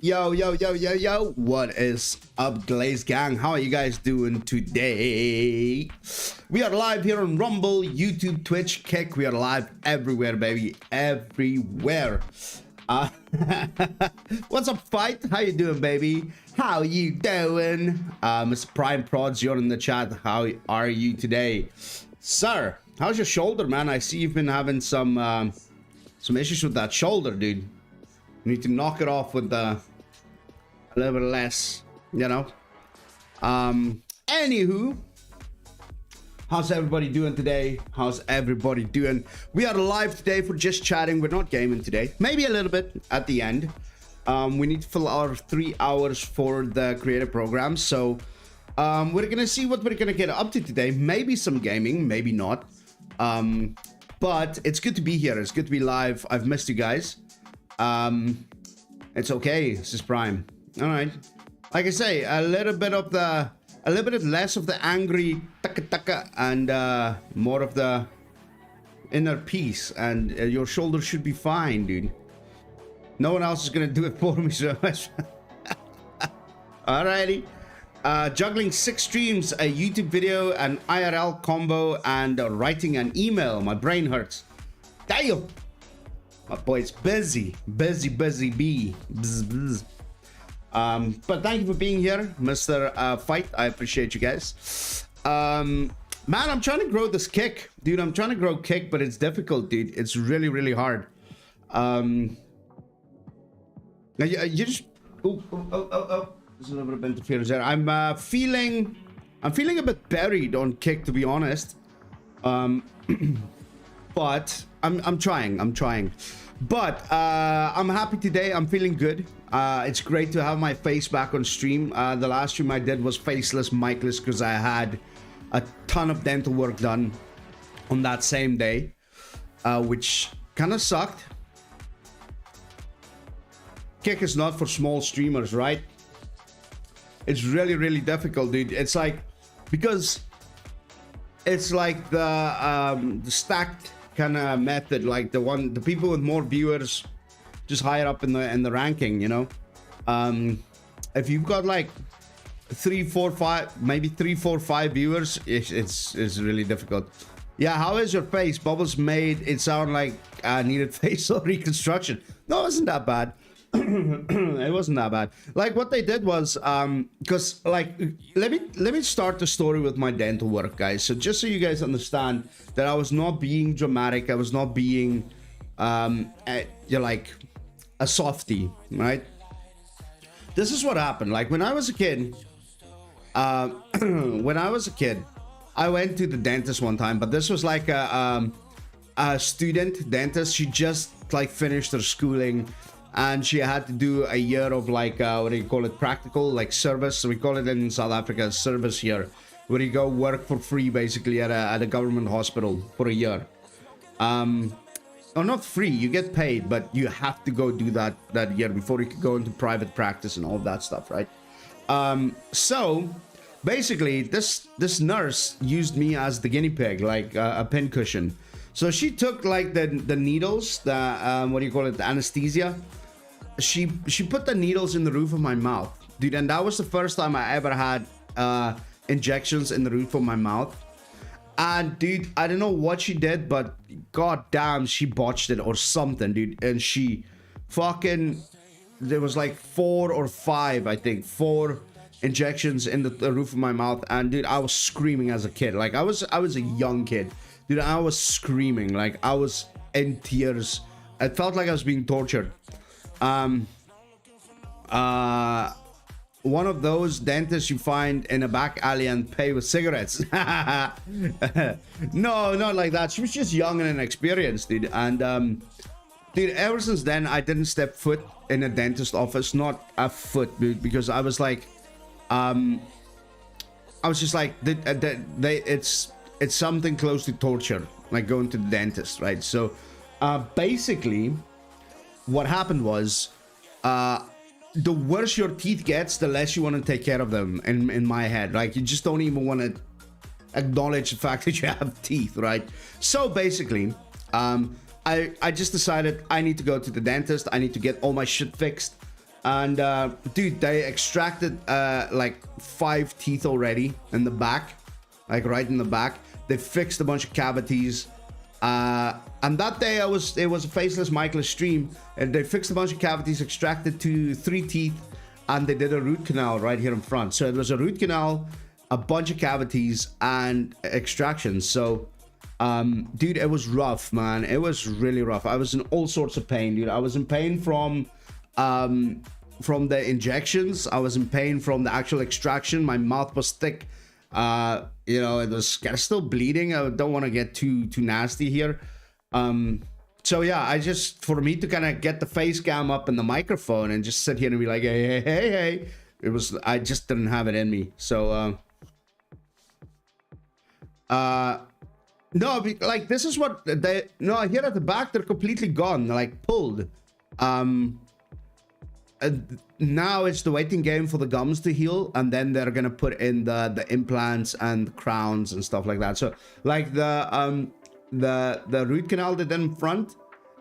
Yo, yo, yo, yo, yo. What is up, Glaze Gang? How are you guys doing today? We are live here on Rumble, YouTube, Twitch, Kick. We are live everywhere, baby. Everywhere. Uh, what's up, Fight? How you doing, baby? How you doing? Mr. Prime Prods, you're in the chat. How are you today? Sir, how's your shoulder, man? I see you've been having some issues with that shoulder, dude. You need to knock it off with a little bit less, you know. Anywho, how's everybody doing today? How's everybody doing? We are live today for just chatting. We're not gaming today. Maybe a little bit at the end. We need to fill our 3 hours for the creative program. So we're gonna see what we're gonna get up to today. Maybe some gaming, maybe not. But it's good to be here. It's good to be live. I've missed you guys. It's okay. This is Prime. All right. Like I say, a little bit less of the angry taka and more of the inner peace, and your shoulder should be fine, dude. No one else is gonna do it for me, so much. Alrighty. Juggling 6 streams, a YouTube video, an IRL combo, and writing an email. My brain hurts. Damn. My boy's busy bee. Bzz, bzz. But thank you for being here, Mr. Fight. I appreciate you guys. Man, I'm trying to grow this kick, dude. I'm trying to grow kick, but it's difficult, dude. It's really, really hard. Now you just oh. There's a little bit of interference there. I'm feeling a bit buried on kick, to be honest. But I'm trying. But I'm happy today. I'm feeling good. It's great to have my face back on stream. The last stream I did was faceless, micless, because I had a ton of dental work done on that same day, which kind of sucked. Kick is not for small streamers, right? It's really, really difficult, dude. It's like, because it's like the stacked kind of method, like the people with more viewers just higher up in the ranking, you know. If you've got like 3, 4, 5, maybe 3, 4, 5 viewers, it's really difficult. Yeah, how is your face? Bubbles made it sound like I needed facial reconstruction. No, it wasn't that bad. It wasn't that bad. Like, what they did was because like let me start the story with my dental work, guys. So just so you guys understand that I was not being dramatic, I was not being you're like a softie, right? This is what happened. Like, when I was a kid, I went to the dentist one time, but this was like a student dentist. She just like finished her schooling, and she had to do a year of like what do you call it, practical, like service. So we call it in South Africa service year, where you go work for free basically at a government hospital for a year. Or not free, you get paid, but you have to go do that year before you can go into private practice and all of that stuff, right? So basically this nurse used me as the guinea pig, like a pincushion. So she took like the needles, the what do you call it, the anesthesia. She put the needles in the roof of my mouth, dude, and that was the first time I ever had injections in the roof of my mouth. And dude, I don't know what she did, but goddamn, she botched it or something, dude. And she fucking, there was like 4 or 5, I think, 4 injections in the roof of my mouth. And dude, I was screaming as a kid. Like, I was a young kid, dude. I was screaming, like I was in tears. It felt like I was being tortured. One of those dentists you find in a back alley and pay with cigarettes. No, not like that. She was just young and inexperienced, dude. And dude, ever since then, I didn't step foot in a dentist office, not a foot, dude, because I was like, I was just like, it's something close to torture, like going to the dentist, right? So basically what happened was, the worse your teeth gets, the less you want to take care of them, in my head. Like, you just don't even want to acknowledge the fact that you have teeth, right? So basically, I just decided I need to go to the dentist. I need to get all my shit fixed. And dude, they extracted like 5 teeth already in the back, like right in the back. They fixed a bunch of cavities. And that day it was a faceless Micheless stream, and they fixed a bunch of cavities, extracted 3 teeth, and they did a root canal right here in front. So it was a root canal, a bunch of cavities, and extractions. So dude, it was rough, man. It was really rough. I was in all sorts of pain, dude. I was in pain from the injections. I was in pain from the actual extraction. My mouth was thick. You know, it was kind of still bleeding. I don't want to get too nasty here. So yeah, for me to kind of get the face cam up in the microphone and just sit here and be like, hey, I just didn't have it in me. So no, like this is what here at the back, they're completely gone, like pulled. Now it's the waiting game for the gums to heal, and then they're gonna put in the implants and crowns and stuff like that. So like the root canal that in front,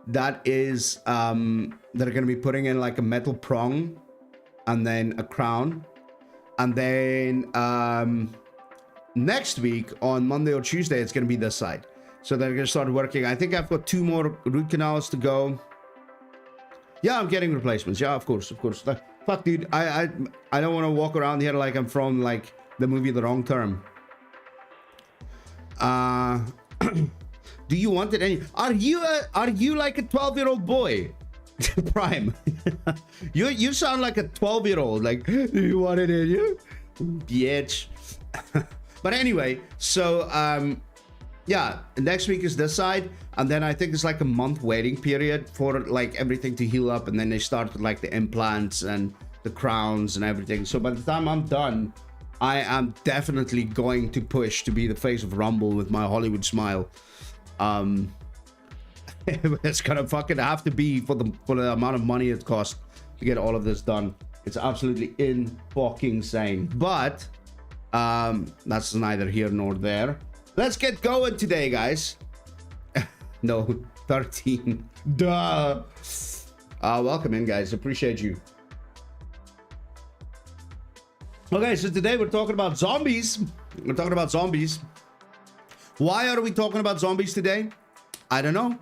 that is they're gonna be putting in like a metal prong and then a crown, and then next week on Monday or Tuesday it's gonna be this side. So they're gonna start working. I think I've got 2 more root canals to go. Yeah, I'm getting replacements. Yeah, of course. Like, fuck, dude. I don't want to walk around here like I'm from like the movie The Wrong Turn. Do you want it any? Are you like a 12-year-old boy? Prime. You sound like a 12-year-old. Like, do you want it in you? Bitch. But anyway, so yeah, next week is this side, and then I think it's like a month waiting period for like everything to heal up, and then they start with like the implants and the crowns and everything. So by the time I'm done, I am definitely going to push to be the face of Rumble with my Hollywood smile. It's gonna fucking have to be for the amount of money it costs to get all of this done. It's absolutely fucking insane. But that's neither here nor there. Let's get going today, guys. No, 13. Duh. Welcome in, guys. Appreciate you. Okay, so today we're talking about zombies. We're talking about zombies. Why are we talking about zombies today? I don't know.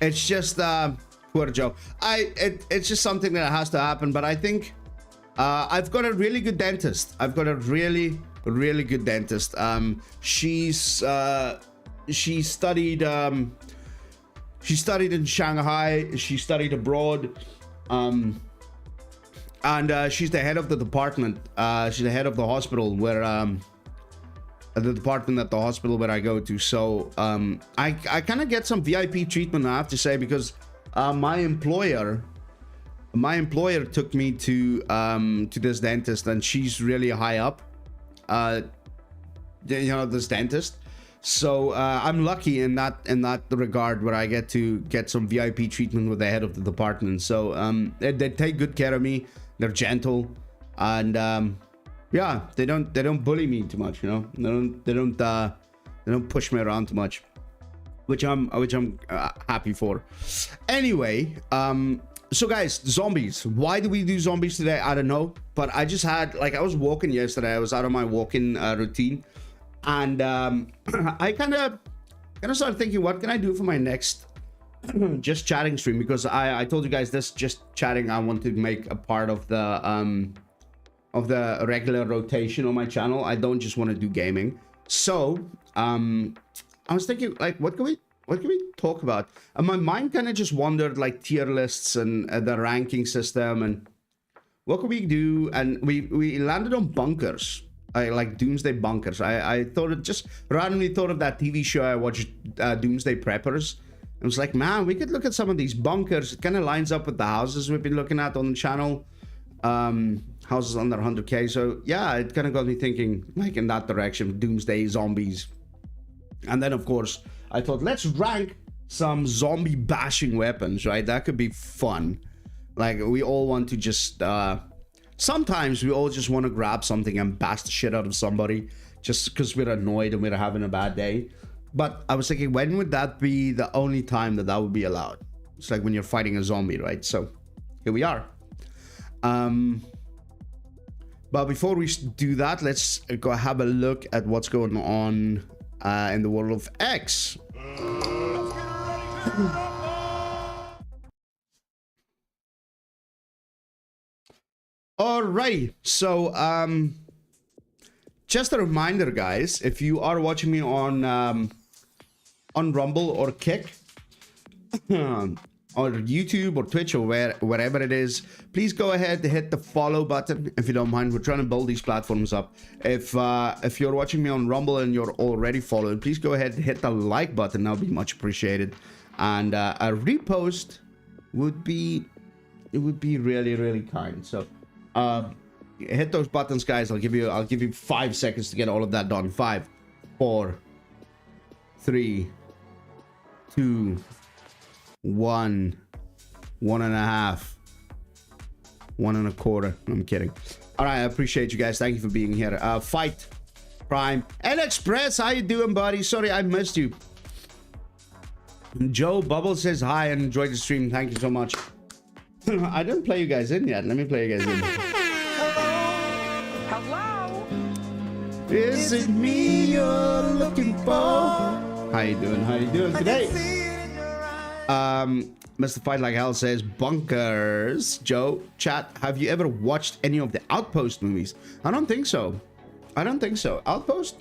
It's just poor Joe. It's just something that has to happen. But I think I've got a really good dentist. I've got a really good dentist. She studied in Shanghai. She studied abroad, and she's the head of the department. She's the head of the hospital where the department at the hospital where I go to. So I kind of get some VIP treatment, I have to say, because my employer took me to this dentist, and she's really high up. You know, this dentist. So I'm lucky in that regard, where I get to get some VIP treatment with the head of the department. So they take good care of me. They're gentle, and yeah, they don't bully me too much. You know, they don't push me around too much, which I'm happy for. Anyway, so guys, zombies. Why do we do zombies today? I don't know, but I just had, like, I was walking yesterday. I was out of my walking routine, and I kind of started thinking, what can I do for my next just chatting stream? Because I told you guys this just chatting I want to make a part of the regular rotation on my channel. I don't just want to do gaming. So I was thinking, like, what can we talk about? And my mind kind of just wandered, like, tier lists and the ranking system, and what could we do? And we landed on bunkers. I like doomsday bunkers. I randomly thought of that TV show I watched, Doomsday Preppers. I was like, man, we could look at some of these bunkers. It kind of lines up with the houses we've been looking at on the channel. Houses under 100k. So yeah, it kind of got me thinking, like, in that direction, doomsday zombies. And then of course I thought, let's rank some zombie bashing weapons, right? That could be fun. Like, we all want to just sometimes we all just want to grab something and bash the shit out of somebody just because we're annoyed and we're having a bad day. But I was thinking, when would that be the only time that would be allowed? It's like when you're fighting a zombie, right? So here we are. But before we do that, let's go have a look at what's going on in the world of X. Alrighty, so just a reminder, guys, if you are watching me on Rumble or Kick, or YouTube or Twitch or wherever it is, please go ahead and hit the follow button if you don't mind. We're trying to build these platforms up. If you're watching me on Rumble and you're already following, please go ahead and hit the like button. That'll be much appreciated. And a repost would be really, really kind. So hit those buttons, guys. I'll give you 5 seconds to get all of that done. 5, 4, 3, 2, 1, 1.5, 1.25. I'm kidding. All right, I appreciate you guys. Thank you for being here. Fight Prime and Express, how you doing, buddy? Sorry I missed you. Joe Bubble says hi and enjoyed the stream. Thank you so much. I didn't play you guys in yet. Let me play you guys in. Hello. Is it me you're looking for? How you doing? How you doing today? Mr. Fight Like Hell says, bunkers. Joe, chat, have you ever watched any of the Outpost movies? I don't think so. I don't think so. Outpost?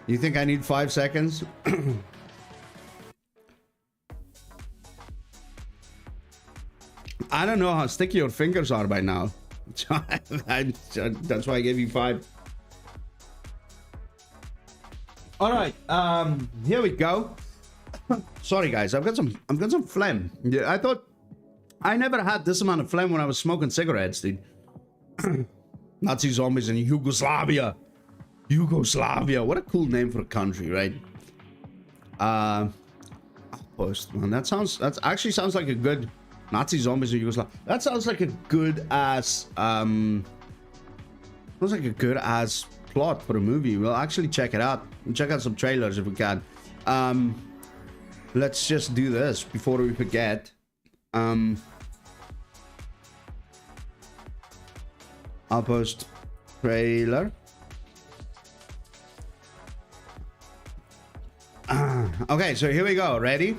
You think I need 5 seconds? I don't know how sticky your fingers are by now. That's why I gave you 5. All right, here we go. Sorry, guys, I've got some phlegm. Yeah, I thought I never had this amount of phlegm when I was smoking cigarettes, dude. Nazi zombies in Yugoslavia. Yugoslavia, what a cool name for a country, right? Outpost, man. That actually sounds like a good Nazi zombies in Yugoslavia. That sounds like a good ass sounds like a good ass plot for a movie. We'll actually check it out. We'll check out some trailers if we can. Let's just do this before we forget. I'll post trailer. Okay, so here we go. Ready?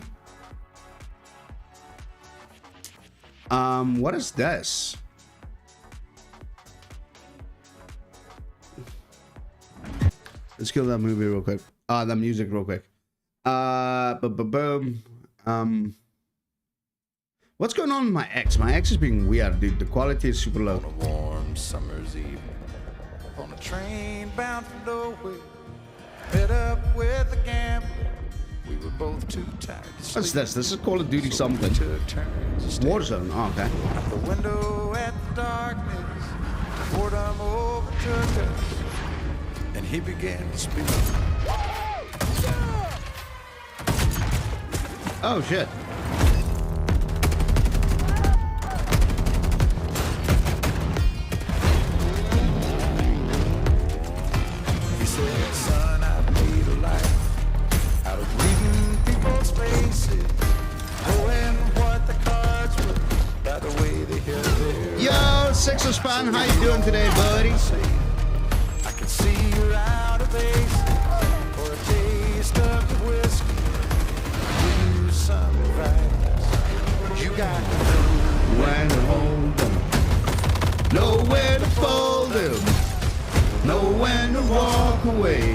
What is this? Let's kill that movie real quick. The music real quick. Boom. What's going on with my X? My X is being weird, dude. The quality is super low. On a warm summer's evening, on a train bound for nowhere, met up with a gambler. We were both too tired to sleep. What's this? This is Call of Duty something. Warzone. Oh, okay. Out the window at the darkness, boredom overtook us, and he began to speak. Oh shit. He said, son, I've made a life out of reading people's faces, knowing what the cards were by the way they held their Yo, Sixer Span, how you doing today, buddy? I can see you're out of base for a taste of the whiskey. Give you some advice. You got to know When to hold them, know where to fold them, know when to walk away,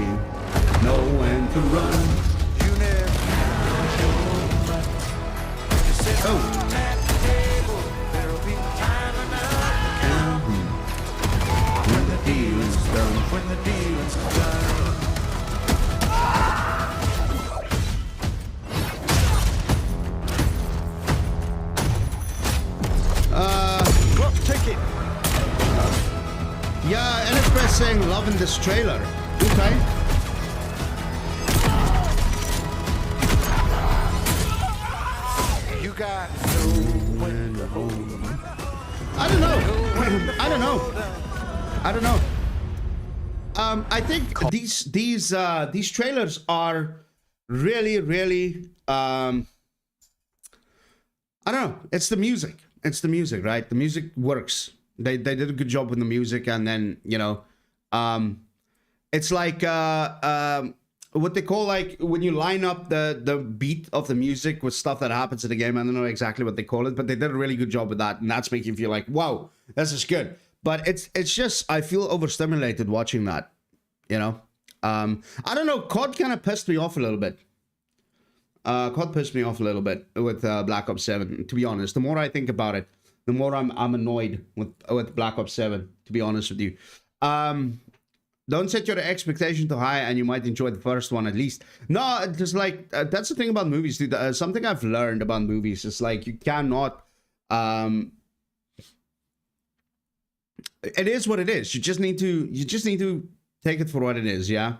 know when to run. you never know. You sit Oh. at the table, there'll be time enough When the dealing's done. when the dealing's done. Look, take it. Yeah, and Express saying loving this trailer. Okay. You got to know when to hold 'em. I don't know. I don't know. I don't know. I think these trailers are really I don't know. It's the music. It's the music, right? The music works. They did a good job with the music, and then it's like what they call, like, when you line up the beat of the music with stuff that happens in the game. I don't know exactly what they call it, but they did a really good job with that, and that's making you feel like, wow, this is good. But it's just, I feel overstimulated watching that. I don't know. COD kind of pissed me off a little bit. COD pissed me off a little bit with Black Ops 7. To be honest, the more I think about it, the more I'm annoyed with Black Ops 7. To be honest with you, don't set your expectation too high, and you might enjoy the first one at least. No, it's just like that's the thing about movies, dude. Something I've learned about movies is like you cannot. It is what it is. You just need to take it for what it is. Yeah.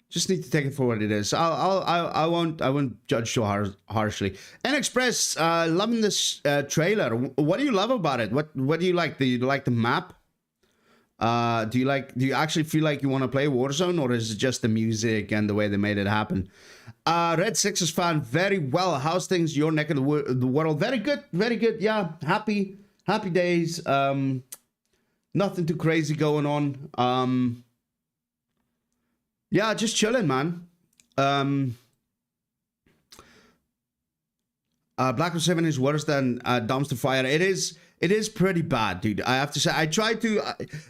Just need to take it for what it is. I won't judge too harshly. And Express, loving this trailer. What do you love about it? What do you like? Do you like the map? Do you actually feel like you want to play Warzone, or is it just the music and the way they made it happen? Red Sixers fan, very well. How's things your neck of the world? Very good, very good. Yeah, happy days. Nothing too crazy going on. Yeah, just chilling, man. Black Ops 7 is worse than Dumpster Fire. It is pretty bad, dude. I have to say, I tried to.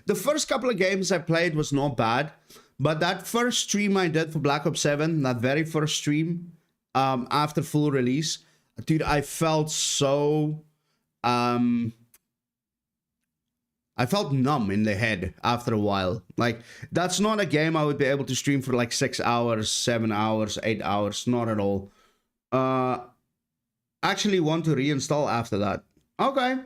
The first couple of games I played was not bad, but that first stream I did for Black Ops 7, that very first stream, after full release, dude, I felt so. I felt numb in the head after a while. Like, that's not a game I would be able to stream for like 6 hours, 7 hours, 8 hours. Not at all. Actually want to reinstall after that. Okay.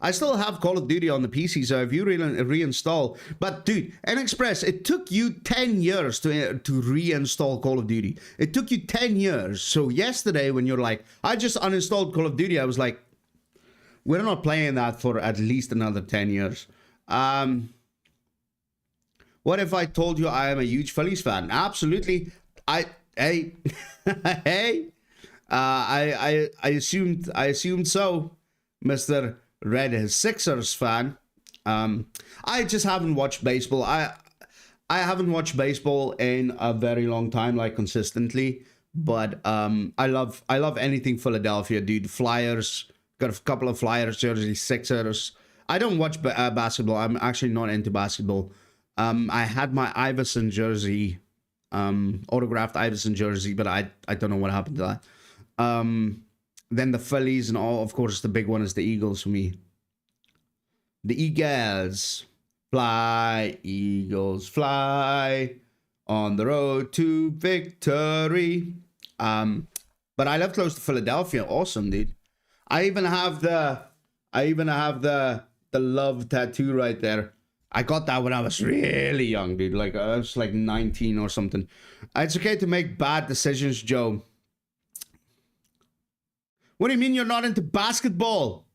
I still have Call of Duty on the PC, so if you reinstall. But dude, NXpress, it took you 10 years to reinstall Call of Duty. It took you 10 years. So yesterday when you're like, I just uninstalled Call of Duty, I was like, we're not playing that for at least another 10 years. What if I told you I am a huge Phillies fan? Absolutely. Hey, I assumed so, Mr. Red Sixers fan. I just haven't watched baseball. I haven't watched baseball in a very long time, like consistently. But I love anything Philadelphia, dude. Flyers. Got a couple of Flyers jerseys, Sixers. I don't watch basketball. I'm actually not into basketball. I had my Iverson jersey, autographed Iverson jersey, but I don't know what happened to that. Then the Phillies and all, of course, the big one is the Eagles for me. The Eagles. Fly, Eagles, fly on the road to victory. But I live close to Philadelphia. Awesome, dude. I even have the love tattoo right there. I got that when I was really young, dude. Like I was like 19 or something. It's okay to make bad decisions, Joe. What do you mean you're not into basketball?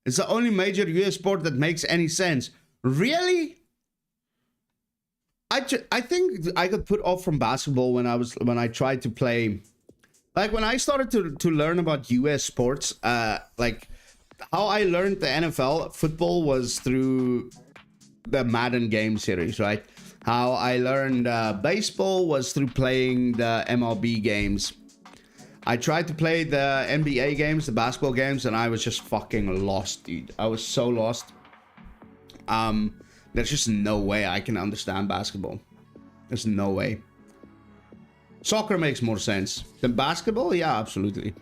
It's the only major US sport that makes any sense. Really? I think I got put off from basketball when I tried to play. Like when I started to learn about US sports, like how I learned the NFL football was through the Madden game series, right? How I learned baseball was through playing the MLB games. I tried to play the NBA games, the basketball games, and I was just fucking lost, dude. I was so lost. There's just no way I can understand basketball. There's no way. Soccer makes more sense than basketball. Yeah, absolutely.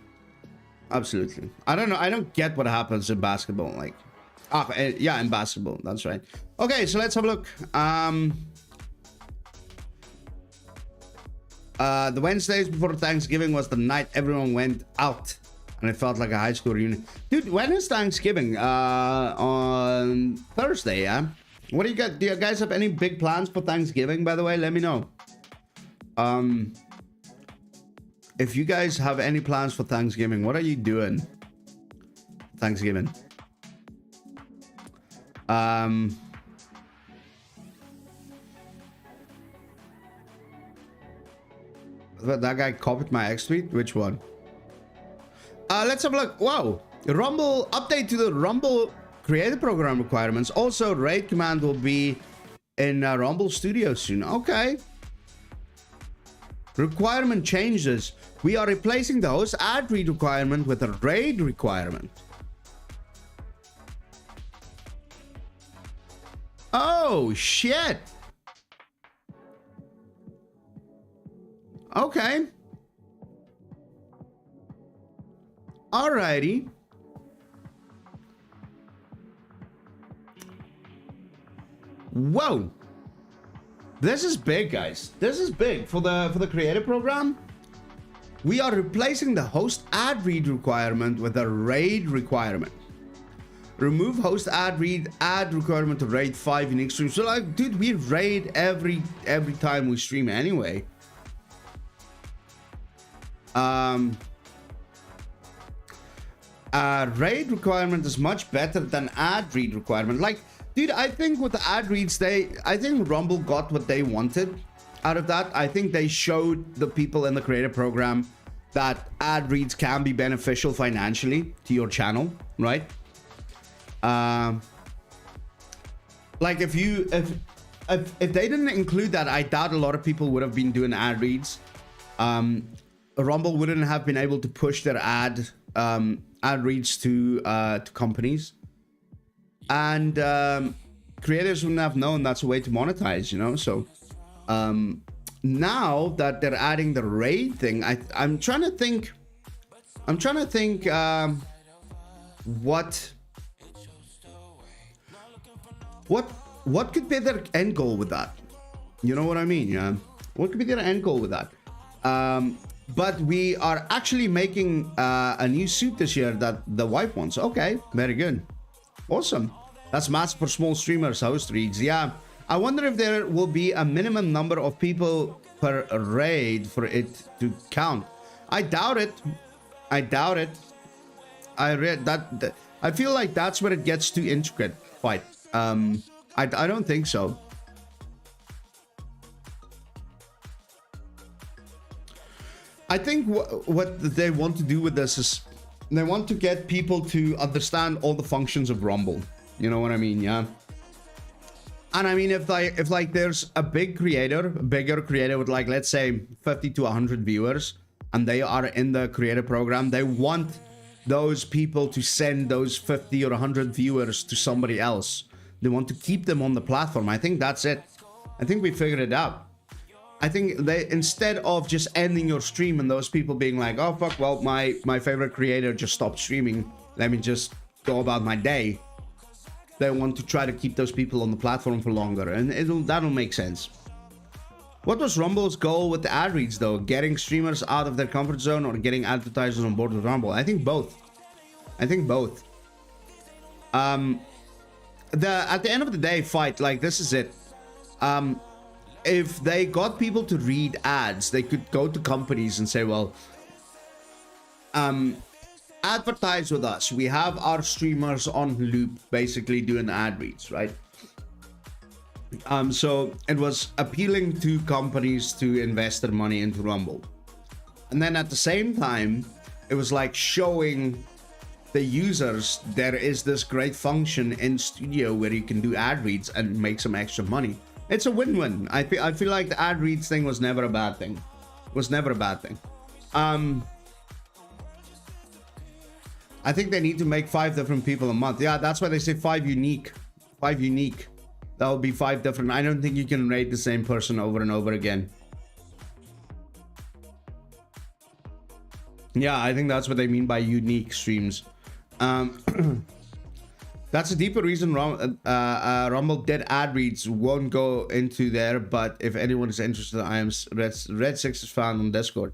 Absolutely. I don't know. I don't get what happens in basketball. Like, yeah, in basketball. That's right. Okay, so let's have a look. The Wednesdays before Thanksgiving was the night everyone went out, and it felt like a high school reunion. Dude, when is Thanksgiving? On Thursday, yeah? What do you got? Do you guys have any big plans for Thanksgiving, by the way? Let me know. If you guys have any plans for Thanksgiving, what are you doing? Thanksgiving. That guy copied my X tweet. Which one? Let's have a look. Wow. Rumble update to the Rumble creator program requirements. Also, raid command will be in Rumble Studio soon. Okay. Requirement changes. We are replacing the host ad read requirement with a raid requirement. Oh, shit. Okay. Alrighty. Whoa. This is big, guys. This is big for the creator program. We are replacing the host ad read requirement with a raid requirement. Remove host ad read ad requirement to raid 5 unique streams. So like, dude, we raid every time we stream anyway. Raid requirement is much better than ad read requirement. Like, dude, I think with the ad reads, I think Rumble got what they wanted out of that. I think they showed the people in the creator program that ad reads can be beneficial financially to your channel, right? Like if they didn't include that, I doubt a lot of people would have been doing ad reads. Rumble wouldn't have been able to push their ad reads to companies, and creators wouldn't have known that's a way to monetize, you know. So now that they're adding the raid thing, I'm trying to think what could be their end goal with that? You know what I mean? Yeah. What could be their end goal with that? But we are actually making a new suit this year that the wife wants. Okay, very good. Awesome. That's massive for small streamers, host reads. Yeah. I wonder if there will be a minimum number of people per raid for it to count. I doubt it. I doubt it. I read that. I feel like that's where it gets too intricate. Fight. I don't think so. I think what they want to do with this is they want to get people to understand all the functions of Rumble. You know what I mean? Yeah. And I mean, if like there's a bigger creator with like, let's say 50 to 100 viewers, and they are in the creator program, they want those people to send those 50 or 100 viewers to somebody else. They want to keep them on the platform. I think that's it. I think we figured it out. I think they, instead of just ending your stream and those people being like, oh fuck, well my favorite creator just stopped streaming, let me just go about my day, they want to try to keep those people on the platform for longer, and that'll make sense. What was Rumble's goal with the ad reads though? Getting streamers out of their comfort zone or getting advertisers on board with Rumble? I think both. I think both. At the end of the day, fight, like, this is it. If they got people to read ads, they could go to companies and say, well, advertise with us. We have our streamers on loop, basically doing ad reads, right? So it was appealing to companies to invest their money into Rumble. And then at the same time, it was like showing the users there is this great function in Studio where you can do ad reads and make some extra money. It's a win-win. I feel like the ad reads thing was never a bad thing. Was never a bad thing. I think they need to make 5 different people a month. Yeah, that's why they say 5 unique. 5 unique. That would be 5 different. I don't think you can rate the same person over and over again. Yeah, I think that's what they mean by unique streams. That's a deeper reason Rumble did ad reads. Won't go into there, but if anyone is interested, I am Red 6 is found on Discord.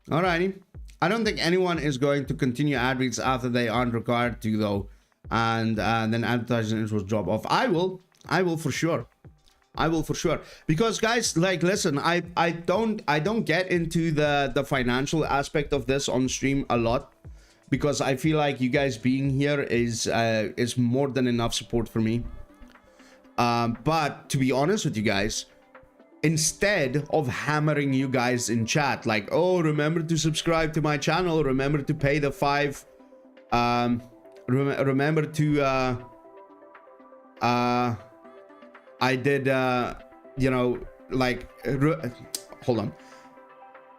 Alrighty. I don't think anyone is going to continue ad reads after they aren't required to though, and then advertising interest will drop off. I will for sure. I will for sure, because guys, like, listen, I don't get into the financial aspect of this on stream a lot, because I feel like you guys being here is more than enough support for me. But to be honest with you guys, instead of hammering you guys in chat like, oh, remember to subscribe to my channel, remember to pay the remember to I did you know, like hold on.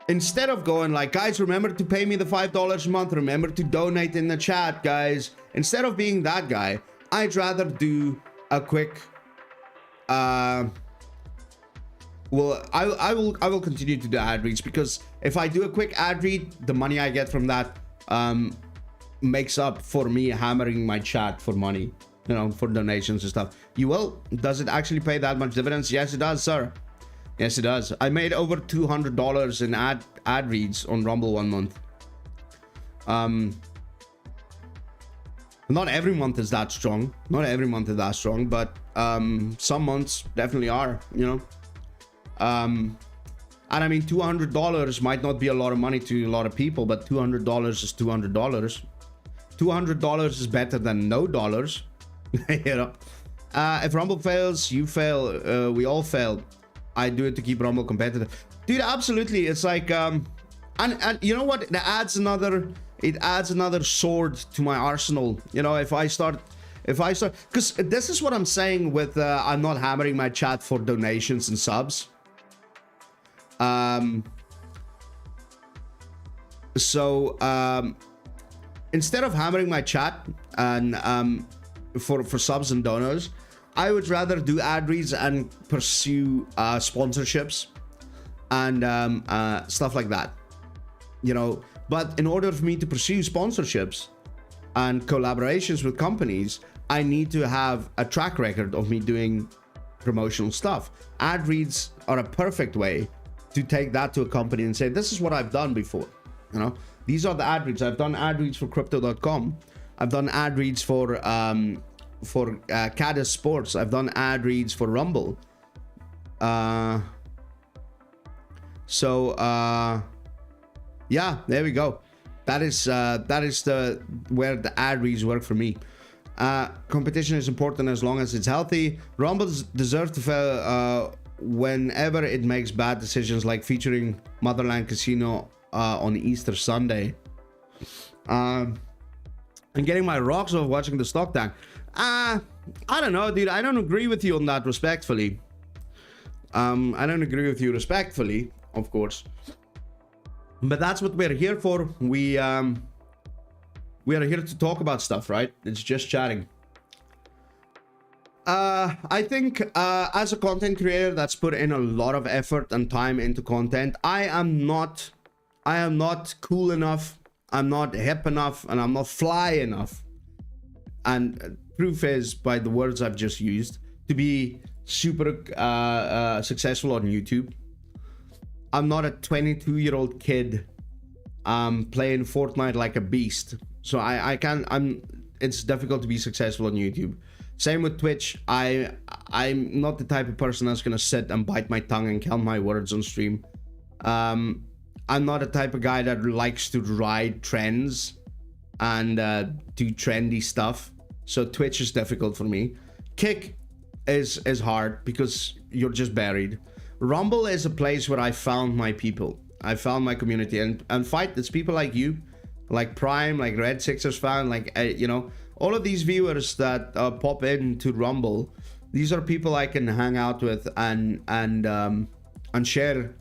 Instead of going like, guys, remember to pay me the $5 a month, remember to donate in the chat, guys. Instead of being that guy, I'd rather do a quick well, I will continue to do ad reads, because if I do a quick ad read, the money I get from that makes up for me hammering my chat for money, you know, for donations and stuff. You will? Does it actually pay that much dividends? Yes, it does, sir. Yes, it does. I made over $200 in ad reads on Rumble one month. Not every month is that strong. Not every month is that strong, but some months definitely are, you know. And I mean, $200 might not be a lot of money to a lot of people, but $200 is $200. $200 is better than no dollars. You know, if Rumble fails, you fail. We all fail. I do it to keep Rumble competitive, dude. Absolutely. It's like and you know what, it adds another sword to my arsenal. You know, if I start, because this is what I'm saying with I'm not hammering my chat for donations and subs. Instead of hammering my chat and for subs and donors, I would rather do ad reads and pursue sponsorships and stuff like that, you know. But in order for me to pursue sponsorships and collaborations with companies, I need to have a track record of me doing promotional stuff. Ad reads are a perfect way to take that to a company and say, this is what I've done before. You know, these are the ad reads. I've done ad reads for crypto.com. I've done ad reads for Caddis Sports. I've done ad reads for Rumble. Yeah, there we go. That is where the ad reads work for me. Competition is important as long as it's healthy. Rumble deserves to fail whenever it makes bad decisions, like featuring Motherland Casino on Easter Sunday. And getting my rocks off watching the stock tank. I don't know, dude. I don't agree with you on that, respectfully. I don't agree with you respectfully, of course. But that's what we're here for. We are here to talk about stuff, right? It's just chatting. I think as a content creator that's put in a lot of effort and time into content, I am not cool enough, I'm not hip enough, and I'm not fly enough. And proof is by the words I've just used, to be super successful on YouTube. I'm not a 22-year-old kid playing Fortnite like a beast. So it's difficult to be successful on YouTube. Same with Twitch. I'm not the type of person that's gonna sit and bite my tongue and count my words on stream. I'm not a type of guy that likes to ride trends and do trendy stuff. So Twitch is difficult for me. Kick is hard because you're just buried. Rumble is a place where I found my people. I found my community, and fight. It's people like you, like Prime, like Red Sixers fan, like you know, all of these viewers that pop into Rumble. These are people I can hang out with and share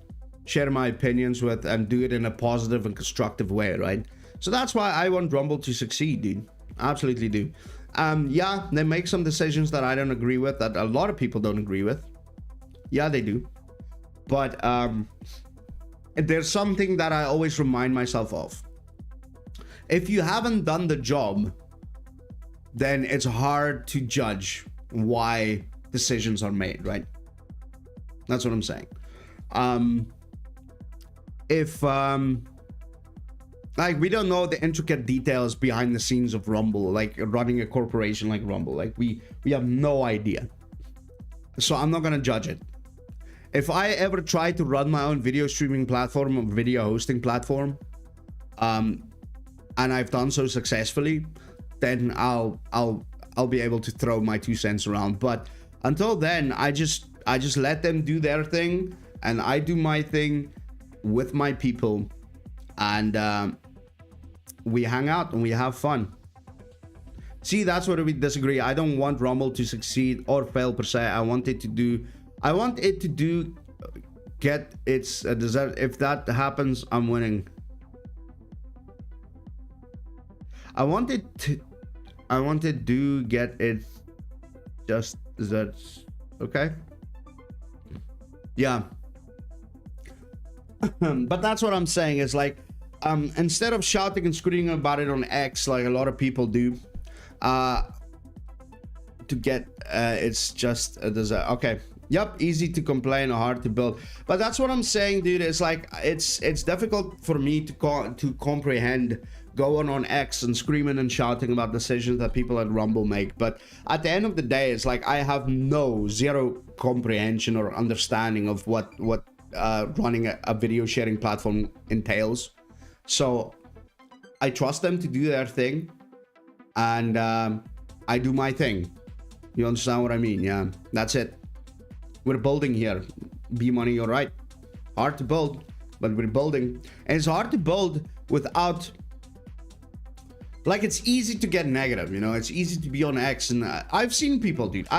my opinions with, and do it in a positive and constructive way, right? So that's why I want Rumble to succeed, dude. Absolutely do. Yeah, they make some decisions that I don't agree with, that a lot of people don't agree with. Yeah, they do. But there's something that I always remind myself of. If you haven't done the job, then it's hard to judge why decisions are made, right? That's what I'm saying. Like, we don't know the intricate details behind the scenes of Rumble, like running a corporation like Rumble. Like, we have no idea. So I'm not gonna judge it. If I ever try to run my own video streaming platform or video hosting platform, and I've done so successfully, then I'll be able to throw my 2 cents around. But until then, I I just let them do their thing, and I do my thing with my people, and we hang out and we have fun. See, that's where we disagree. I don't want Rumble to succeed or fail per se. I want it to do get its desert. If that happens, I'm winning. I want it to get its just desserts. Okay. Yeah. But that's what I'm saying is like, instead of shouting and screaming about it on X like a lot of people do, to get it's just a dessert. Okay. Yep, easy to complain or hard to build. But that's what I'm saying, dude. It's like it's difficult for me to comprehend going on X and screaming and shouting about decisions that people at Rumble make. But at the end of the day, it's like I have zero comprehension or understanding of what running a video sharing platform entails. So I trust them to do their thing, and I do my thing. You understand what I mean? Yeah, that's it. We're building here. B-Money, you're right. Hard to build, but we're building. And it's hard to build without... Like, it's easy to get negative, you know? It's easy to be on X, and I've seen people, dude.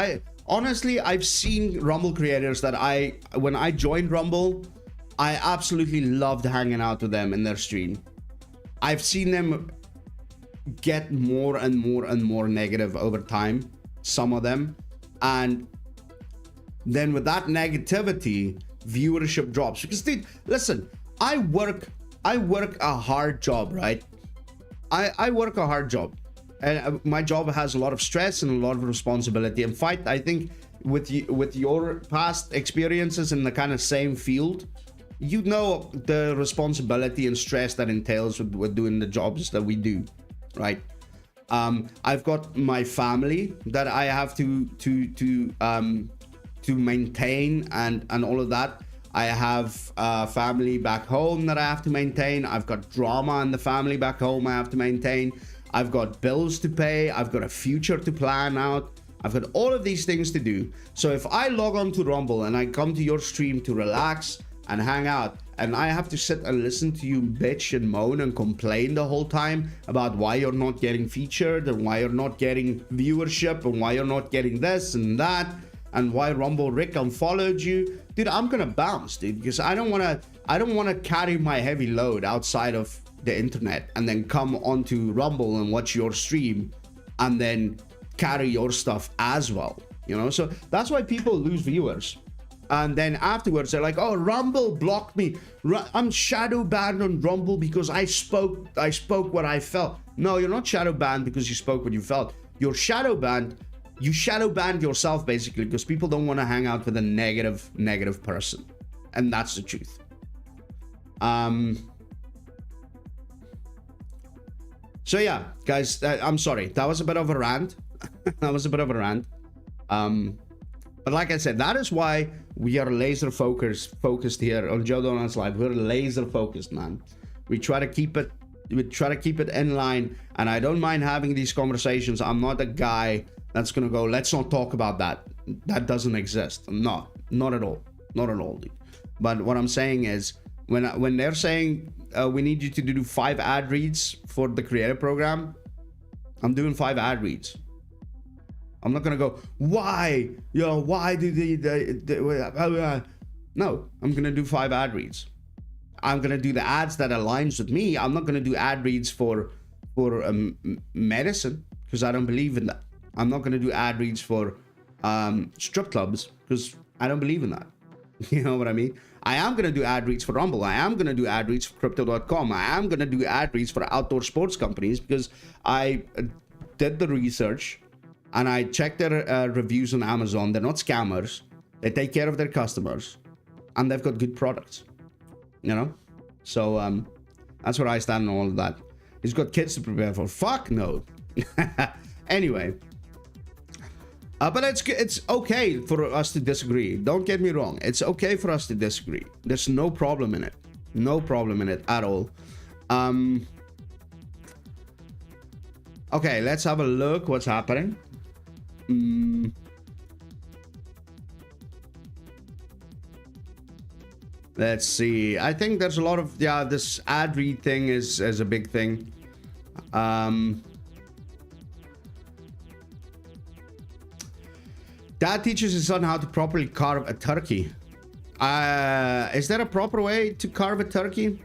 Honestly, I've seen Rumble creators that when I joined Rumble, I absolutely loved hanging out with them in their stream. I've seen them get more and more and more negative over time, some of them, and then with that negativity, viewership drops. Because, dude, listen, I work a hard job, right? I work a hard job, and my job has a lot of stress and a lot of responsibility. In fact, I think with your past experiences in the kind of same field, you know the responsibility and stress that entails with doing the jobs that we do, right? I've got my family that I have to maintain and all of that. I have family back home that I have to maintain. I've got drama in the family back home I have to maintain. I've got bills to pay. I've got a future to plan out. I've got all of these things to do. So if I log on to Rumble and I come to your stream to relax and hang out, and I have to sit and listen to you bitch and moan and complain the whole time about why you're not getting featured and why you're not getting viewership and why you're not getting this and that, and why Rumble Rick unfollowed you, dude, I'm gonna bounce, dude, because I don't wanna carry my heavy load outside of the internet and then come onto Rumble and watch your stream and then carry your stuff as well, you know? So that's why people lose viewers. And then afterwards they're like, oh, Rumble blocked me. I'm shadow banned on Rumble because I spoke what I felt. No, you're not shadow banned because you spoke what you felt. You're shadow banned. You shadow banned yourself basically because people don't want to hang out with a negative person. And that's the truth. So yeah, guys, I'm sorry. That was a bit of a rant. But like I said, that is why we are laser focused here on Joe Donald's Live. We're laser focused, man. We try to keep it in line, and I don't mind having these conversations. I'm not a guy that's gonna go, let's not talk about that. That doesn't exist. I'm not at all, dude. But what I'm saying is, when they're saying we need you to do 5 ad reads for the creator program, I'm doing 5 ad reads. I'm not gonna go, why? Why do they no, I'm gonna do 5 ad reads. I'm gonna do the ads that aligns with me. I'm not gonna do ad reads for medicine because I don't believe in that. I'm not gonna do ad reads for strip clubs because I don't believe in that. You know what I mean? I am gonna do ad reads for Rumble. I am gonna do ad reads for Crypto.com. I am gonna do ad reads for outdoor sports companies because I did the research and I checked their reviews on Amazon. They're not scammers. They take care of their customers, and they've got good products. You know, so that's where I stand on all of that. He's got kids to prepare for. Fuck no. Anyway, but it's okay for us to disagree. Don't get me wrong. It's okay for us to disagree. There's no problem in it. No problem in it at all. Okay, let's have a look. What's happening? Let's see. I think there's a lot of, yeah, this ad read thing is a big thing. Dad teaches his son how to properly carve a turkey. Is there a proper way to carve a turkey?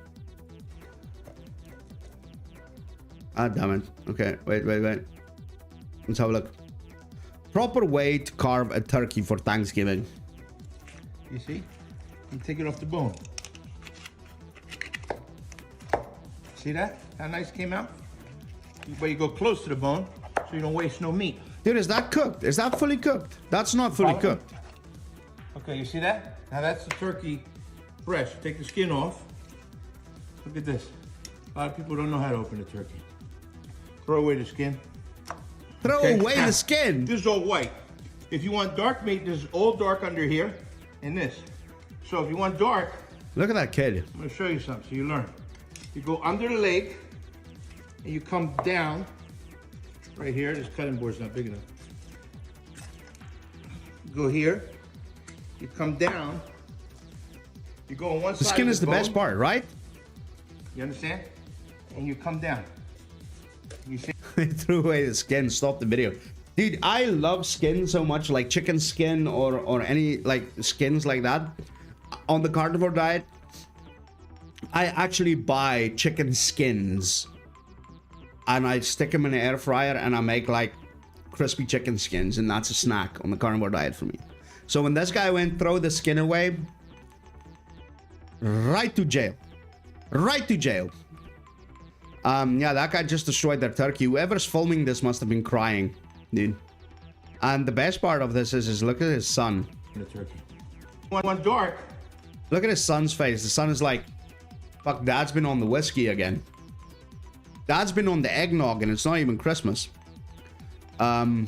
Ah, damn it. Okay, wait. Let's have a look. Proper way to carve a turkey for Thanksgiving. You see? You take it off the bone. See that? How nice it came out? But you go close to the bone so you don't waste no meat. Dude, is that cooked? Is that fully cooked? That's not fully cooked. Okay, you see that? Now that's the turkey breast. Take the skin off. Look at this. A lot of people don't know how to open a turkey. Throw away the skin. Throw away the skin. This is all white. If you want dark meat, this is all dark under here and this. So if you want dark, look at that kid. I'm gonna show you something so you learn. You go under the leg and you come down right here. This cutting board's not big enough. You go here, you come down, you go on one side. The skin is the best part, right? You understand? And you come down. You see? He threw away the skin. Stop the video. Dude, I love skin so much, like chicken skin or any like skins like that. On the carnivore diet, I actually buy chicken skins and I stick them in an air fryer and I make like crispy chicken skins, and that's a snack on the carnivore diet for me. So when this guy went throw the skin away, right to jail. Right to jail. Yeah, that guy just destroyed their turkey. Whoever's filming this must have been crying, dude. And the best part of this is look at his son. The turkey. One dark. Look at his son's face. The son is like, fuck, Dad's been on the whiskey again. Dad's been on the eggnog and it's not even Christmas. Alrighty.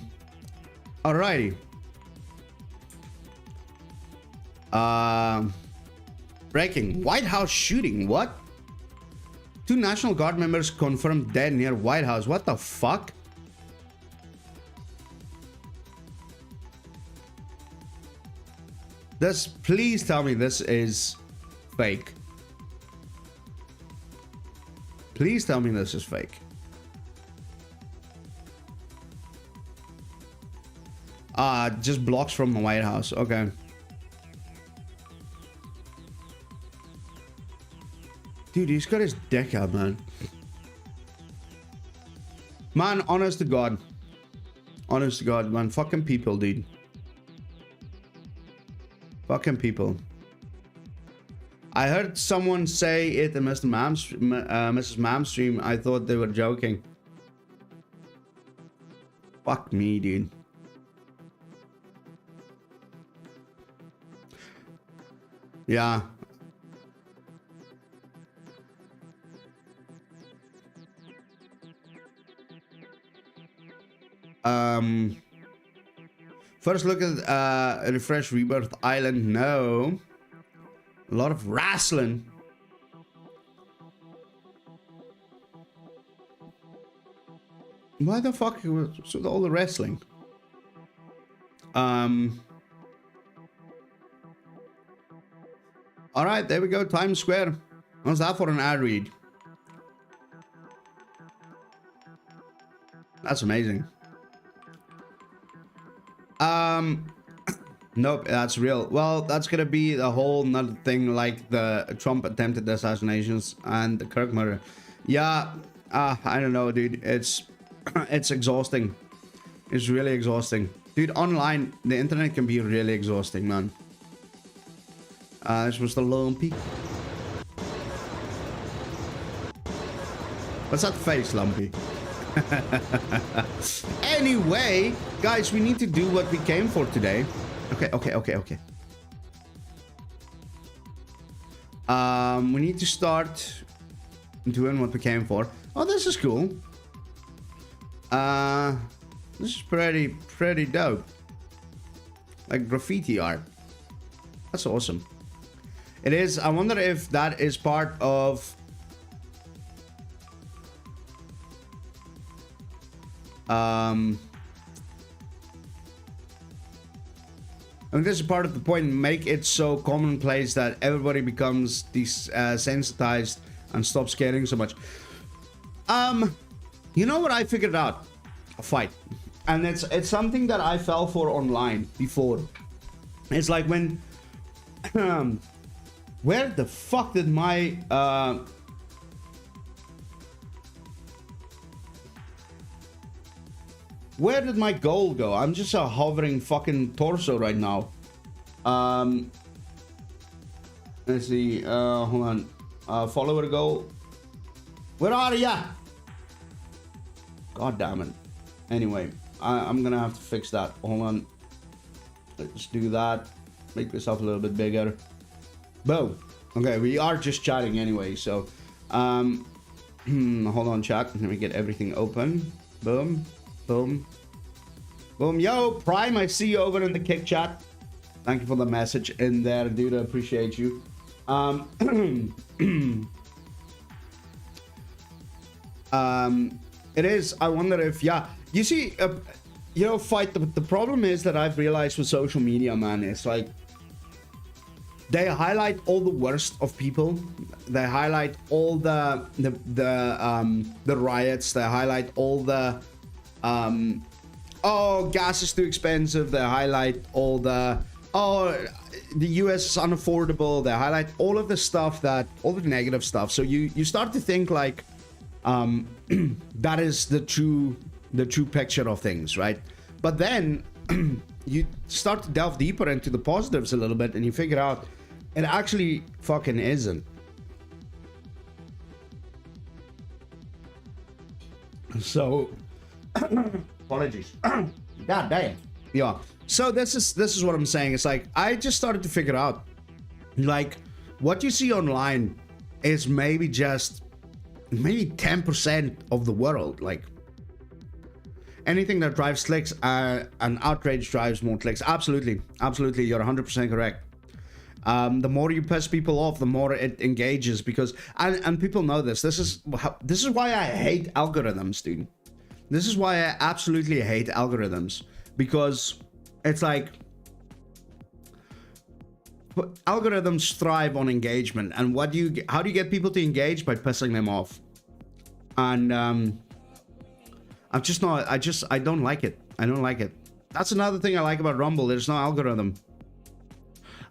Breaking. White House shooting. What? 2 National Guard members confirmed dead near White House. What the fuck? This, please tell me this is fake. Please tell me this is fake. Just blocks from the White House. Okay. Dude, he's got his dick out, man. Man, honest to God. Honest to God, man. Fucking people, dude. Fucking people. I heard someone say it in Mrs. Mam's stream. I thought they were joking. Fuck me, dude. Yeah. First look at Refresh Rebirth Island. No. A lot of wrestling. Why the fuck was all the wrestling? Alright, there we go. Times Square. What's that for an ad read? That's amazing. Nope, that's real. Well, that's gonna be the whole nother thing, like the Trump attempted assassinations and the Kirk murder. Yeah, I don't know, dude. It's exhausting. It's really exhausting, dude. Online, the internet can be really exhausting, man. This was the Lumpy. What's that face, Lumpy? Anyway, guys, we need to do what we came for today. Okay. We need to start doing what we came for. Oh, this is cool. This is pretty dope. Like graffiti art. That's awesome. It is. I wonder if that is part of I mean, this is part of the point. Make it so commonplace that everybody becomes desensitized and stops caring so much. You know what I figured out? A fight. And it's something that I fell for online before. It's like when... where the fuck did my... where did my goal go? I'm just a hovering fucking torso right now. Let's see. Hold on. Follower goal. Where are ya? God damn it. Anyway, I'm gonna have to fix that. Hold on. Let's do that. Make myself a little bit bigger. Boom. Okay, we are just chatting anyway, so hold on, chat. Let me get everything open. Boom. Boom. Boom. Yo, Prime, I see you over in the kick chat. Thank you for the message in there, dude. I appreciate you. It is. I wonder if, yeah. You see, you know, fight. The problem is that I've realized with social media, man, it's like they highlight all the worst of people. They highlight all the riots. They highlight all the oh, gas is too expensive. They highlight all the the US is unaffordable. They highlight all of the stuff all the negative stuff. So you start to think like that is the true picture of things, right? But then you start to delve deeper into the positives a little bit, and you figure out it actually fucking isn't. So apologies. God damn. Yeah. So this is what I'm saying. It's like I just started to figure out, like, what you see online is maybe 10% of the world. Like anything that drives clicks, and outrage drives more clicks. Absolutely, you're 100% correct. The more you piss people off, the more it engages, because and people know this. This is why I hate algorithms, dude. This is why I absolutely hate algorithms, because it's like algorithms thrive on engagement, and how do you get people to engage? By pissing them off. And I don't like it. I don't like it. That's another thing I like about Rumble. There's no algorithm.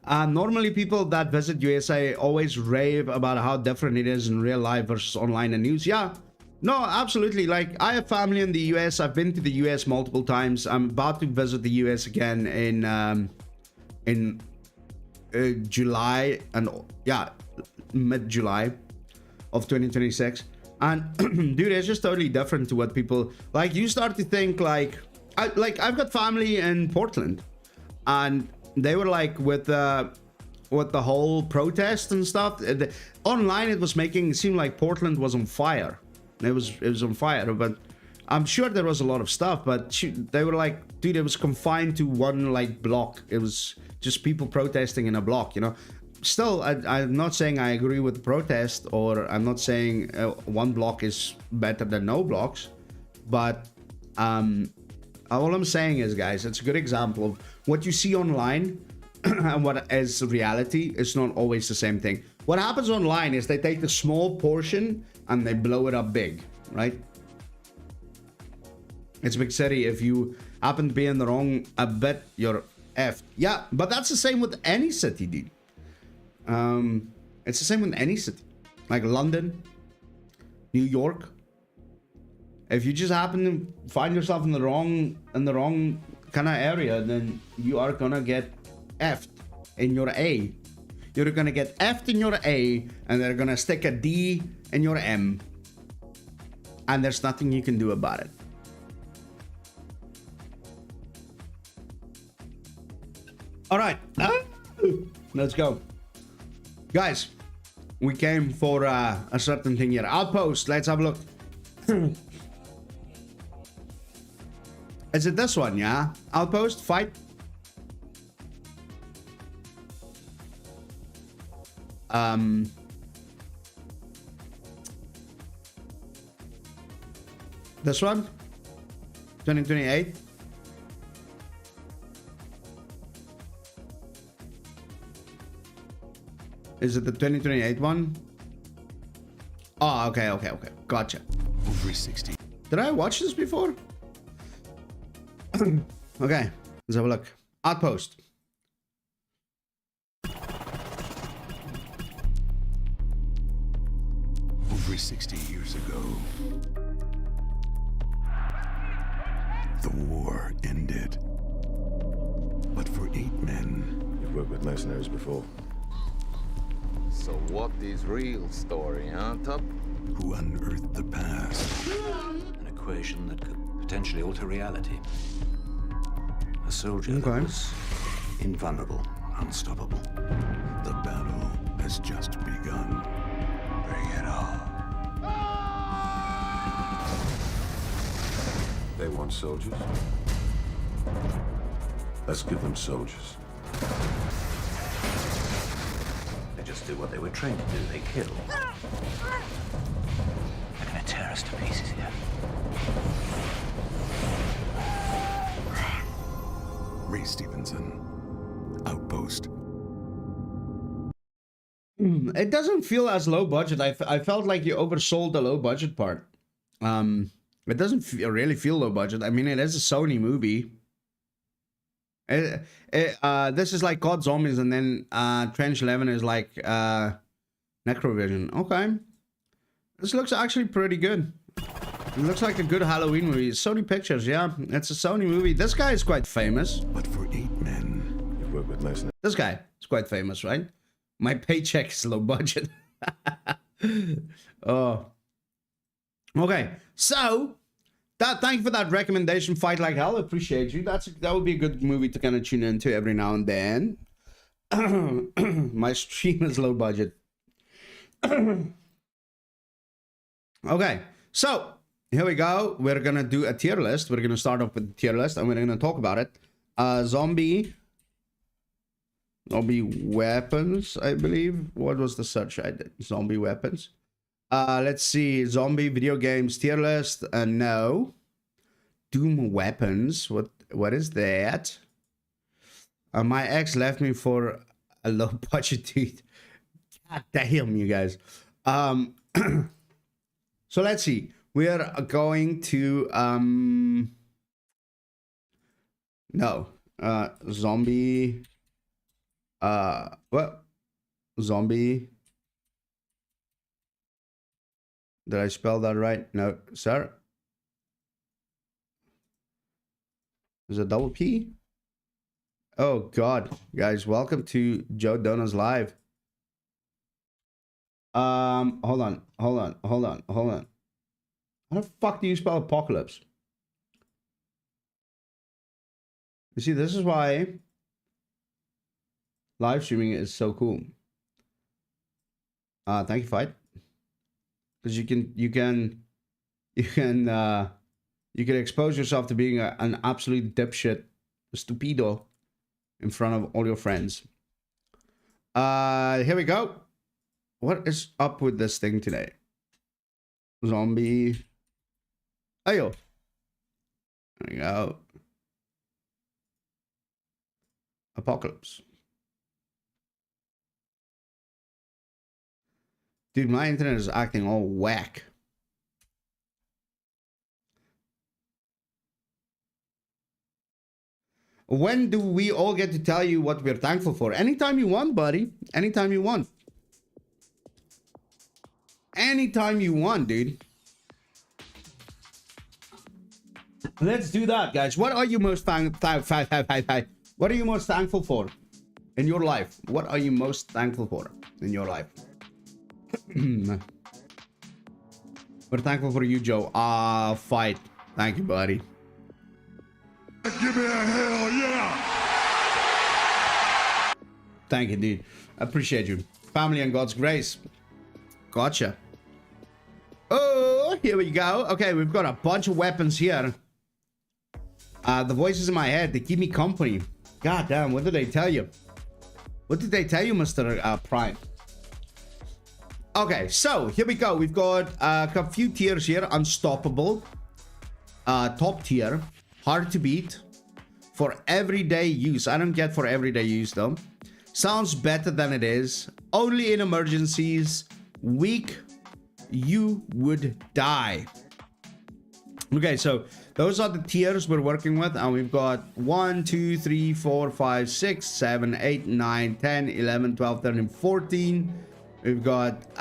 Normally people that visit USA always rave about how different it is in real life versus online and news. Yeah, no, absolutely. Like, I have family in the US. I've been to the US multiple times. I'm about to visit the US again in July, and yeah, mid-July of 2026. And dude, it's just totally different to what people like. You start to think like, I've got family in Portland, and they were like with the whole protest and stuff. Online, it was making it seem like Portland was on fire. It was on fire, but I'm sure there was a lot of stuff. But they were like, dude, it was confined to one like block. It was just people protesting in a block, you know. Still, I'm not saying I agree with the protest, or I'm not saying one block is better than no blocks, but all I'm saying is, guys, it's a good example of what you see online and what is reality is not always the same thing. What happens online is they take the small portion and they blow it up big, right? It's a big city. If you happen to be in the wrong a bit, you're effed. Yeah, but that's the same with any city, dude. It's the same with any city, like London, New York. If you just happen to find yourself in the wrong kind of area, then you are gonna get effed in your A. You're gonna get effed in your A, and they're gonna stick a D in your M, and there's nothing you can do about it. All right, let's go. Guys, we came for a certain thing here. Outpost, let's have a look. Is it this one, yeah? Outpost, fight. This one? 2028? Is it the 2028 one? Oh, okay. Gotcha. Over 60. Did I watch this before? Okay, let's have a look. Outpost. Over 60 years ago, the war ended. But for 8 men, You've worked with mercenaries before. So what is real story, huh, Tup? who unearthed the past, An equation that could potentially alter reality. A soldier that Okay. was invulnerable, unstoppable. the battle has just begun. Bring it on. They want soldiers. Let's give them soldiers. They just do what they were trained to do. They kill. They're gonna tear us to pieces here. Ray Stevenson, Outpost. It doesn't feel as low budget. I felt like you oversold the low budget part. It doesn't really feel low budget. I mean, it is a Sony movie. This is like God Zombies, and then Trench 11 is like Necrovision. Okay. This looks actually pretty good. It looks like a good Halloween movie. Sony Pictures, yeah. It's a Sony movie. This guy is quite famous. But for 8 men, You've worked with mercenaries. This guy is quite famous, right? My paycheck is low budget. Oh. Okay, so thank you for that recommendation. Fight Like Hell, appreciate you. That would be a good movie to kind of tune into every now and then. My stream is low budget. Okay, so here we go. We're gonna do a tier list. We're gonna start off with the tier list, and we're gonna talk about it. Zombie weapons, I believe. What was the search I did? Zombie weapons. Let's see. Zombie video games tier list. No. Doom weapons. What is that? My ex left me for a low budget dude. God damn, you guys. So let's see. We are going to no. Zombie. What? Zombie. Did I spell that right? No, sir. Is it double P? Oh God, guys, welcome to Joe Dona's live. Hold on. How the fuck do you spell apocalypse? You see, this is why live streaming is so cool. Thank you, Fight. Because you can expose yourself to being an absolute dipshit, stupido, in front of all your friends. Here we go. What is up with this thing today? Zombie. Ayo. There we go. Apocalypse. Dude, my internet is acting all whack. When do we all get to tell you what we're thankful for? Anytime you want, buddy. Anytime you want. Anytime you want, dude. Let's do that, guys. What are you most what are you most thankful for in your life? What are you most thankful for in your life? We're thankful for you, Joe. Fight. Thank you, buddy. give me a hell yeah! Thank you, dude. Appreciate you. Family and God's grace. Gotcha. Oh, here we go. Okay, we've got a bunch of weapons here. The voices in my head, they keep me company. God damn, what did they tell you? What did they tell you, Mr. Prime? Okay, so here we go. We've got a few tiers here. Unstoppable. Top tier. Hard to beat. For everyday use. I don't get for everyday use though. Sounds better than it is. Only in emergencies. Weak. You would die. Okay, so those are the tiers we're working with, and we've got 1, 2, 3, 4, 5, 6, 7, 8, 9, 10, 11, 12, 13, 14. We've got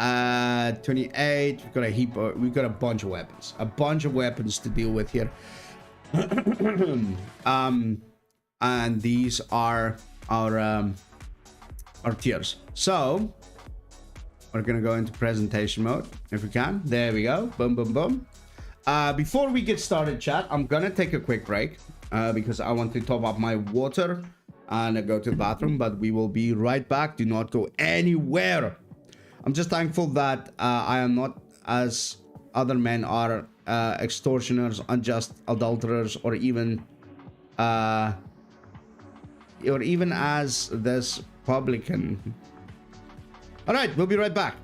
28. We've got a heap. We've got a bunch of weapons. A bunch of weapons to deal with here. And these are our tiers. So we're gonna go into presentation mode if we can. There we go. Boom, boom, boom. Before we get started, chat, I'm gonna take a quick break because I want to top up my water and go to the bathroom, but we will be right back. Do not go anywhere. I'm just thankful that I am not, as other men are, extortioners, unjust adulterers, or even as this publican. All right, we'll be right back.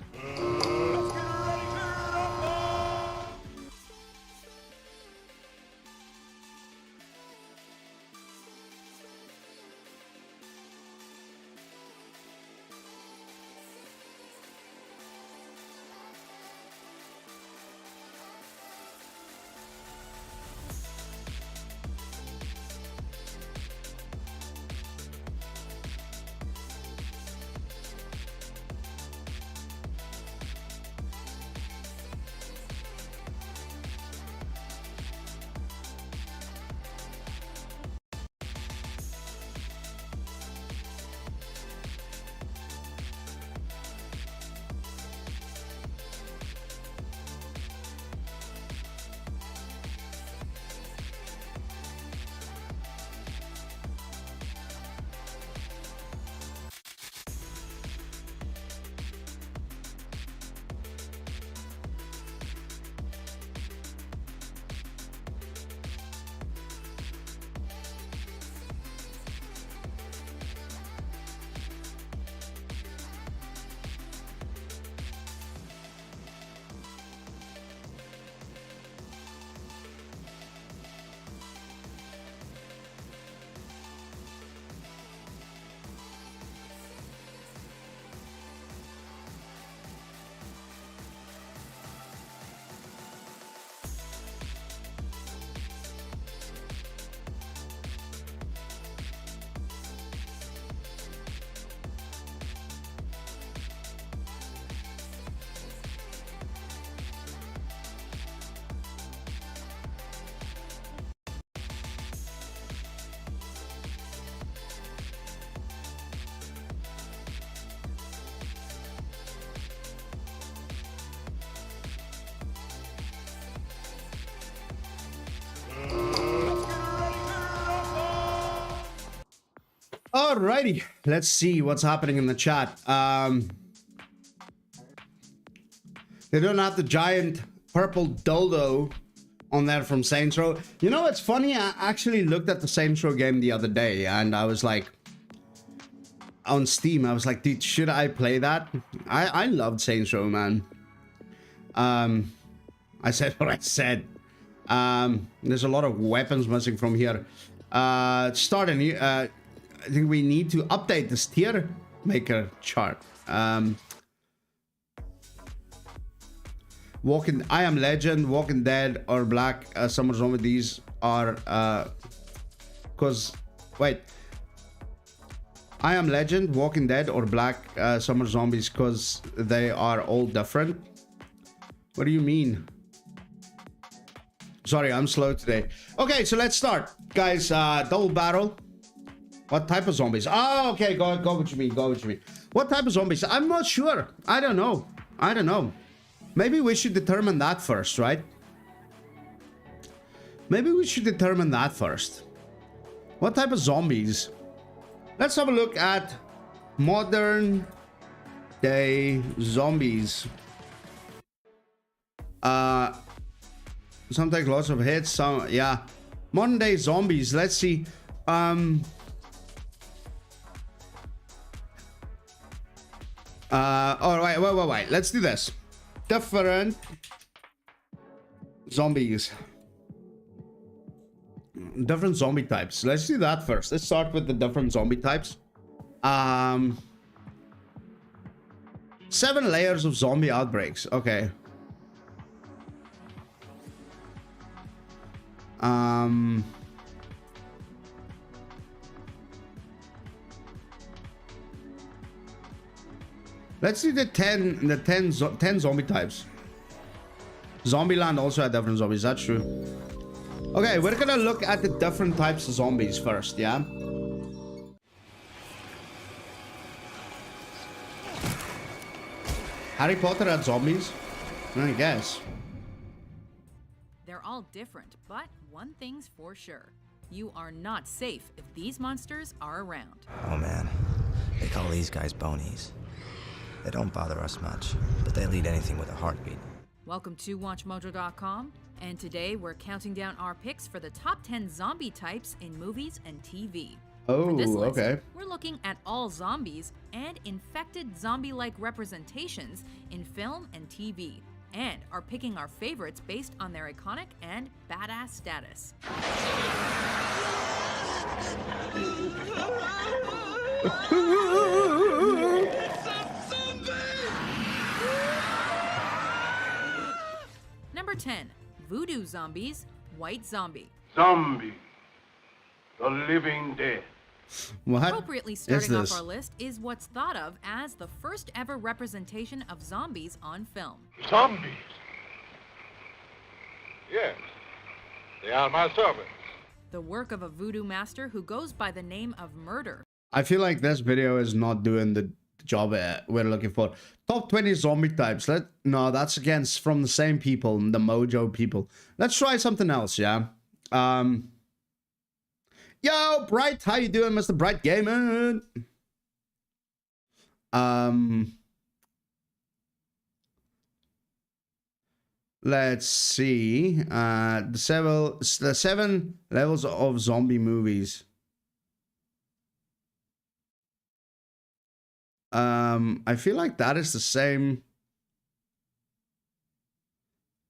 Alrighty, let's see what's happening in the chat. They don't have the giant purple dildo on there from Saints Row. You know, it's funny, I actually looked at the Saints Row game the other day, and I was like, on Steam, I was like, dude, should I play that? I loved Saints Row, man. I said what I said. There's a lot of weapons missing from here. Start a new... I think we need to update this tier maker chart. Walking, I Am Legend, Walking Dead, or Black Summer Zombie. These are because wait, I Am Legend, Walking Dead, or Black Summer Zombies, because they are all different. What do you mean? Sorry, I'm slow today. Okay, so let's start, guys. Double barrel. What type of zombies? Oh, okay. Go what you mean. Go what you mean. What type of zombies? I'm not sure. I don't know. I don't know. Maybe we should determine that first, right? Maybe we should determine that first. What type of zombies? Let's have a look at modern day zombies. Some take lots of hits. Some, yeah. Modern day zombies. Let's see. All right, wait. Let's do this. Different zombies. Different zombie types. Let's do that first. Let's start with the different zombie types. 7 layers of zombie outbreaks. Okay. Let's see the 10 zombie types. Zombieland also had different zombies, that's true. Okay, we're gonna look at the different types of zombies first, yeah? Harry Potter had zombies? I guess. They're all different, but one thing's for sure. You are not safe if these monsters are around. Oh man, they call these guys bonies. They don't bother us much, but they'll eat anything with a heartbeat. Welcome to WatchMojo.com, and today we're counting down our picks for the top 10 zombie types in movies and TV. Oh, for this list, okay. We're looking at all zombies and infected zombie-like representations in film and TV, and are picking our favorites based on their iconic and badass status. Number 10, Voodoo Zombies, White Zombie. Zombie. The living dead. What Appropriately is starting off this? our list is what's thought of as the first ever representation of zombies on film. Zombies. Yes. They are my servants. The work of a voodoo master who goes by the name of Murder. I feel like this video is not doing the job we're looking for. Top 20 zombie types. No, that's against from the same people, the Mojo people. Let's try something else, yeah? Yo, Bright, how you doing, Mr. Bright Gamer? Let's see. The 7 levels of zombie movies. I feel like that is the same.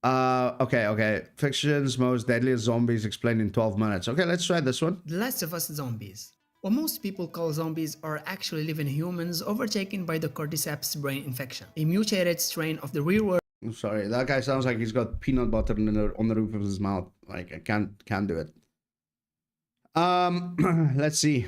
Okay. Fiction's most deadliest zombies explained in 12 minutes. Okay, let's try this one. The Last of Us zombies. What most people call zombies are actually living humans overtaken by the cordyceps brain infection, a mutated strain of the real world. I'm sorry, that guy sounds like he's got peanut butter on the roof of his mouth. Like, I can't do it. Let's see.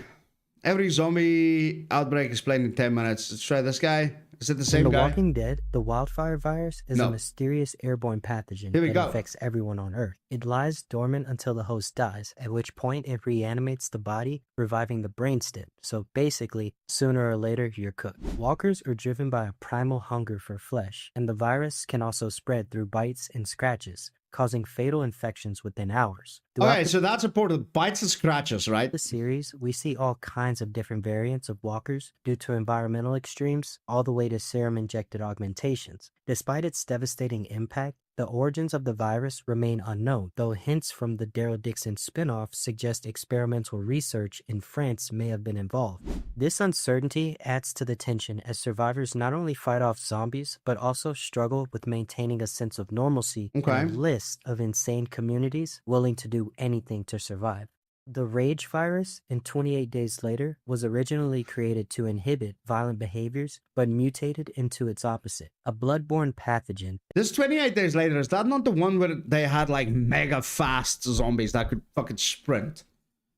Every zombie outbreak explained in 10 minutes. Let's try this guy. Is it the same In The guy? Walking Dead, the wildfire virus is No. a mysterious airborne pathogen Here we that go. affects everyone on Earth. It lies dormant until the host dies, at which point it reanimates the body, reviving the brainstem. So basically, sooner or later, you're cooked. Walkers are driven by a primal hunger for flesh, and the virus can also spread through bites and scratches, causing fatal infections within hours. Okay, so that's important. Bites and scratches, right? The series, we see all kinds of different variants of walkers due to environmental extremes, all the way to serum-injected augmentations. Despite its devastating impact, the origins of the virus remain unknown, though hints from the Daryl Dixon spin-off suggest experimental research in France may have been involved. This uncertainty adds to the tension as survivors not only fight off zombies, but also struggle with maintaining a sense of normalcy in a list of insane communities willing to do anything to survive. The Rage virus, and 28 Days Later, was originally created to inhibit violent behaviors, but mutated into its opposite, a bloodborne pathogen. This 28 Days Later, is that not the one where they had like mega fast zombies that could fucking sprint?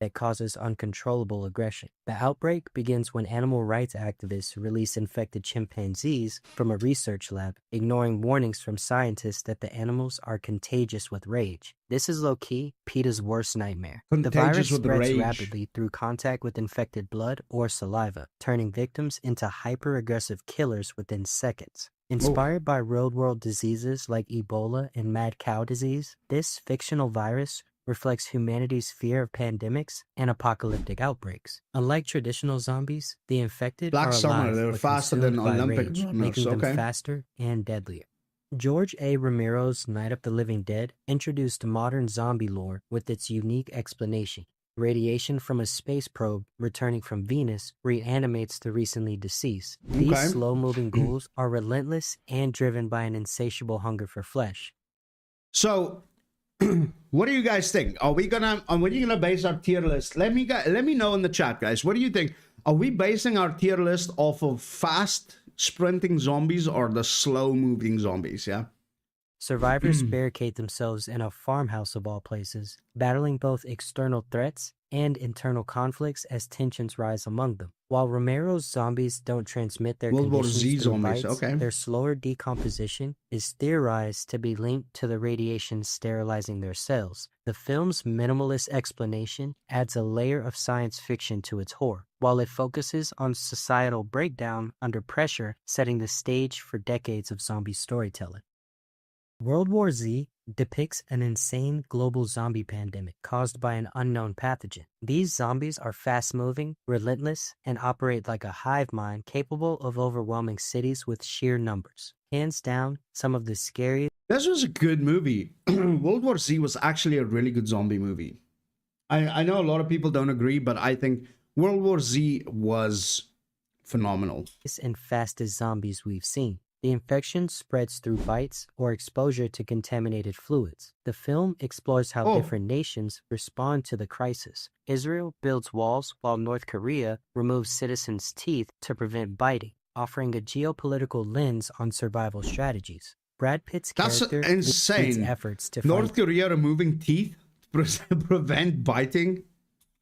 That causes uncontrollable aggression. The outbreak begins when animal rights activists release infected chimpanzees from a research lab, ignoring warnings from scientists that the animals are contagious with rage. This is low-key PETA's worst nightmare. The virus spreads rapidly through contact with infected blood or saliva, turning victims into hyper-aggressive killers within seconds. Inspired by real-world diseases like Ebola and mad cow disease, this fictional virus reflects humanity's fear of pandemics and apocalyptic outbreaks. Unlike traditional zombies, the infected are alive, they're but faster than consumed by Olympic rage, runners, making them okay. faster and deadlier. George A. Romero's Night of the Living Dead introduced modern zombie lore with its unique explanation. Radiation from a space probe returning from Venus reanimates the recently deceased. These slow-moving ghouls are relentless and driven by an insatiable hunger for flesh. So, what do you guys think? Are we gonna base our tier list? Let me know in the chat, guys. What do you think? Are we basing our tier list off of fast sprinting zombies or the slow moving zombies? Yeah. Survivors barricade themselves in a farmhouse of all places, battling both external threats and internal conflicts as tensions rise among them. While Romero's zombies don't transmit their World War conditions Z through zombies, bites, okay. their slower decomposition is theorized to be linked to the radiation sterilizing their cells. The film's minimalist explanation adds a layer of science fiction to its horror, while it focuses on societal breakdown under pressure, setting the stage for decades of zombie storytelling. World War Z depicts an insane global zombie pandemic caused by an unknown pathogen. These zombies are fast-moving, relentless, and operate like a hive mind capable of overwhelming cities with sheer numbers. Hands down, some of the scariest... This was a good movie. World War Z was actually a really good zombie movie. I know a lot of people don't agree, but I think World War Z was phenomenal. ...and fastest zombies we've seen. The infection spreads through bites or exposure to contaminated fluids. The film explores how different nations respond to the crisis. Israel builds walls while North Korea removes citizens' teeth to prevent biting, offering a geopolitical lens on survival strategies. Brad Pitt's character leads insane. Efforts to North Korea removing teeth to prevent biting.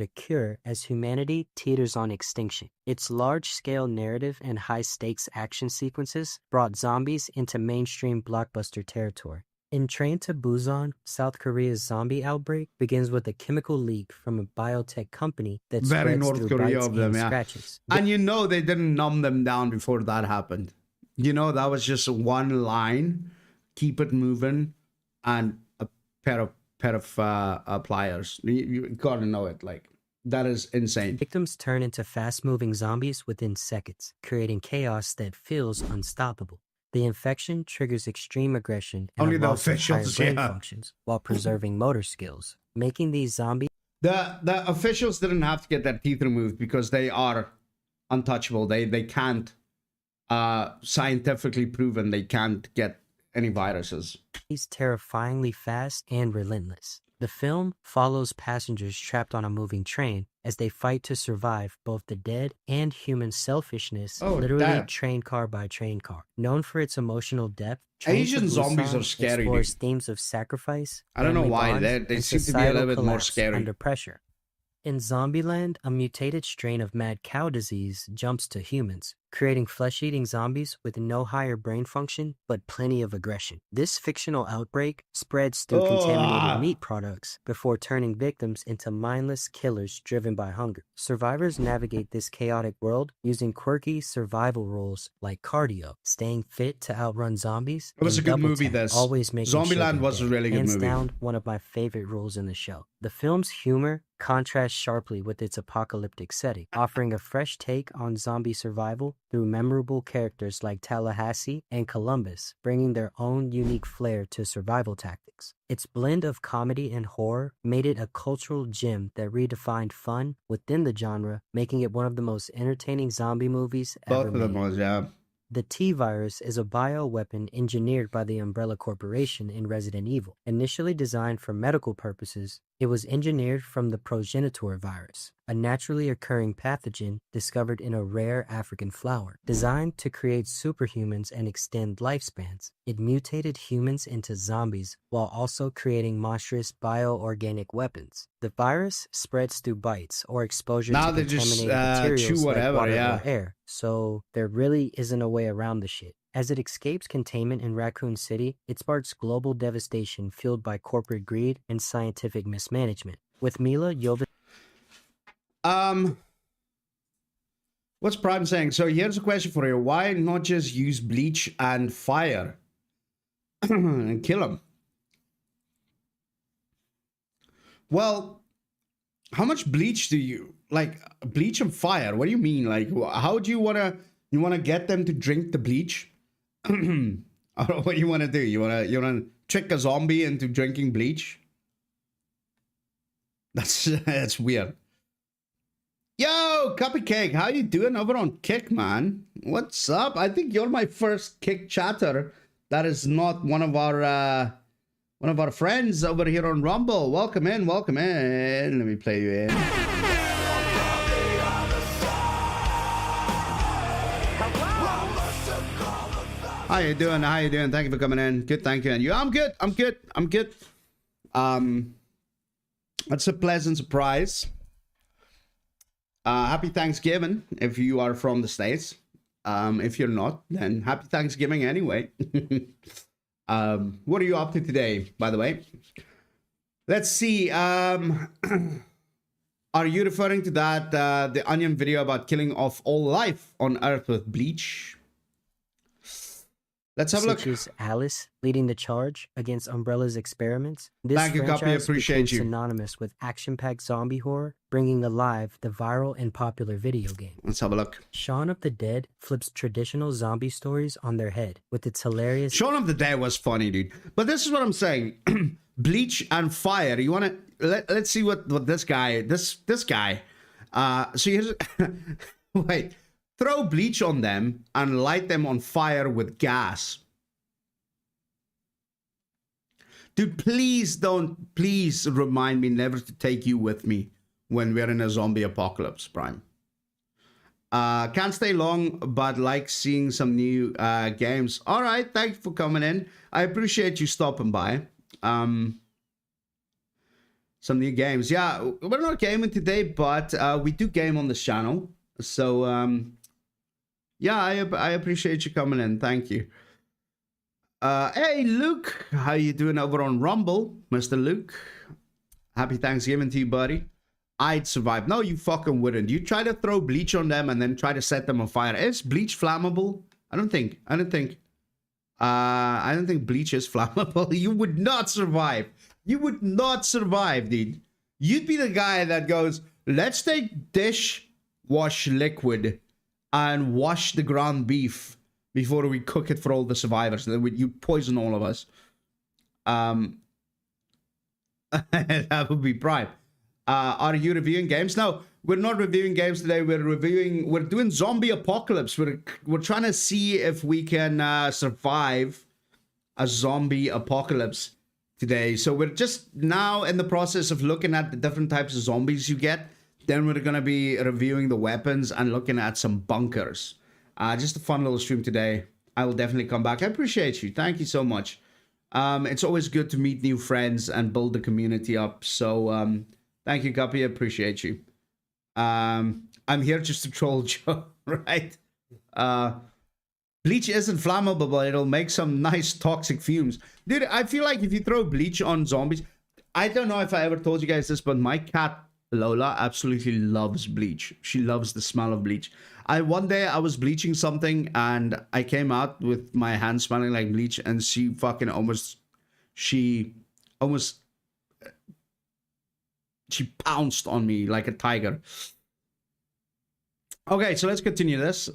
A cure as humanity teeters on extinction. Its large-scale narrative and high-stakes action sequences brought zombies into mainstream blockbuster territory. In Train to Busan, South Korea's zombie outbreak begins with a chemical leak from a biotech company that Very spreads North through Korea bites of them, and yeah. scratches. And you know they didn't numb them down before that happened. You know, that was just one line, keep it moving, and a pair of pliers. You gotta know it, like. That is insane. Victims turn into fast-moving zombies within seconds, creating chaos that feels unstoppable. The infection triggers extreme aggression and Only a the loss of higher officials, brain yeah. functions while preserving motor skills, making these zombies... The officials didn't have to get their teeth removed because they are untouchable. They can't, scientifically proven, they can't get any viruses. He's terrifyingly fast and relentless. The film follows passengers trapped on a moving train as they fight to survive both the dead and human selfishness, literally train car by train car. Known for its emotional depth, Asian zombies are scary. Explores themes of sacrifice. I don't know why bonds, they and seem to be a little bit more collapse scary. under pressure. In Zombieland, a mutated strain of mad cow disease jumps to humans, creating flesh-eating zombies with no higher brain function but plenty of aggression. This fictional outbreak spreads through contaminated meat products before turning victims into mindless killers driven by hunger. Survivors navigate this chaotic world using quirky survival rules like cardio, staying fit to outrun zombies. It was a good movie, this. Always making Zombieland was a really good Hands movie. down, one of my favorite rules in the show. The film's humor contrasts sharply with its apocalyptic setting, offering a fresh take on zombie survival through memorable characters like Tallahassee and Columbus, bringing their own unique flair to survival tactics. Its blend of comedy and horror made it a cultural gem that redefined fun within the genre, making it one of the most entertaining zombie movies ever Both of them made. was, yeah. The T-virus is a bioweapon engineered by the Umbrella Corporation in Resident Evil. Initially designed for medical purposes, it was engineered from the progenitor virus, a naturally occurring pathogen discovered in a rare African flower. Designed to create superhumans and extend lifespans, it mutated humans into zombies while also creating monstrous bioorganic weapons. The virus spreads through bites or exposure Now to they just, contaminated materials chew whatever, like water yeah. or air, so there really isn't a way around the shit. As it escapes containment in Raccoon City, it sparks global devastation fueled by corporate greed and scientific mismanagement. With Mila Jovovich... What's Prime saying? So here's a question for you. Why not just use bleach and fire and kill them? Well, how much bleach do you like? Bleach and fire? What do you mean? Like, how do you wanna get them to drink the bleach? Or what do you wanna do? You wanna trick a zombie into drinking bleach? That's weird. Yo, Cupcake, how you doing over on Kick, man? What's up? I think you're my first Kick chatter. That is not one of our friends over here on Rumble. Welcome in, welcome in. Let me play you in. How you doing? How you doing? Thank you for coming in. Good, thank you. And you? I'm good. I'm good. I'm good. That's a pleasant surprise. Happy Thanksgiving if you are from the States. If you're not, then happy Thanksgiving anyway. What are you up to today, by the way? Let's see. Are you referring to that the Onion video about killing off all life on Earth with bleach? Let's have a look. Such as Alice leading the charge against Umbrella's experiments. This Thank you, Copy. Appreciate became you. synonymous with action-packed zombie horror, bringing alive the viral and popular video game. Let's have a look. Shaun of the Dead flips traditional zombie stories on their head with its hilarious... Shaun of the Dead was funny, dude. But this is what I'm saying. Bleach and fire. You want to... Let's see what this guy... This guy... So here's... Wait. Throw bleach on them and light them on fire with gas. Dude, please don't... Please remind me never to take you with me when we're in a zombie apocalypse, Prime. Can't stay long, but like seeing some new games. All right, thanks for coming in. I appreciate you stopping by. Some new games. Yeah, we're not gaming today, but we do game on this channel. So, yeah, I appreciate you coming in. Thank you. Hey, Luke. How you doing over on Rumble, Mr. Luke? Happy Thanksgiving to you, buddy. I'd survive. No, you fucking wouldn't. You try to throw bleach on them and then try to set them on fire. Is bleach flammable? I don't think bleach is flammable. You would not survive. You would not survive, dude. You'd be the guy that goes, let's take dishwash liquid and wash the ground beef before we cook it for all the survivors. Then you poison all of us. That would be prime. Are you reviewing games? No, we're not reviewing games today. We're doing zombie apocalypse. We're trying to see if we can survive a zombie apocalypse today. So we're just now in the process of looking at the different types of zombies you get. Then we're going to be reviewing the weapons and looking at some bunkers. Just a fun little stream today. I will definitely come back. I appreciate you. Thank you so much. It's always good to meet new friends and build the community up. So thank you, Guppy. I appreciate you. I'm here just to troll Joe, right? Bleach isn't flammable, but it'll make some nice toxic fumes. Dude, I feel like if you throw bleach on zombies... I don't know if I ever told you guys this, but my cat... Lola absolutely loves bleach. She loves the smell of bleach. One day I was bleaching something and I came out with my hand smelling like bleach and she pounced on me like a tiger. Okay, so let's continue this.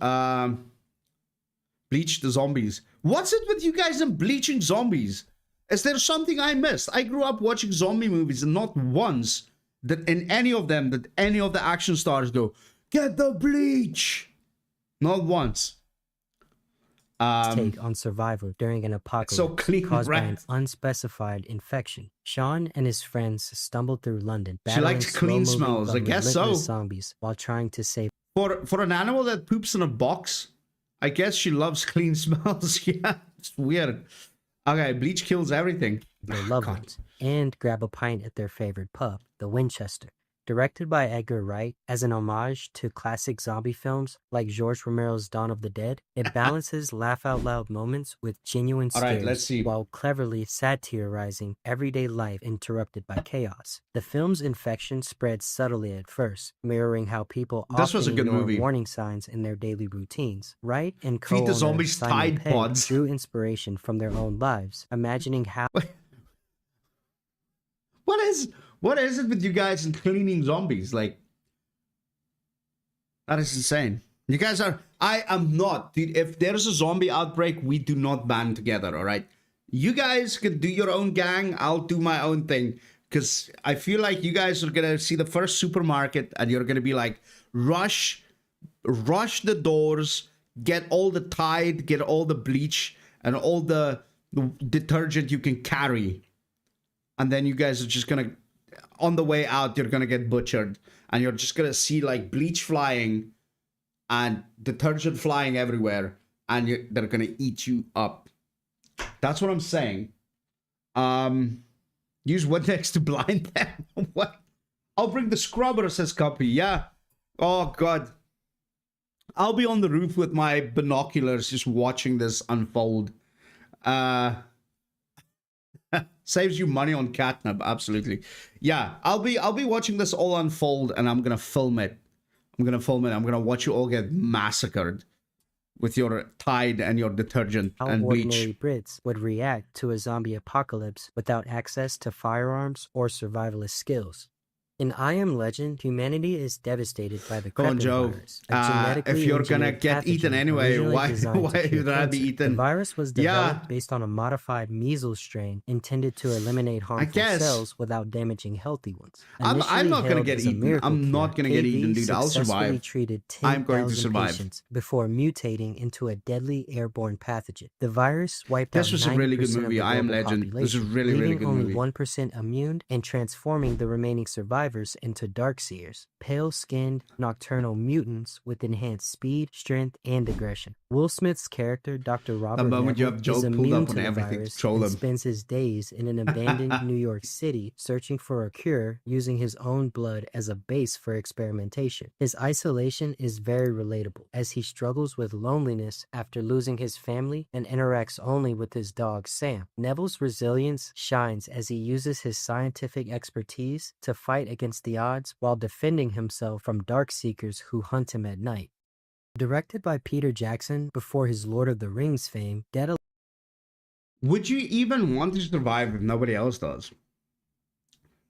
Bleach the zombies. What's it with you guys and bleaching zombies? Is there something I missed? I grew up watching zombie movies and not once that in any of them that any of the action stars go, get the bleach. Not once. Take on survival during an apocalypse so clean, caused right? by an unspecified infection. Shaun and his friends stumbled through London, She likes clean smells, I guess so. Zombies while trying to save. For an animal that poops in a box, I guess she loves clean smells. Yeah, it's weird. Okay, bleach kills everything. Their loved ones, and grab a pint at their favorite pub, the Winchester. Directed by Edgar Wright as an homage to classic zombie films like George Romero's Dawn of the Dead, it balances laugh-out-loud moments with genuine scares while cleverly satirizing everyday life interrupted by chaos. The film's infection spreads subtly at first, mirroring how people often ignore warning signs in their daily routines. Wright and co-owner Simon Pegg drew inspiration from their own lives, imagining how... What is it with you guys and cleaning zombies? Like, that is insane. You guys are... I am not. Dude, if there's a zombie outbreak, we do not band together, all right? You guys can do your own gang. I'll do my own thing. Because I feel like you guys are going to see the first supermarket and you're going to be like, rush the doors, get all the Tide, get all the bleach and all the detergent you can carry. And then you guys are just going to... On the way out, you're going to get butchered. And you're just going to see like bleach flying and detergent flying everywhere. and they're gonna eat you up. That's what I'm saying. Use Windex to blind them. What? I'll bring the scrubber, says Copy. Yeah. Oh God. I'll be on the roof with my binoculars just watching this unfold. Saves you money on catnip, absolutely. Yeah, I'll be watching this all unfold, and I'm gonna film it. I'm gonna watch you all get massacred with your Tide and your detergent How and ordinary bleach. Brits would react to a zombie apocalypse without access to firearms or survivalist skills. In I Am Legend, humanity is devastated by the Come on, Crepin Joe. virus, a genetically If you're gonna engineered get eaten pathogen anyway, originally why designed to cure would I be cancer. eaten? The virus was Yeah. developed based on a modified measles strain intended to eliminate harmful guess. cells without damaging healthy ones. I'm Initially not gonna hailed get as a eaten. miracle I'm not cure, gonna get eaten, AV dude. I'll successfully survive. treated I'm going to 10,000 survive. patients before mutating into a deadly airborne pathogen. The virus wiped This out was a really good 90% of movie, the I Am global Legend. This is a population, really, really leaving good only movie. 1% immune and transforming the remaining survivors into Darkseers, pale-skinned, nocturnal mutants with enhanced speed, strength, and aggression. Will Smith's character, Dr. Robert moment you Neville, have Joe is pulled immune up to on the everything to virus troll and him. spends his days in an abandoned New York City searching for a cure using his own blood as a base for experimentation. His isolation is very relatable, as he struggles with loneliness after losing his family and interacts only with his dog Sam. Neville's resilience shines as he uses his scientific expertise to fight against the odds while defending himself from Darkseekers who hunt him at night. Directed by Peter Jackson before his Lord of the Rings fame, Dead Alive. Would you even want to survive if nobody else does?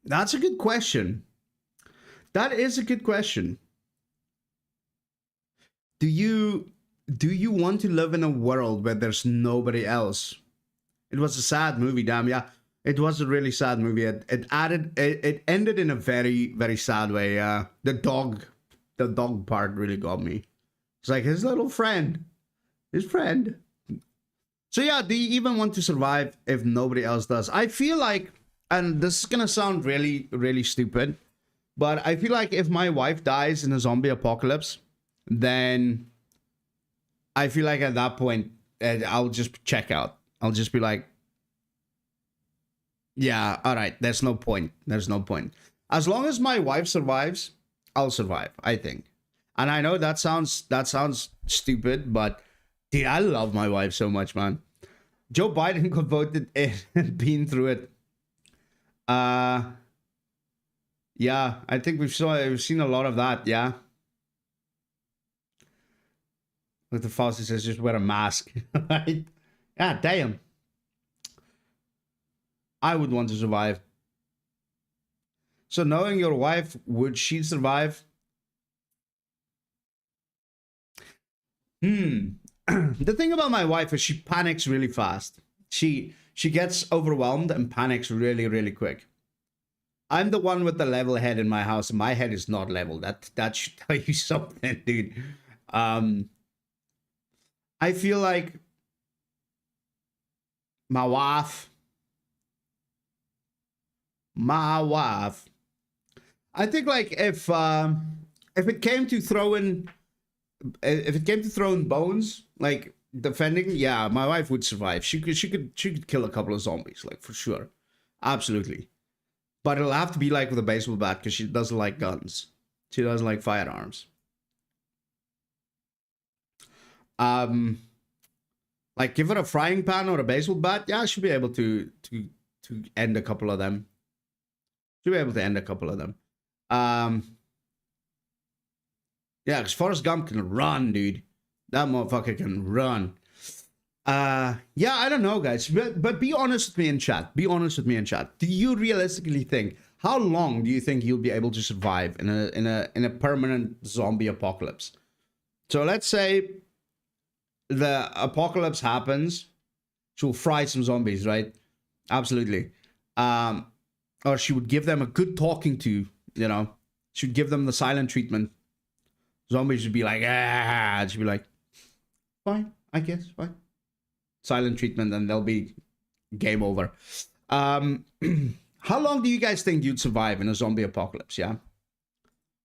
That's a good question. That is a good question. Do you want to live in a world where there's nobody else? It was a sad movie, damn. Yeah, it was a really sad movie. It ended in a very, very sad way. The dog part really got me. It's like his little friend, his friend. So yeah, do you even want to survive if nobody else does? I feel like, and this is gonna sound really, really stupid, but I feel like if my wife dies in a zombie apocalypse, then I feel like at that point, I'll just check out. I'll just be like, yeah, all right, there's no point. There's no point. As long as my wife survives, I'll survive, I think. And I know that sounds stupid, but dude, I love my wife so much, man. Joe Biden got voted in and been through it. Yeah, I think we've seen a lot of that, yeah. With the Fauci says just wear a mask, right? Yeah, damn. I would want to survive. So knowing your wife, would she survive? The thing about my wife is she panics really fast. She gets overwhelmed and panics really, really quick. I'm the one with the level head in my house, and my head is not level. That should tell you something, dude. I feel like my wife. I think like if it came to throwing bones, like defending, yeah, my wife would survive. She could kill a couple of zombies, like for sure, absolutely. But it'll have to be like with a baseball bat because she doesn't like guns. She doesn't like firearms. Like give her a frying pan or a baseball bat, yeah, she'll be able to end a couple of them. She'll be able to end a couple of them. Yeah, because Forrest Gump can run, dude. That motherfucker can run. Yeah, I don't know, guys. But be honest with me in chat. Be honest with me in chat. Do you realistically think, how long do you think you'll be able to survive in a permanent zombie apocalypse? So let's say the apocalypse happens. She'll fry some zombies, right? Absolutely. Or she would give them a good talking to, you know. She'd give them the silent treatment. Zombies would be like, ah. She'd be like, fine, I guess, fine. Silent treatment, and they'll be game over. How long do you guys think you'd survive in a zombie apocalypse? Yeah.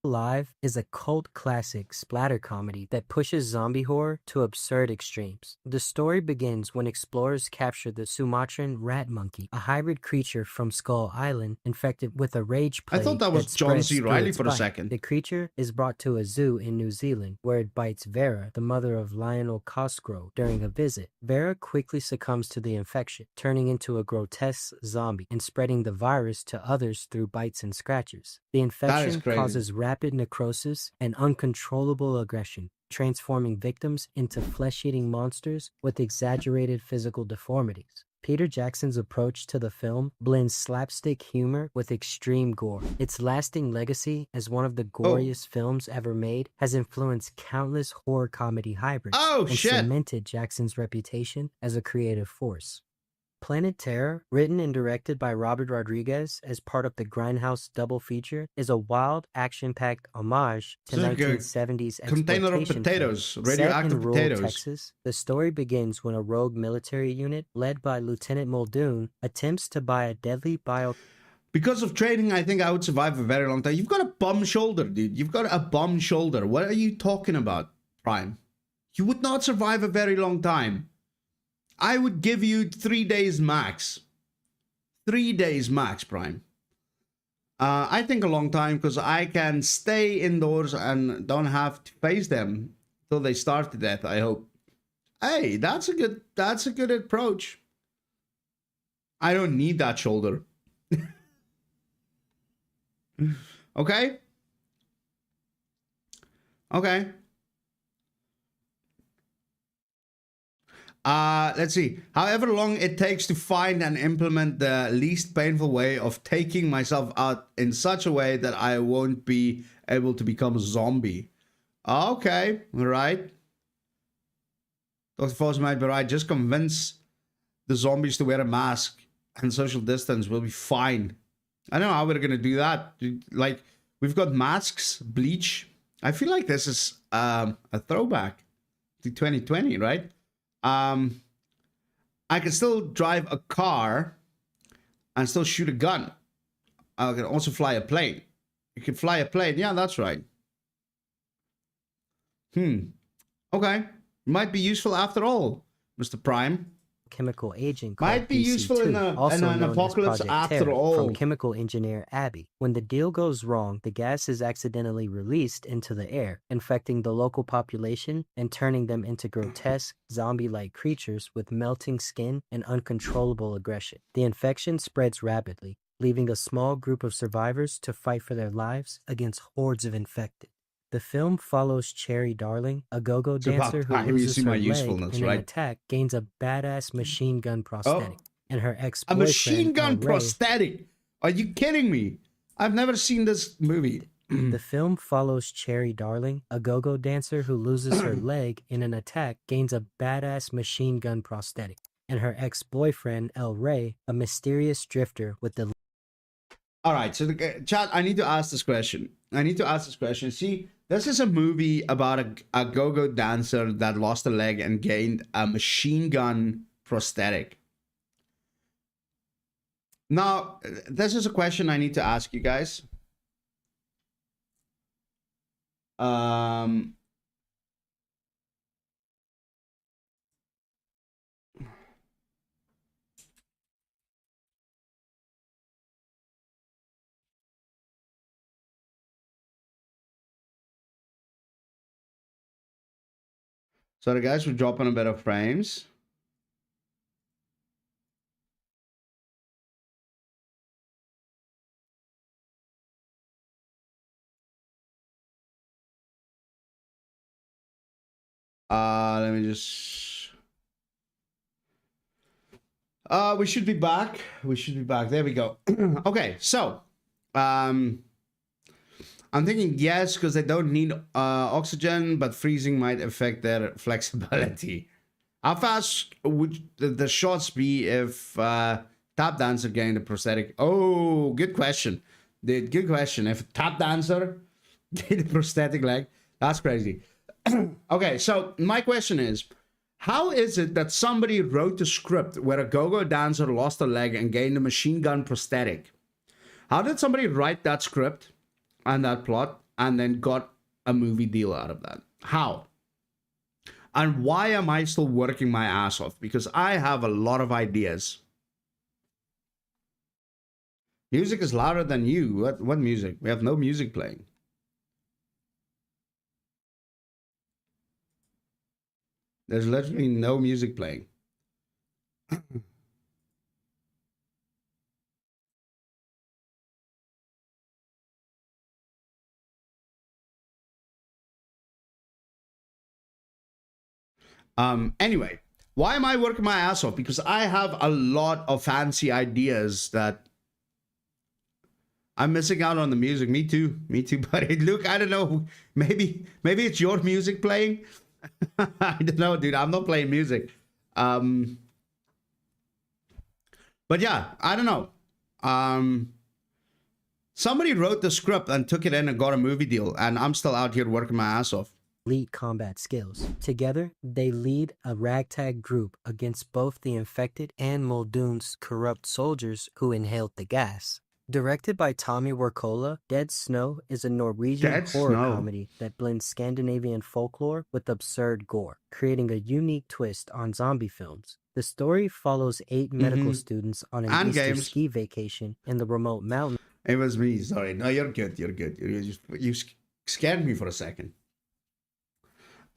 Alive is a cult classic splatter comedy that pushes zombie horror to absurd extremes. The story begins when explorers capture the Sumatran rat monkey, a hybrid creature from Skull Island infected with a rage I plague thought that was John spreads C. through Reilly its for a bite. second. The creature is brought to a zoo in New Zealand where it bites Vera, the mother of Lionel Cosgrove, during a visit. Vera quickly succumbs to the infection, turning into a grotesque zombie and spreading the virus to others through bites and scratches. The infection crazy. causes rapid necrosis and uncontrollable aggression, transforming victims into flesh-eating monsters with exaggerated physical deformities. Peter Jackson's approach to the film blends slapstick humor with extreme gore. Its lasting legacy as one of the goriest films ever made has influenced countless horror comedy hybrids and cemented Jackson's reputation as a creative force. Planet Terror, written and directed by Robert Rodriguez as part of the Grindhouse double feature, is a wild, action-packed homage to It's like a 1970s container of exploitation potatoes, film. radioactive Set in rural potatoes. Texas, the story begins when a rogue military unit led by Lieutenant Muldoon attempts to buy a deadly Because of training, I think I would survive a very long time. You've got a bum shoulder, dude. You've got a bum shoulder. What are you talking about, Prime? You would not survive a very long time. I would give you 3 days max. 3 days max, Prime. I think a long time because I can stay indoors and don't have to face them till they starve to death, I hope. Hey, that's a good approach. I don't need that shoulder. Okay? Okay. Let's see. However long it takes to find and implement the least painful way of taking myself out in such a way that I won't be able to become a zombie. Okay, right. Dr. Foss might be right. Just convince the zombies to wear a mask and social distance. We'll be fine. I don't know how we're going to do that. Like, we've got masks, bleach. I feel like this is a throwback to 2020, right? I can still drive a car and still shoot a gun. I can also fly a plane. You can fly a plane. Yeah, that's right. Okay. Might be useful after all, Mr. Prime. chemical agent Might be useful in an apocalypse after all. From chemical engineer Abby. When the deal goes wrong, the gas is accidentally released into the air, infecting the local population and turning them into grotesque, zombie-like creatures with melting skin and uncontrollable aggression. The infection spreads rapidly, leaving a small group of survivors to fight for their lives against hordes of infected. The film follows Cherry Darling, a go-go dancer who loses her leg in an attack, gains a badass machine gun prosthetic, and her ex-boyfriend, a machine gun Ray, prosthetic? Are you kidding me? I've never seen this movie. The film follows Cherry Darling, a go-go dancer who loses her leg in an attack, gains a badass machine gun prosthetic, and her ex-boyfriend, El Rey, a mysterious drifter with the... All right, so chat, I need to ask this question. See, this is a movie about a go-go dancer that lost a leg and gained a machine gun prosthetic. Now, this is a question I need to ask you guys. Sorry guys, we're dropping a bit of frames. Let me just... we should be back. There we go. Okay, so... I'm thinking yes, because they don't need oxygen, but freezing might affect their flexibility. How fast would the shots be if tap dancer gained a prosthetic? Oh, good question. Good question. If a tap dancer gained a prosthetic leg, that's crazy. Okay, so my question is, how is it that somebody wrote a script where a go-go dancer lost a leg and gained a machine gun prosthetic? How did somebody write that script and that plot and then got a movie deal out of that? How? And why am I still working my ass off? Because I have a lot of ideas. Music is louder than you. What music? We have no music playing. There's literally no music playing. Anyway, why am I working my ass off? Because I have a lot of fancy ideas that I'm missing out on the music. Me too, buddy. Luke, I don't know. Maybe it's your music playing. I don't know, dude. I'm not playing music. But yeah, I don't know. Somebody wrote the script and took it in and got a movie deal, and I'm still out here working my ass off. Elite combat skills. Together, they lead a ragtag group against both the infected and Muldoon's corrupt soldiers who inhaled the gas. Directed by Tommy Wirkola, Dead Snow is a Norwegian horror comedy that blends Scandinavian folklore with absurd gore, creating a unique twist on zombie films. The story follows 8 medical students on an Easter ski vacation in the remote mountains. It was me, sorry. No, you're good. You scared me for a second.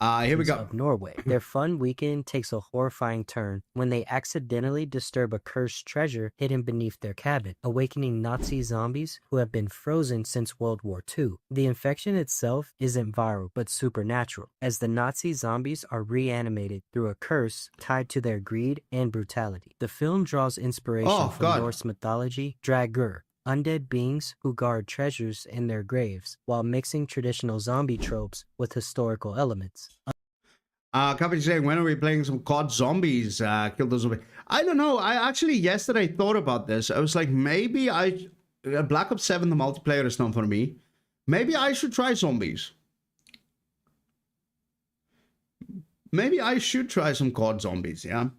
Here we go. Of Norway. Their fun weekend takes a horrifying turn when they accidentally disturb a cursed treasure hidden beneath their cabin, awakening Nazi zombies who have been frozen since World War II. The infection itself isn't viral, but supernatural, as the Nazi zombies are reanimated through a curse tied to their greed and brutality. The film draws inspiration from Norse mythology, Dragur, undead beings who guard treasures in their graves, while mixing traditional zombie tropes with historical elements. Company saying, when are we playing some COD Zombies? Kill the zombie. I don't know. I actually yesterday thought about this. I was like, maybe Black Ops 7, the multiplayer is not for me. Maybe I should try zombies. Maybe I should try some COD Zombies, yeah?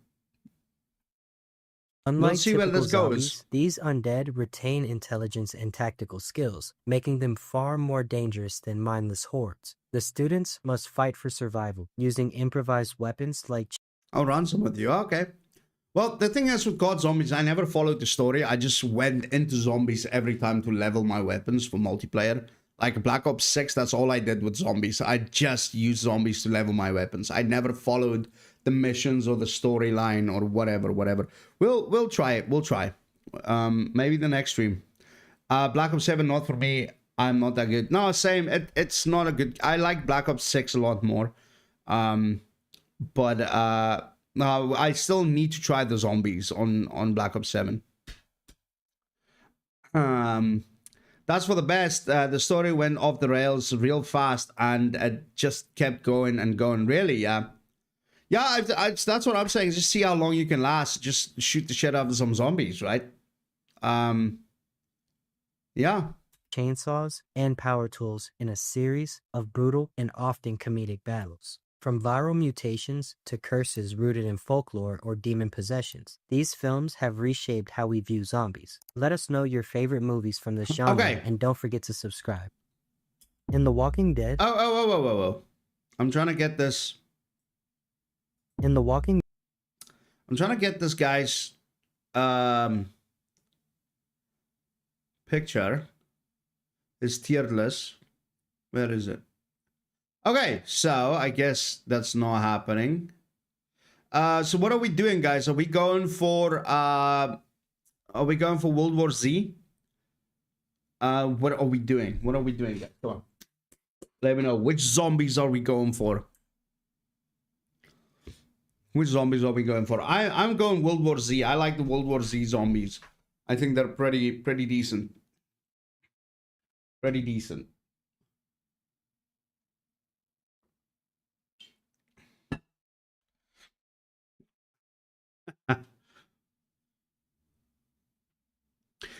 Unlike we'll see where this zombies, these undead retain intelligence and tactical skills, making them far more dangerous than mindless hordes. The students must fight for survival, using improvised weapons like... I'll run some with you, okay. Well, the thing is with COD Zombies, I never followed the story. I just went into zombies every time to level my weapons for multiplayer. Like Black Ops 6, that's all I did with zombies. I just used zombies to level my weapons. I never followed the missions or the storyline or whatever. We'll try it. We'll try. Maybe the next stream. Black Ops 7, not for me. I'm not that good. No, same. It's not a good... I like Black Ops 6 a lot more. But no, I still need to try the zombies on Black Ops 7. That's for the best. The story went off the rails real fast and it just kept going and going. Really, yeah. Yeah, that's what I'm saying. Just see how long you can last. Just shoot the shit out of some zombies, right? Yeah. Chainsaws and power tools in a series of brutal and often comedic battles. From viral mutations to curses rooted in folklore or demon possessions, these films have reshaped how we view zombies. Let us know your favorite movies from this genre, and don't forget to subscribe. In The Walking Dead... Whoa. I'm trying to get this... In The Walking... I'm trying to get this guy's picture. His tier list. Where is it? Okay, so I guess that's not happening. So what are we doing, guys? Are we going for World War Z? What are we doing? What are we doing, guys? Come on. Let me know. Which zombies are we going for? Which zombies are we going for? I'm going World War Z. I like the World War Z zombies. I think they're pretty decent. Pretty decent.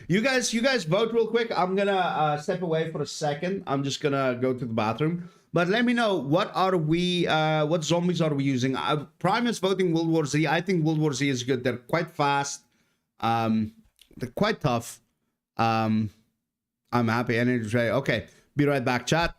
You guys vote real quick. I'm gonna step away for a second. I'm just gonna go to the bathroom. But let me know, what zombies are we using? Prime is voting World War Z. I think World War Z is good. They're quite fast. They're quite tough. I'm happy. Energy tray. Okay. Be right back, chat.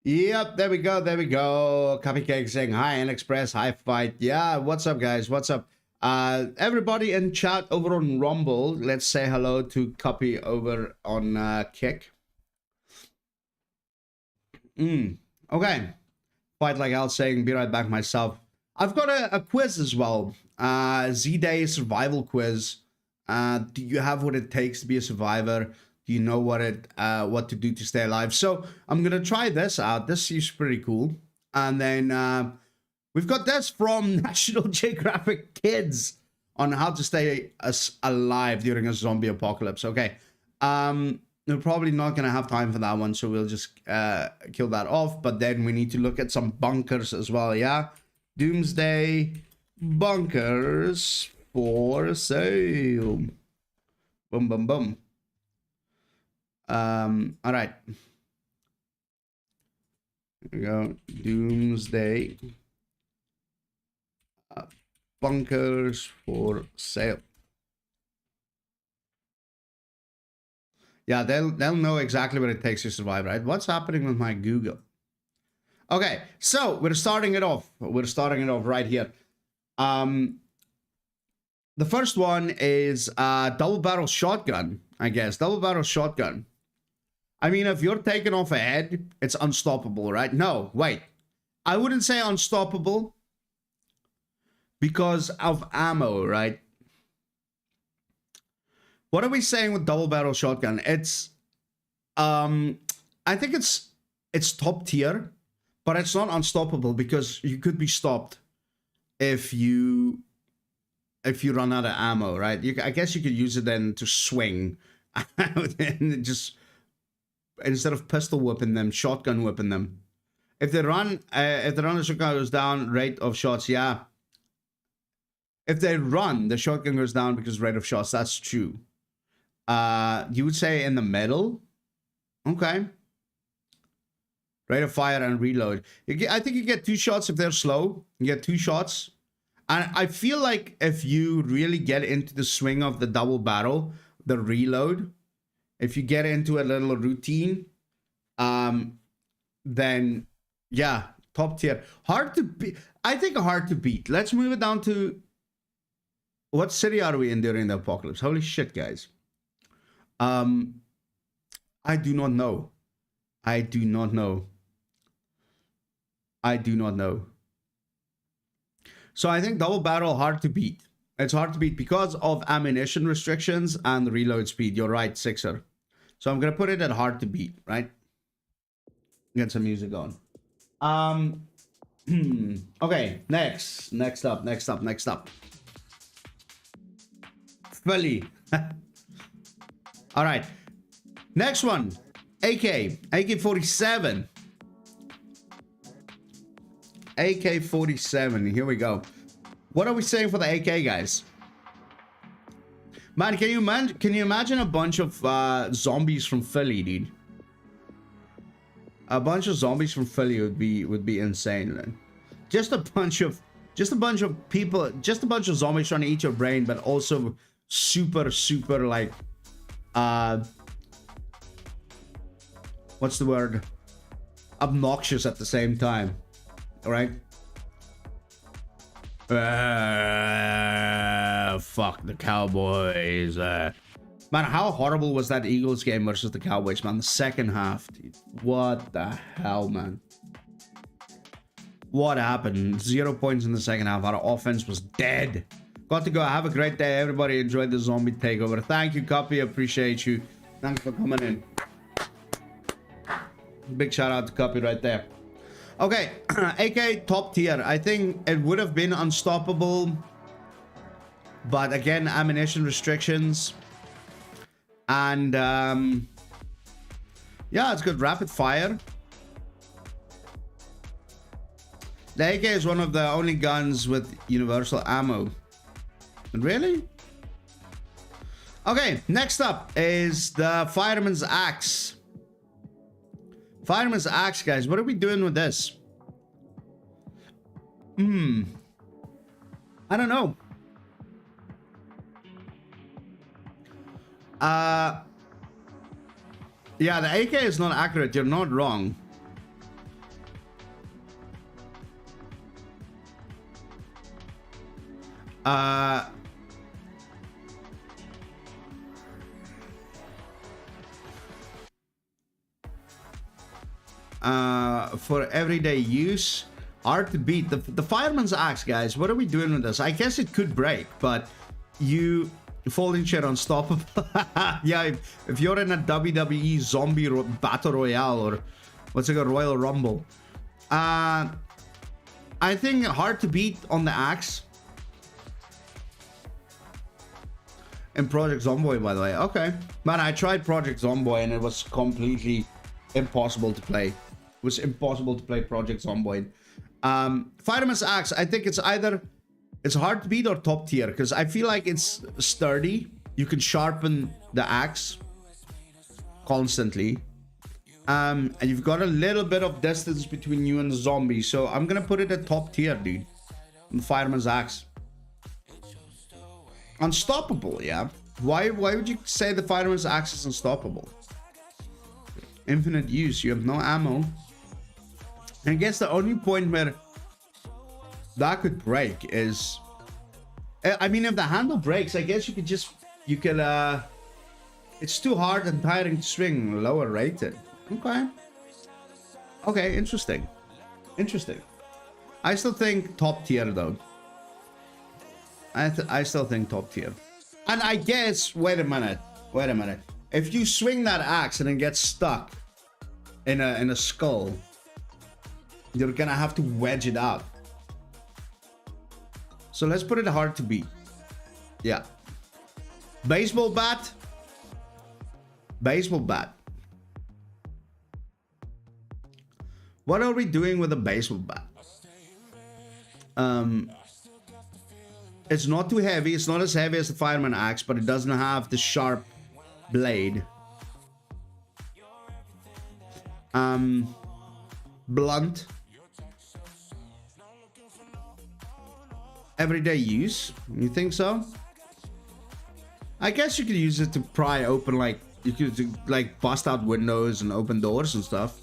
Yep, there we go, there we go. Cupcake saying hi, and Express, hi Fight. Yeah, what's up, guys? What's up? Everybody in chat over on Rumble, let's say hello to Copy over on Kick. Okay. Fight like Al saying, be right back myself. I've got a quiz as well. Z-Day survival quiz. Do you have what it takes to be a survivor? Do you know what to do to stay alive? So I'm gonna try this out. This seems pretty cool. And then we've got this from National Geographic Kids on how to stay alive during a zombie apocalypse. Okay. We're probably not gonna have time for that one, so we'll just kill that off. But then we need to look at some bunkers as well. Yeah, doomsday bunkers for sale. Boom, boom, boom. All right. Here we go. Doomsday bunkers for sale. Yeah, they'll know exactly what it takes to survive, right? What's happening with my Google? Okay, so we're starting it off. We're starting it off right here. The first one is double barrel shotgun, I guess. Double barrel shotgun. I mean, if you're taking off a head, it's unstoppable, right? No, wait. I wouldn't say unstoppable because of ammo, right? What are we saying with double barrel shotgun? It's I think it's top tier, but it's not unstoppable because you could be stopped if you run out of ammo, right? I guess you could use it then to swing and just instead of pistol whipping them, shotgun whipping them. If the shotgun goes down, rate of shots, yeah. If they run, the shotgun goes down because rate of shots. That's true. You would say in the middle, okay. Rate of fire and reload. I think you get 2 shots if they're slow. You get 2 shots. And I feel like if you really get into the swing of the double barrel, the reload, if you get into a little routine, then yeah, top tier. Hard to beat. I think hard to beat. Let's move it down to what city are we in during the apocalypse? Holy shit, guys. I do not know. I do not know. I do not know. So I think double barrel hard to beat. It's hard to beat because of ammunition restrictions and reload speed. You're right, Sixer. So I'm gonna put it at hard to beat, right? Get some music on. Okay, next up. Philly. All right. Next one. AK-47. AK-47. Here we go. What are we saying for the AK, guys? Man, can you imagine a bunch of zombies from Philly, dude? A bunch of zombies from Philly would be insane, man. just a bunch of people, just a bunch of zombies trying to eat your brain, but also super like what's the word, obnoxious at the same time. All right. Fuck the Cowboys. Man, how horrible was that Eagles game versus the Cowboys, man? The second half, dude. What the hell, man? What happened? 0 points in the second half. Our offense was dead. Got to go. Have a great day, everybody. Enjoy the zombie takeover. Thank you, Copy. Appreciate you. Thanks for coming in. Big shout out to Copy right there. Okay, AK top tier. I think it would have been unstoppable, but again, ammunition restrictions. And yeah, it's good. Rapid fire. The AK is one of the only guns with universal ammo. Really? Okay, next up is the Fireman's Axe. Fireman's Axe, guys. What are we doing with this? I don't know. Yeah, the AK is not accurate. You're not wrong. For everyday use, hard to beat. The Fireman's Axe, guys. What are we doing with this? I guess it could break, but you folding chair unstoppable. Yeah, if you're in a WWE zombie battle royale, or what's it, a Royal Rumble, I think hard to beat on the axe. And Project Zomboid, by the way. Okay, man, I tried Project Zomboid and it was completely impossible to play. It was impossible to play Project Zomboid. Fireman's Axe, I think it's either it's hard to beat or top tier, because I feel like it's sturdy. You can sharpen the axe constantly. And you've got a little bit of distance between you and the zombie. So I'm gonna put it at top tier, dude. The Fireman's Axe. Unstoppable, yeah. Why would you say the Fireman's Axe is unstoppable? Infinite use, you have no ammo. And I guess the only point where that could break is, I mean, if the handle breaks, I guess you could it's too hard and tiring to swing, lower rated. Okay, interesting. I still think top tier though. I still think top tier. And I guess, wait a minute. If you swing that axe and it gets stuck in a skull, you're gonna have to wedge it out. So let's put it hard to beat. Yeah. Baseball bat. What are we doing with a baseball bat? It's not too heavy. It's not as heavy as the Fireman Axe, but it doesn't have the sharp blade. Blunt. Everyday use. You think so? I guess you could use it to pry open, like you could like bust out windows and open doors and stuff.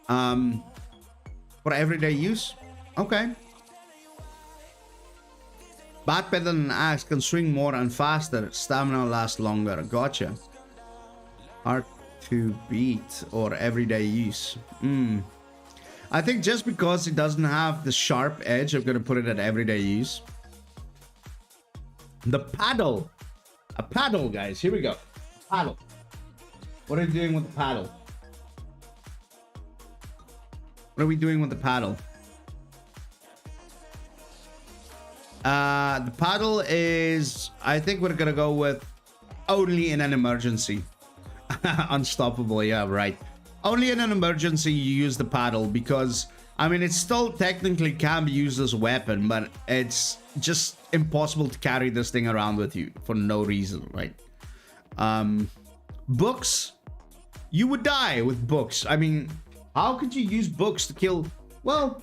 For everyday use. Okay. Bat better than an axe, can swing more and faster. Stamina lasts longer. Gotcha. Hard to beat or everyday use. I think just because it doesn't have the sharp edge, I'm gonna put it at everyday use. The paddle. A paddle, guys. Here we go. Paddle. What are we doing with the paddle? What are we doing with the paddle? The paddle is, I think we're gonna go with only in an emergency. Unstoppable, yeah, right. Only in an emergency you use the paddle, because I mean it still technically can be used as a weapon, but it's just impossible to carry this thing around with you for no reason, right? Books, you would die with books. I mean, how could you use books to kill? Well,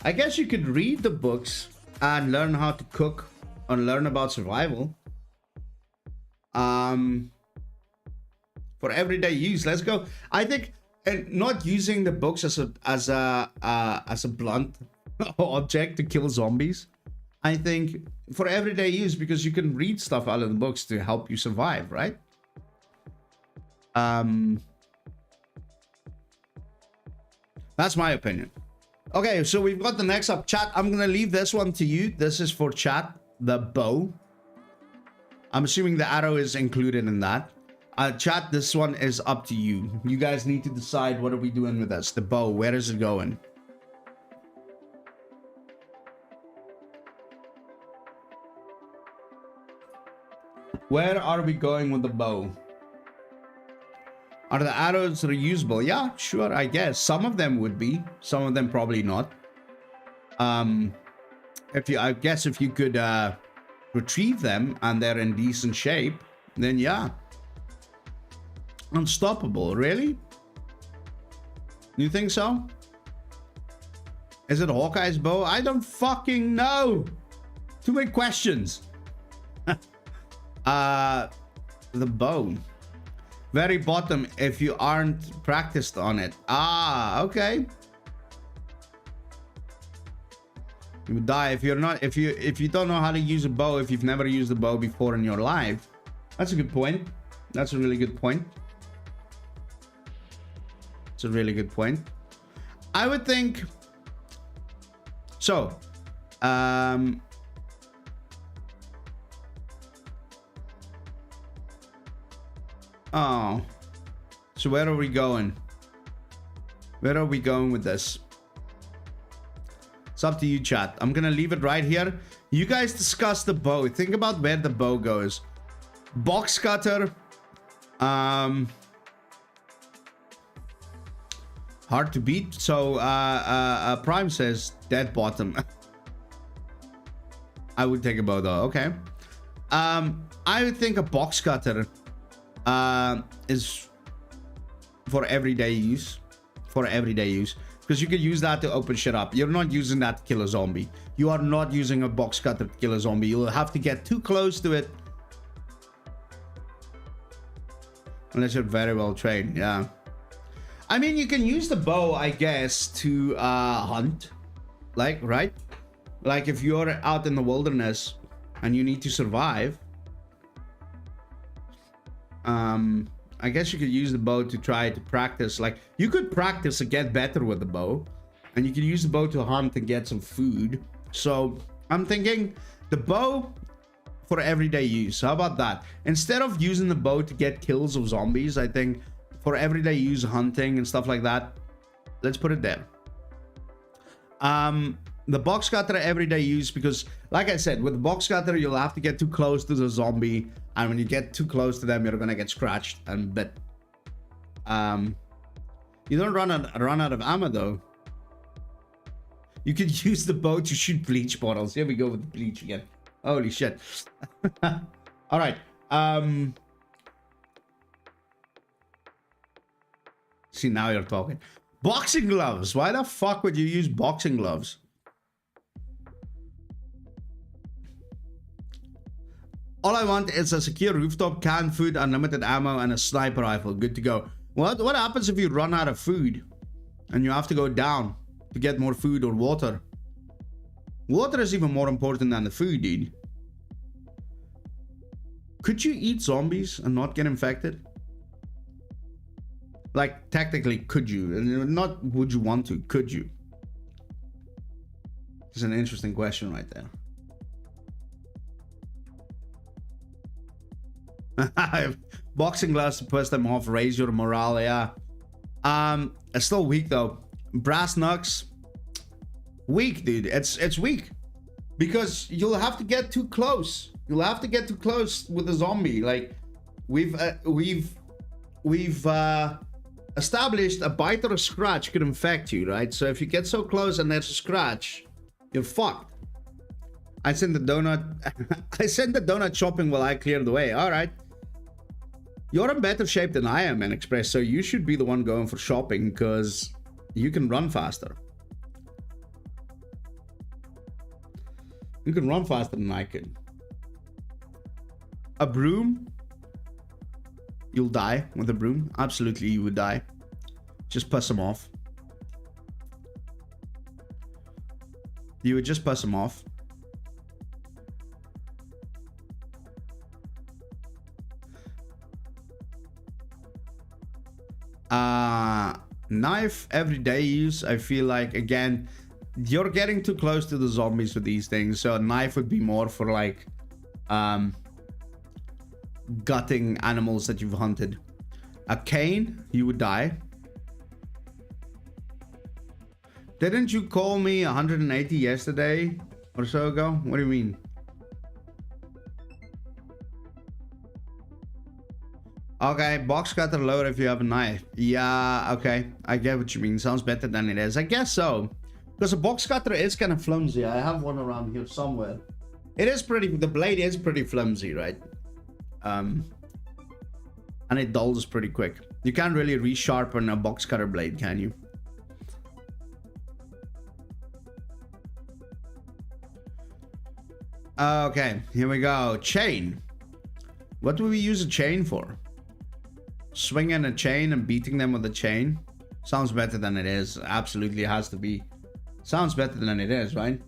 I guess you could read the books and learn how to cook and learn about survival. For everyday use, let's go. I think, and not using the books as a blunt object to kill zombies. I think for everyday use, because you can read stuff out of the books to help you survive, right? That's my opinion. Okay, so we've got the next up. Chat, I'm gonna leave this one to you. This is for chat, the bow. I'm assuming the arrow is included in that. Chat, this one is up to you. You guys need to decide, what are we doing with this? The bow, where is it going? Where are we going with the bow? Are the arrows reusable? Yeah, sure, I guess. Some of them would be. Some of them probably not. I guess if you could retrieve them and they're in decent shape, then yeah. Unstoppable, really? You think so? Is it Hawkeye's bow? I don't fucking know. Too many questions. The bow. Very bottom if you aren't practiced on it. Ah, okay. You would die if you're not, if you don't know how to use a bow, if you've never used a bow before in your life. That's a good point. That's a really good point. It's a really good point. I would think so. Oh, so where are we going? Where are we going with this? It's up to you, chat. I'm gonna leave it right here. You guys discuss the bow. Think about where the bow goes. Box cutter. Hard to beat. So Prime says dead bottom. I would take a bow though. Okay. I would think a box cutter is for everyday use. For everyday use. Because you could use that to open shit up. You're not using that to kill a zombie. You are not using a box cutter to kill a zombie. You'll have to get too close to it. Unless you're very well trained, yeah. I mean, you can use the bow, I guess, to hunt. Like, right? Like if you're out in the wilderness and you need to survive. I guess you could use the bow to try to practice. Like, you could practice to get better with the bow. And you could use the bow to hunt and get some food. So, I'm thinking the bow for everyday use. How about that? Instead of using the bow to get kills of zombies, I think for everyday use, hunting and stuff like that, let's put it there. The box cutter everyday use, because like I said, with the box cutter, you'll have to get too close to the zombie. And when you get too close to them, you're gonna get scratched and bit. You don't run out of ammo though. You could use the bow to shoot bleach bottles. Here we go with the bleach again. Holy shit. All right. See, now you're talking. Boxing gloves. Why the fuck would you use boxing gloves? All I want is a secure rooftop, canned food, unlimited ammo, and a sniper rifle. Good to go. What happens if you run out of food and you have to go down to get more food or water? Water is even more important than the food, dude. Could you eat zombies and not get infected? Like, technically, could you? Not would you want to, could you? It's an interesting question right there. Boxing gloves to push them off, raise your morale, yeah. It's still weak though. Brass knucks, weak, dude. It's weak because you'll have to get too close. You'll have to get too close with a zombie. Like we've established a bite or a scratch could infect you, right? So if you get so close and there's a scratch, you're fucked. I sent the donut. I sent the donut shopping while I cleared the way. All right. You're in better shape than I am, Express, so you should be the one going for shopping because you can run faster. You can run faster than I could. A broom? You'll die with a broom. Absolutely, you would die. Just piss them off. You would just piss them off. Knife, everyday use. I feel like, again, you're getting too close to the zombies with these things. So a knife would be more for like gutting animals that you've hunted. A cane, you would die. Didn't you call me 180 yesterday or so ago? What do you mean? Okay, box cutter load if you have a knife. Yeah, okay. I get what you mean. Sounds better than it is. I guess so. Because a box cutter is kind of flimsy. I have one around here somewhere. It is pretty... The blade is pretty flimsy, right? And it dulls pretty quick. You can't really resharpen a box cutter blade, can you? Okay, here we go. Chain. What do we use a chain for? Swinging a chain and beating them with a chain? Sounds better than it is. Absolutely has to be. Sounds better than it is, right?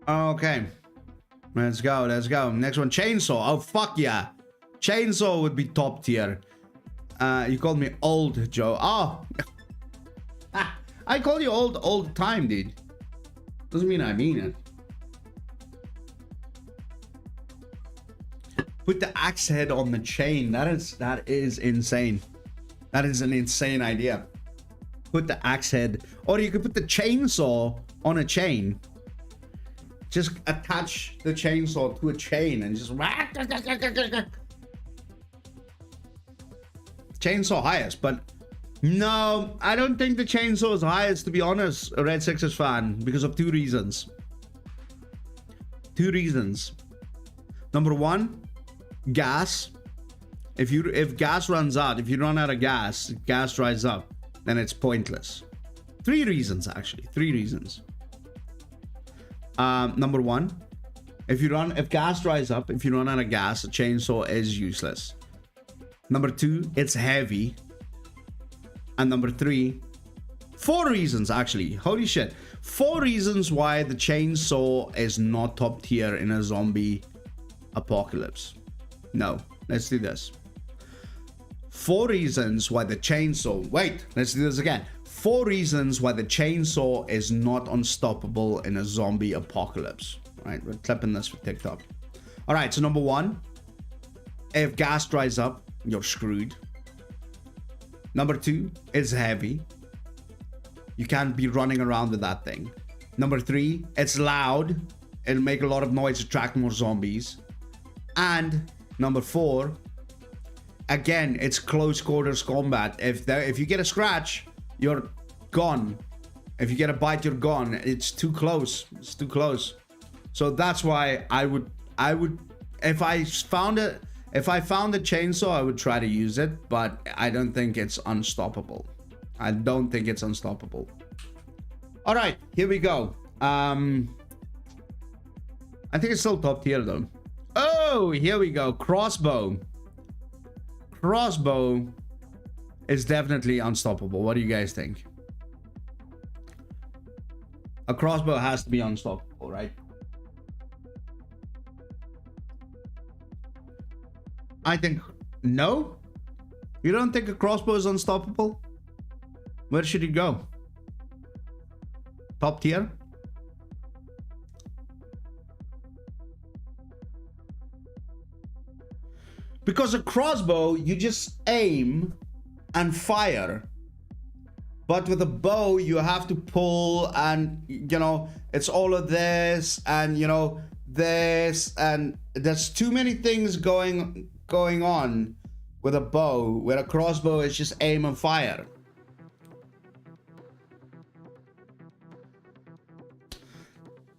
Okay. Let's go, let's go. Next one, chainsaw. Oh, fuck yeah. Chainsaw would be top tier. You called me old, Joe. Oh. I call you old all the time, dude. Doesn't mean I mean it. Put the axe head on the chain. That is insane. That is an insane idea. Put the axe head, or you could put the chainsaw on a chain. Just attach the chainsaw to a chain and just chainsaw highest. But no, I don't think the chainsaw is highest, to be honest, a Red Sixers fan, because of two reasons. Two reasons. Number one, gas. If gas runs out, if you run out of gas dries up, then it's pointless. Three reasons, actually. Three reasons. Number one, if gas dries up, if you run out of gas, a chainsaw is useless. Number two, it's heavy. And number three, four reasons actually. Holy shit. 4 reasons why the chainsaw is not top tier in a zombie apocalypse. No, let's do this. 4 reasons why the chainsaw... Wait, let's do this again. 4 reasons why the chainsaw is not unstoppable in a zombie apocalypse. All right, we're clipping this for TikTok. All right, so number 1, if gas dries up, you're screwed. Number 2, it's heavy. You can't be running around with that thing. Number 3, it's loud. It'll make a lot of noise, attract more zombies. And number 4, again, it's close quarters combat. If you get a scratch, you're gone. If you get a bite, you're gone. It's too close. It's too close. So that's why I would if I found a chainsaw, I would try to use it, but I don't think it's unstoppable. I don't think it's unstoppable. All right, here we go. I think it's still top tier though. Oh, here we go. Crossbow. Crossbow is definitely unstoppable. What do you guys think? A crossbow has to be unstoppable, right? I think no. You don't think a crossbow is unstoppable? Where should it go? Top tier? Because a crossbow, you just aim and fire. But with a bow, you have to pull, and you know, it's all of this, and you know, this, and there's too many things going on with a bow, where a crossbow is just aim and fire.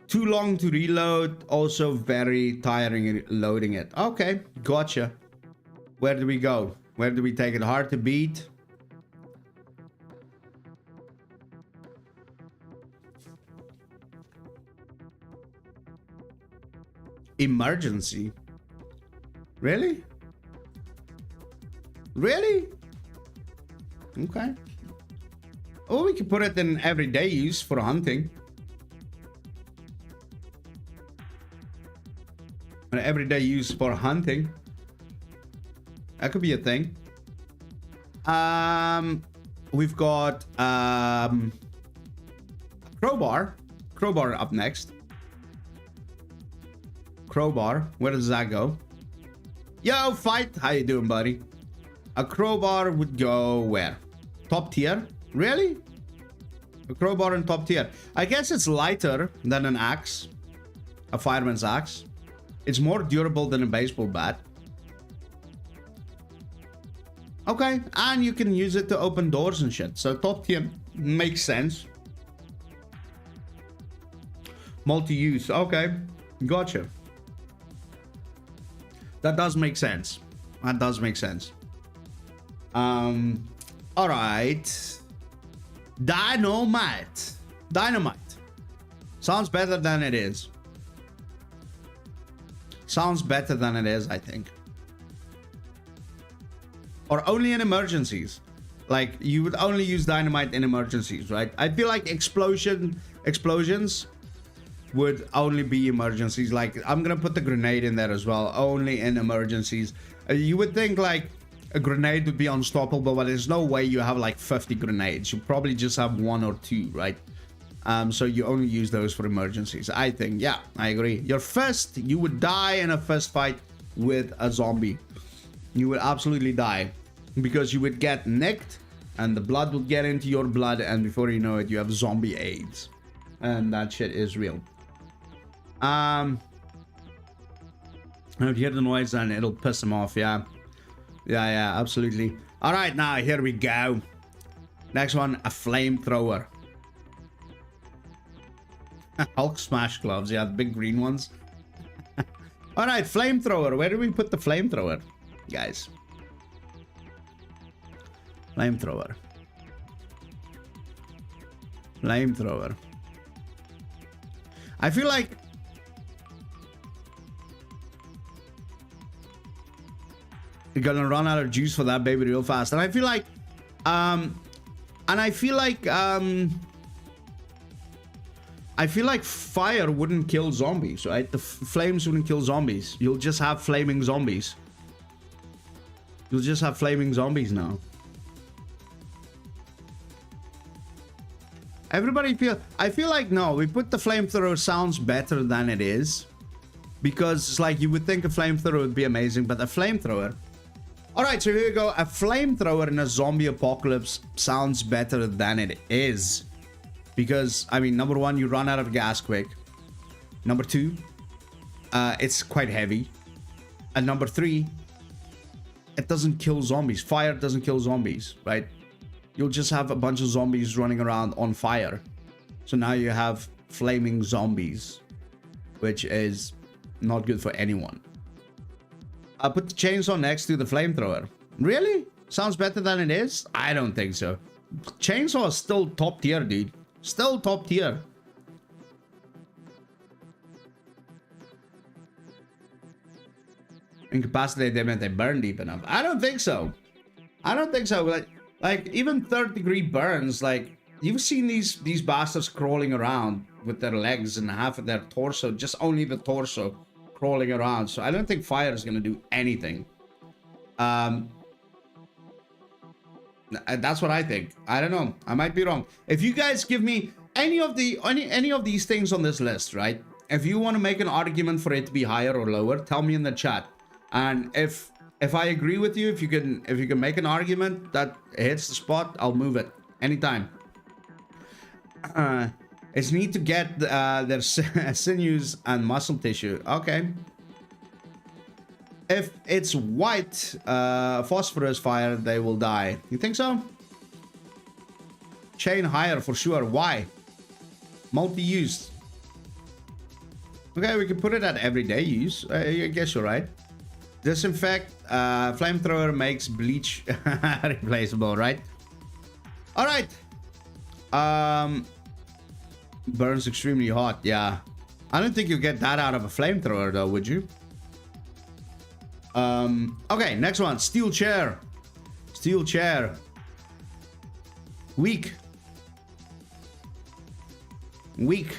Too long to reload, also very tiring loading it. Okay, gotcha. Where do we go? Where do we take it? Hard to beat. Emergency. Really? Really? Okay. Or we could put it in everyday use for hunting. An everyday use for hunting. That could be a thing. We've got crowbar. Crowbar up next. Crowbar. Where does that go? Yo, fight. How you doing, buddy? A crowbar would go where? Top tier? Really? A crowbar in top tier. I guess it's lighter than an axe. A fireman's axe. It's more durable than a baseball bat. Okay, and you can use it to open doors and shit. So top tier makes sense. Multi-use. Okay, gotcha. That does make sense. That does make sense. All right. Dynamite. Dynamite. Sounds better than it is. Sounds better than it is, I think. Or only in emergencies. Like, you would only use dynamite in emergencies, right? I feel like explosions would only be emergencies. Like, I'm gonna put the grenade in there as well. Only in emergencies. You would think, like, a grenade would be unstoppable, but there's no way you have, like, 50 grenades. You probably just have 1 or 2, right? So you only use those for emergencies. I think, yeah, I agree. Your fist, you would die in a fist fight with a zombie. You would absolutely die. Because you would get nicked, and the blood would get into your blood, and before you know it, you have zombie AIDS. And that shit is real. I would hear the noise and it'll piss him off, yeah. Yeah, absolutely. Alright, now here we go. Next one, a flamethrower. Hulk smash gloves, yeah, the big green ones. Alright, flamethrower. Where do we put the flamethrower, guys? Flamethrower. Flamethrower. I feel like you're gonna run out of juice for that baby real fast. And I feel like I feel like fire wouldn't kill zombies, right? The flames wouldn't kill zombies. You'll just have flaming zombies. You'll just have flaming zombies now. I feel like, no, we put the flamethrower sounds better than it is. Because it's like, you would think a flamethrower would be amazing, but a flamethrower. Alright, so here we go. A flamethrower in a zombie apocalypse sounds better than it is. Because, I mean, number one, you run out of gas quick. Number two, it's quite heavy. And number three, it doesn't kill zombies. Fire doesn't kill zombies, right? You'll just have a bunch of zombies running around on fire. So now you have flaming zombies, which is not good for anyone. I'll put the chainsaw next to the flamethrower. Really? Sounds better than it is? I don't think so. Chainsaw is still top tier, dude. Still top tier. Incapacitate them if they burn deep enough. I don't think so. I don't think so. Like even 3rd-degree burns, like, you've seen these bastards crawling around with their legs and half of their torso, just only the torso crawling around. So I don't think fire is gonna do anything. That's what I think. I don't know. I might be wrong. If you guys give me any of these things on this list, right? If you want to make an argument for it to be higher or lower, tell me in the chat. And if I agree with you, if you can make an argument that hits the spot, I'll move it anytime. It's need to get their sinews and muscle tissue. Okay. If it's white phosphorus fire, they will die. You think so? Chain higher for sure. Why? Multi-use. Okay, we can put it at everyday use. I guess you're right. Disinfect. Flamethrower makes bleach replaceable, right? All right. Burns extremely hot. Yeah. I don't think you get that out of a flamethrower, though, would you? Okay, next one. Steel chair. Steel chair. Weak. Weak.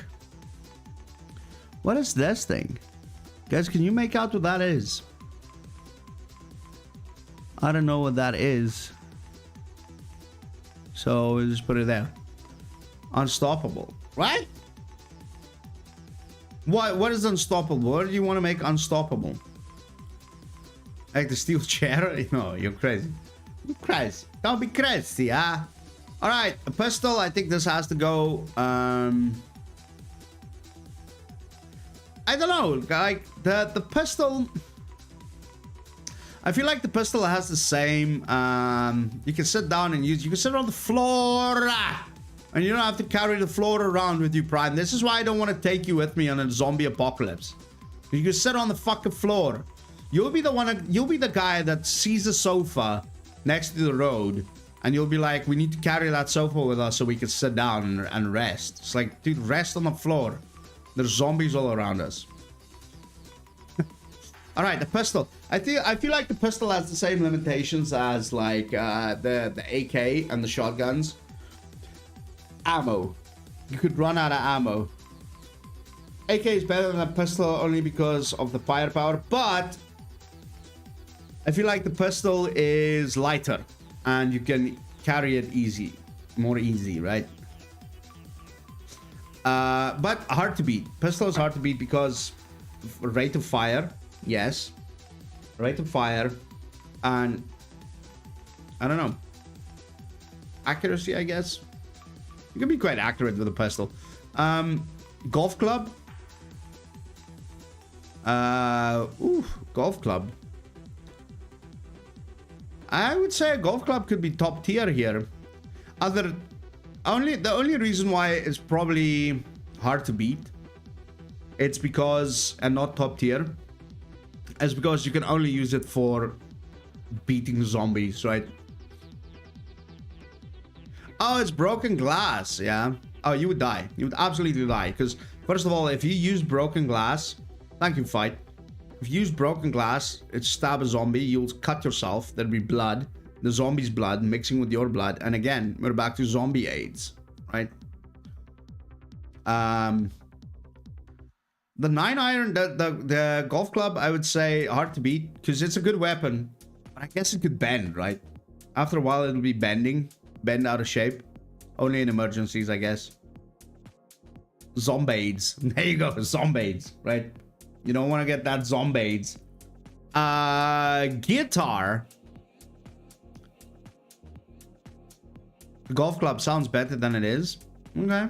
What is this thing? Guys, can you make out what that is? I don't know what that is. So we'll just put it there. Unstoppable. Right? What is unstoppable? What do you want to make unstoppable? Like the steel chair? No, you're crazy. You're crazy. Don't be crazy, huh? Alright, a pistol. I think this has to go. I don't know. Like the pistol. I feel like the pistol has the same. You can sit down and use. You can sit on the floor. And you don't have to carry the floor around with you, Prime. This is why I don't want to take you with me on a zombie apocalypse. You can sit on the fucking floor. You'll be the one. You'll be the guy that sees a sofa next to the road, and you'll be like, "We need to carry that sofa with us so we can sit down and rest." It's like, dude, rest on the floor. There's zombies all around us. All right, the pistol. I feel like the pistol has the same limitations as like the AK and the shotguns. Ammo. You could run out of ammo. AK is better than a pistol only because of the firepower, but I feel like the pistol is lighter and you can carry it more easy, right? But hard to beat. Pistol is hard to beat because rate of fire, yes, rate of fire, and I don't know, accuracy, I guess. You can be quite accurate with a pistol. Golf club. Golf club. I would say a golf club could be top tier here. The only reason why it's probably hard to beat, it's because, and not top tier, is because you can only use it for beating zombies, right? Oh, it's broken glass, yeah. Oh, you would die. You would absolutely die. Because, first of all, if you use broken glass... Thank you, fight. If you use broken glass, it's stab a zombie, you'll cut yourself. There'll be blood. The zombie's blood mixing with your blood. And again, we're back to zombie AIDS, right? The 9-iron, the golf club, I would say hard to beat. Because it's a good weapon. But I guess it could bend, right? After a while, it'll be bending. Bend out of shape. Only in emergencies, I guess. Zombies. There you go. Zombies, right? You don't want to get that zombies. Guitar. The golf club sounds better than it is. Okay.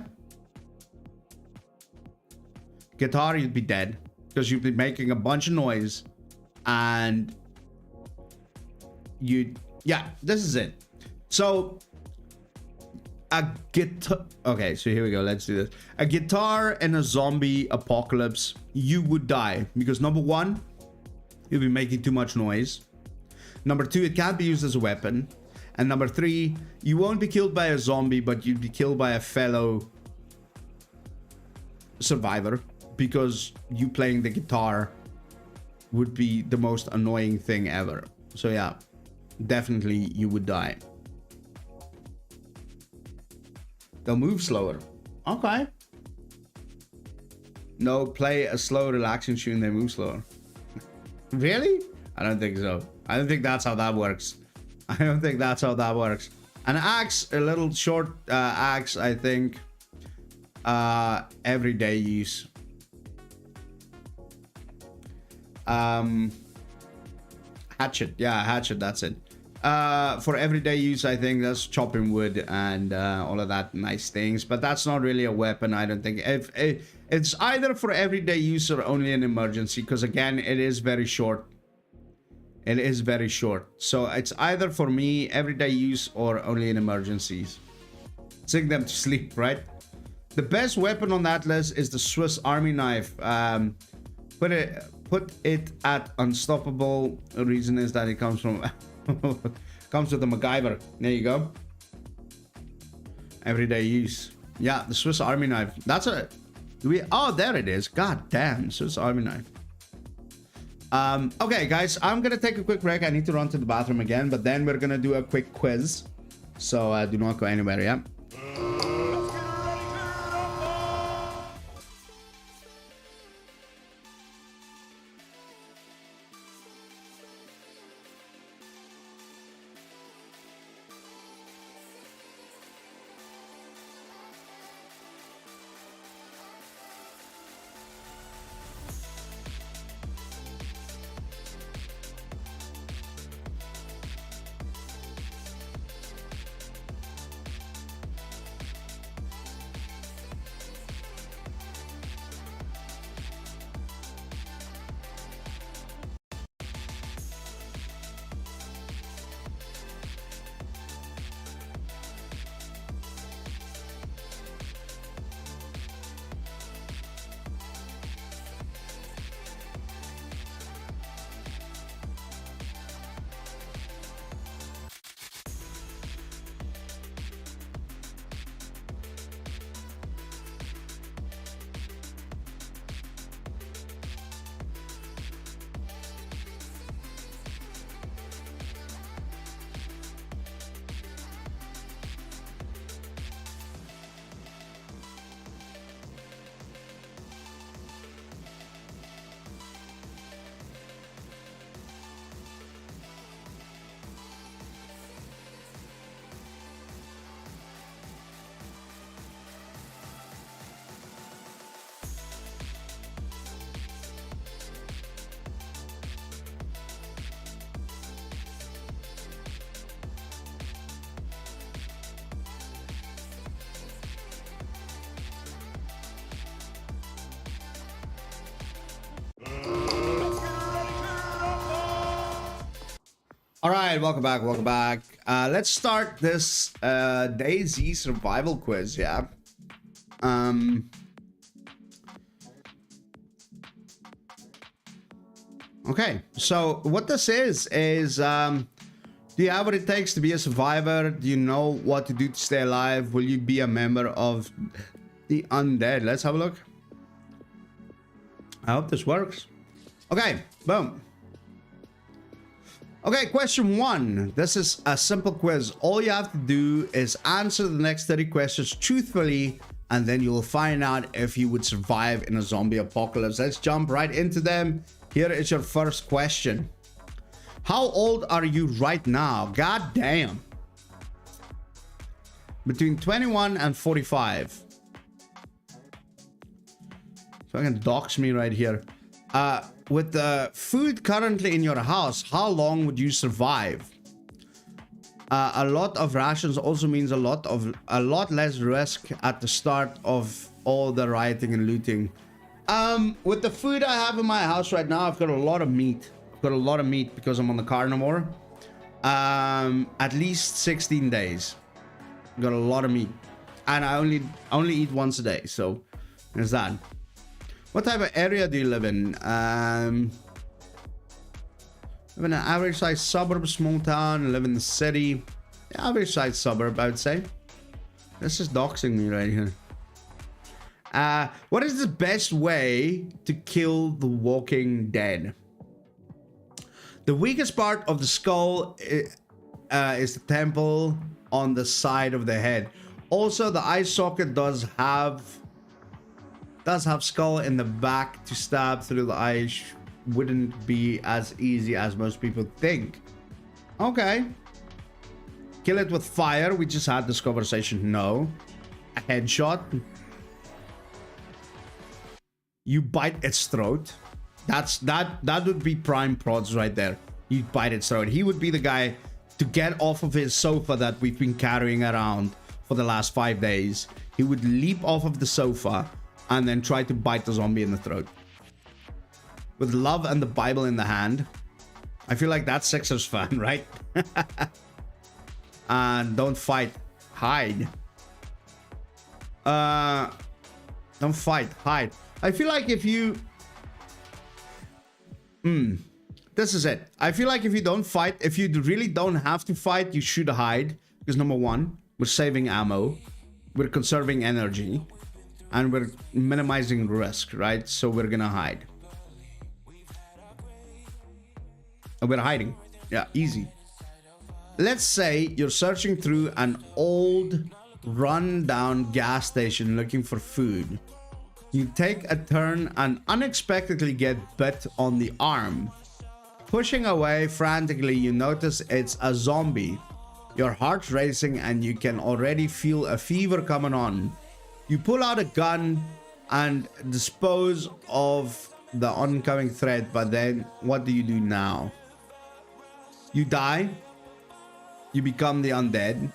Guitar, you'd be dead. Because you'd be making a bunch of noise. And yeah, this is it. So... a guitar. Okay, so here we go. Let's do this. A guitar in a zombie apocalypse, you would die because number one, you'll be making too much noise. Number two, it can't be used as a weapon. And number three, you won't be killed by a zombie, but you'd be killed by a fellow survivor because you playing the guitar would be the most annoying thing ever. So yeah, definitely you would die. They'll move slower. Okay. No, play a slow, relaxing tune, they move slower. Really? I don't think so. I don't think that's how that works. I don't think that's how that works. An axe, a little short axe, I think. Everyday use. Hatchet. Yeah, hatchet, that's it. For everyday use, I think that's chopping wood and all of that nice things, but that's not really a weapon, I don't think. If it's either for everyday use or only an emergency, because again, it is very short. It is very short, so it's either for me everyday use or only in emergencies. Sing them to sleep, right? The best weapon on that list is the Swiss Army knife. Put put it at unstoppable. The reason is that it comes from comes with a MacGyver. There you go. Everyday use. Yeah, the Swiss Army knife. That's a. Do we? Oh, there it is. God damn, Swiss Army knife. Okay, guys, I'm gonna take a quick break. I need to run to the bathroom again, but then we're gonna do a quick quiz. So do not go anywhere. Yeah. All right, welcome back. Let's start this DayZ survival quiz. Yeah. Okay, so what this is do you have what it takes to be a survivor? Do you know what to do to stay alive? Will you be a member of the undead? Let's have a look. I hope this works. Okay, boom. Okay, question 1. This is a simple quiz. All you have to do is answer the next 30 questions truthfully, and then you will find out if you would survive in a zombie apocalypse. Let's jump right into them. Here is your first question. How old are you right now? God damn. Between 21 and 45. So I can dox me right here. With the food currently in your house, how long would you survive? A lot of rations also means a lot less risk at the start of all the rioting and looting. With the food I have in my house right now, I've got a lot of meat. I've got a lot of meat because I'm on the carnivore. At least 16 days. I've got a lot of meat, and I only eat once a day. So there's that. What type of area do you live in? Live in an average size suburb, small town, live in the city. Average size suburb, I would say. This is doxing me right here. What is the best way to kill the Walking Dead? The weakest part of the skull is the temple on the side of the head. Also, the eye socket does have skull in the back to stab through the eye. Wouldn't be as easy as most people think. Okay. Kill it with fire. We just had this conversation. No. A headshot. You bite its throat. That would be prime prods right there. You bite its throat. He would be the guy to get off of his sofa that we've been carrying around for the last 5 days. He would leap off of the sofa and then try to bite the zombie in the throat. With love and the Bible in the hand. I feel like that's Sixers fan, right? And don't fight. Hide. Don't fight. Hide. I feel like if you This is it. I feel like if you don't fight, if you really don't have to fight, you should hide. Because number one, we're saving ammo, we're conserving energy, and we're minimizing risk, right? So we're gonna hide. And we're hiding. Yeah, easy. Let's say you're searching through an old, run-down gas station looking for food. You take a turn and unexpectedly get bit on the arm. Pushing away frantically, you notice it's a zombie. Your heart's racing and you can already feel a fever coming on. You pull out a gun and dispose of the oncoming threat, but then what do you do now? You die. You become the undead.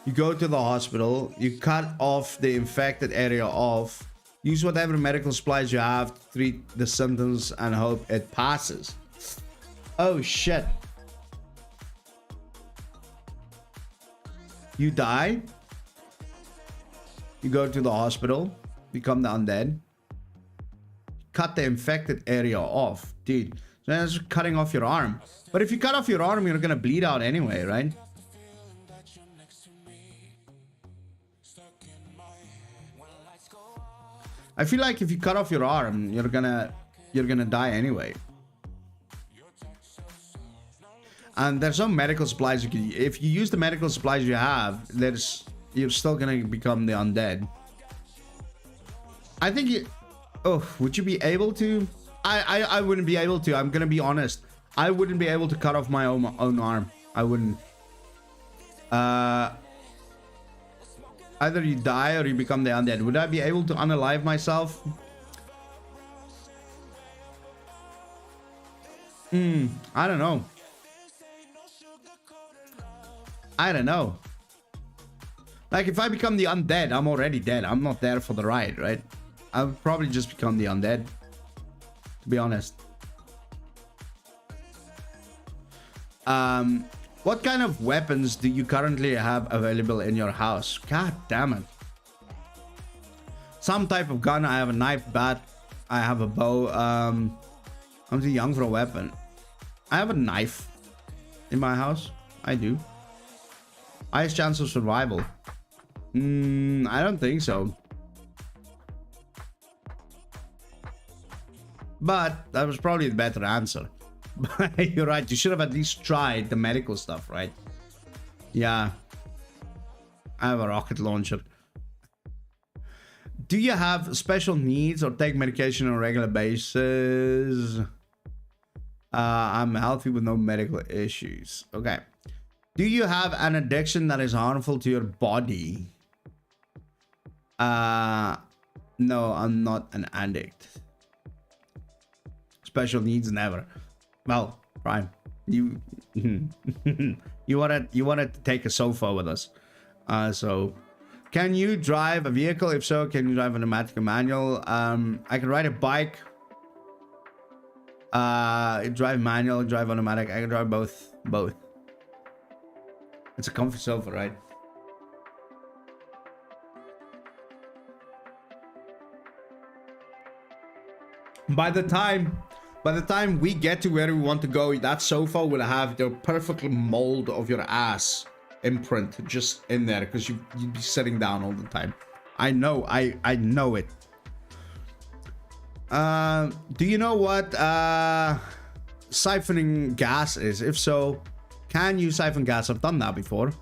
You go to the hospital. You cut off the infected area off. Use whatever medical supplies you have to treat the symptoms and hope it passes. Oh shit. You die. You go to the hospital. Become the undead. Cut the infected area off. Dude, so that's cutting off your arm. But if you cut off your arm, you're gonna bleed out anyway, right? I feel like if you cut off your arm, you're gonna die anyway. And there's no medical supplies you can. If you use the medical supplies you have, you're still gonna become the undead. I think you. Oh, would you be able to? I wouldn't be able to. I'm gonna be honest. I wouldn't be able to cut off my own arm. I wouldn't. Either you die or you become the undead. Would I be able to unalive myself? I don't know. I don't know. Like, if I become the undead, I'm already dead. I'm not there for the ride, right? I would probably just become the undead, to be honest. What kind of weapons do you currently have available in your house? God damn it. Some type of gun. I have a knife, bat. I have a bow. I'm too young for a weapon. I have a knife in my house. I do. Highest chance of survival. I don't think so. But that was probably the better answer. You're right. You should have at least tried the medical stuff, right? Yeah. I have a rocket launcher. Do you have special needs or take medication on a regular basis? I'm healthy with no medical issues. Okay. Do you have an addiction that is harmful to your body? No, I'm not an addict. Special needs, never. Well, Prime, you you wanted to take a sofa with us. So can you drive a vehicle? If so, can you drive an automatic or manual? I can ride a bike. Drive manual, drive automatic. I can drive both. It's a comfy sofa, right? By the time we get to where we want to go, that sofa will have the perfect mold of your ass imprint just in there, because you'd be sitting down all the time. I know, I know it. Do you know what siphoning gas is? If so, can you siphon gas? I've done that before.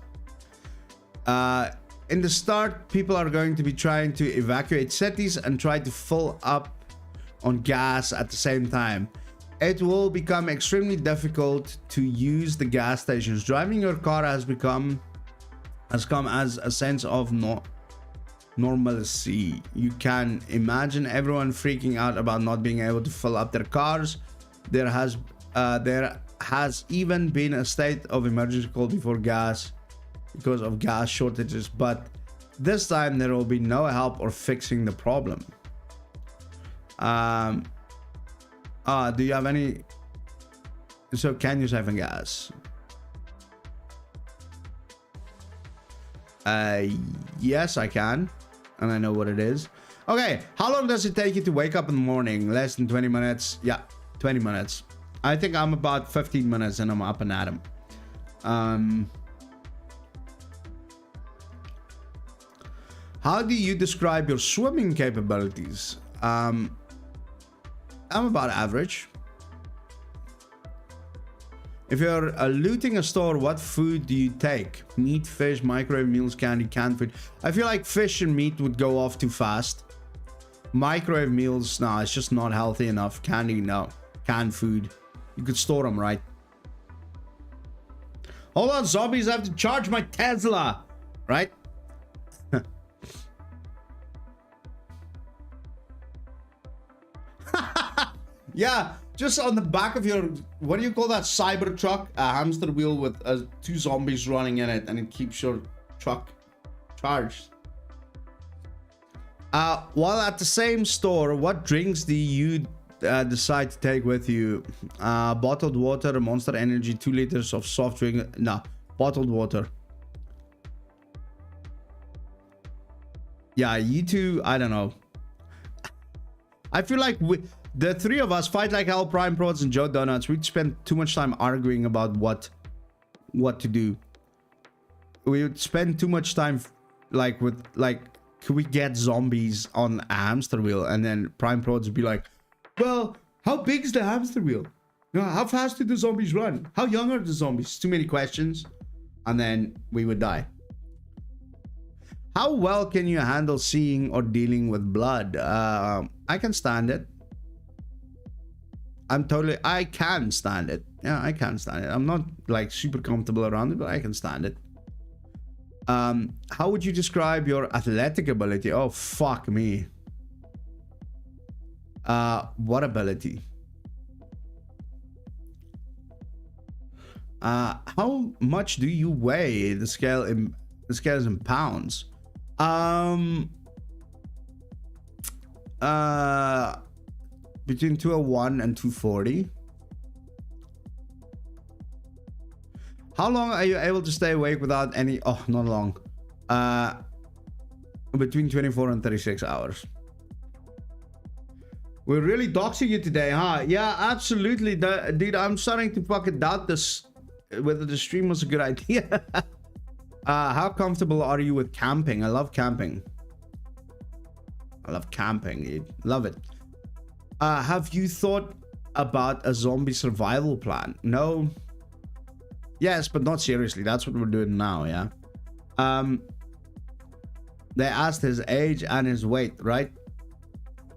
In the start, people are going to be trying to evacuate cities and try to fill up on gas at the same time. It will become extremely difficult to use the gas stations. Driving your car has come as a sense of normalcy. You can imagine everyone freaking out about not being able to fill up their cars. There has even been a state of emergency called before gas because of gas shortages, but this time there will be no help or fixing the problem. Do you have any? So can you siphon gas? Yes, I can, and I know what it is. Okay, how long does it take you to wake up in the morning? Less than 20 minutes. Yeah, 20 minutes. I think I'm about 15 minutes and I'm up and at 'em. How do you describe your swimming capabilities? I'm about average. If you're looting a store, what food do you take? Meat, fish, microwave meals, candy, canned food. I feel like fish and meat would go off too fast. Microwave meals, nah, it's just not healthy enough. Candy, no. Canned food, you could store them, right? Hold on, zombies, I have to charge my Tesla, right? Yeah, just on the back of your, what do you call that cyber truck? A hamster wheel with 2 zombies running in it, and it keeps your truck charged. While at the same store, what drinks do you decide to take with you? Bottled water, Monster Energy, 2 liters of soft drink. No, bottled water. Yeah, you two, I don't know. I feel like the 3 of us, Fight Like Hell, Prime Prods, and Joe Donuts, we'd spend too much time arguing about what to do. We would spend too much time like with like, could we get zombies on a hamster wheel? And then Prime Prods would be like, well, how big is the hamster wheel? You know, how fast do the zombies run? How young are the zombies? Too many questions. And then we would die. How well can you handle seeing or dealing with blood? I can stand it. I can stand it. Yeah, I can stand it. I'm not like super comfortable around it, but I can stand it. How would you describe your athletic ability? Oh, fuck me. What ability? How much do you weigh? The scale is in pounds. Between 201 and 240. How long are you able to stay awake without any... Oh, not long. Between 24 and 36 hours. We're really doxing you today, huh? Yeah, absolutely. Dude, I'm starting to fucking doubt this. Whether the stream was a good idea. How comfortable are you with camping? I love camping. I love camping, dude. Love it. Have you thought about a zombie survival plan? No. Yes, but not seriously. That's what we're doing now, yeah. They asked his age and his weight, right?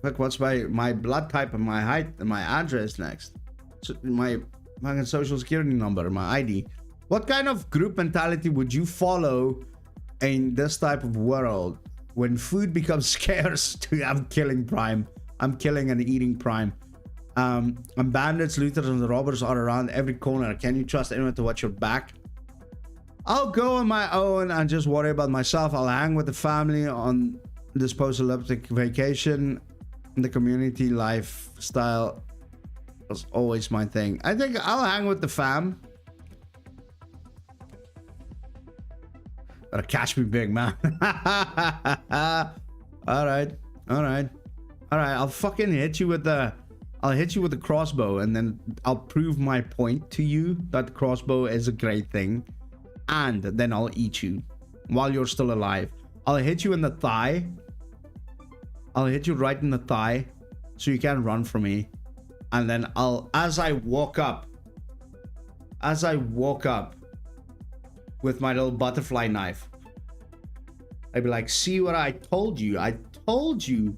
Look, what's my blood type and my height and my address next? So my fucking social security number, my ID. What kind of group mentality would you follow in this type of world? When food becomes scarce, dude, I'm killing Prime. I'm killing and eating Prime. And bandits, looters, and the robbers are around every corner. Can you trust anyone to watch your back? I'll go on my own and just worry about myself. I'll hang with the family on this post-apocalyptic vacation. The community lifestyle was always my thing. I think I'll hang with the fam. Gotta catch me, big man. Alright. I'll fucking hit you with the... I'll hit you with the crossbow, and then I'll prove my point to you that the crossbow is a great thing. And then I'll eat you while you're still alive. I'll hit you in the thigh. I'll hit you right in the thigh so you can't run from me. And then as I walk up with my little butterfly knife, I'd be like, see what I told you? I told you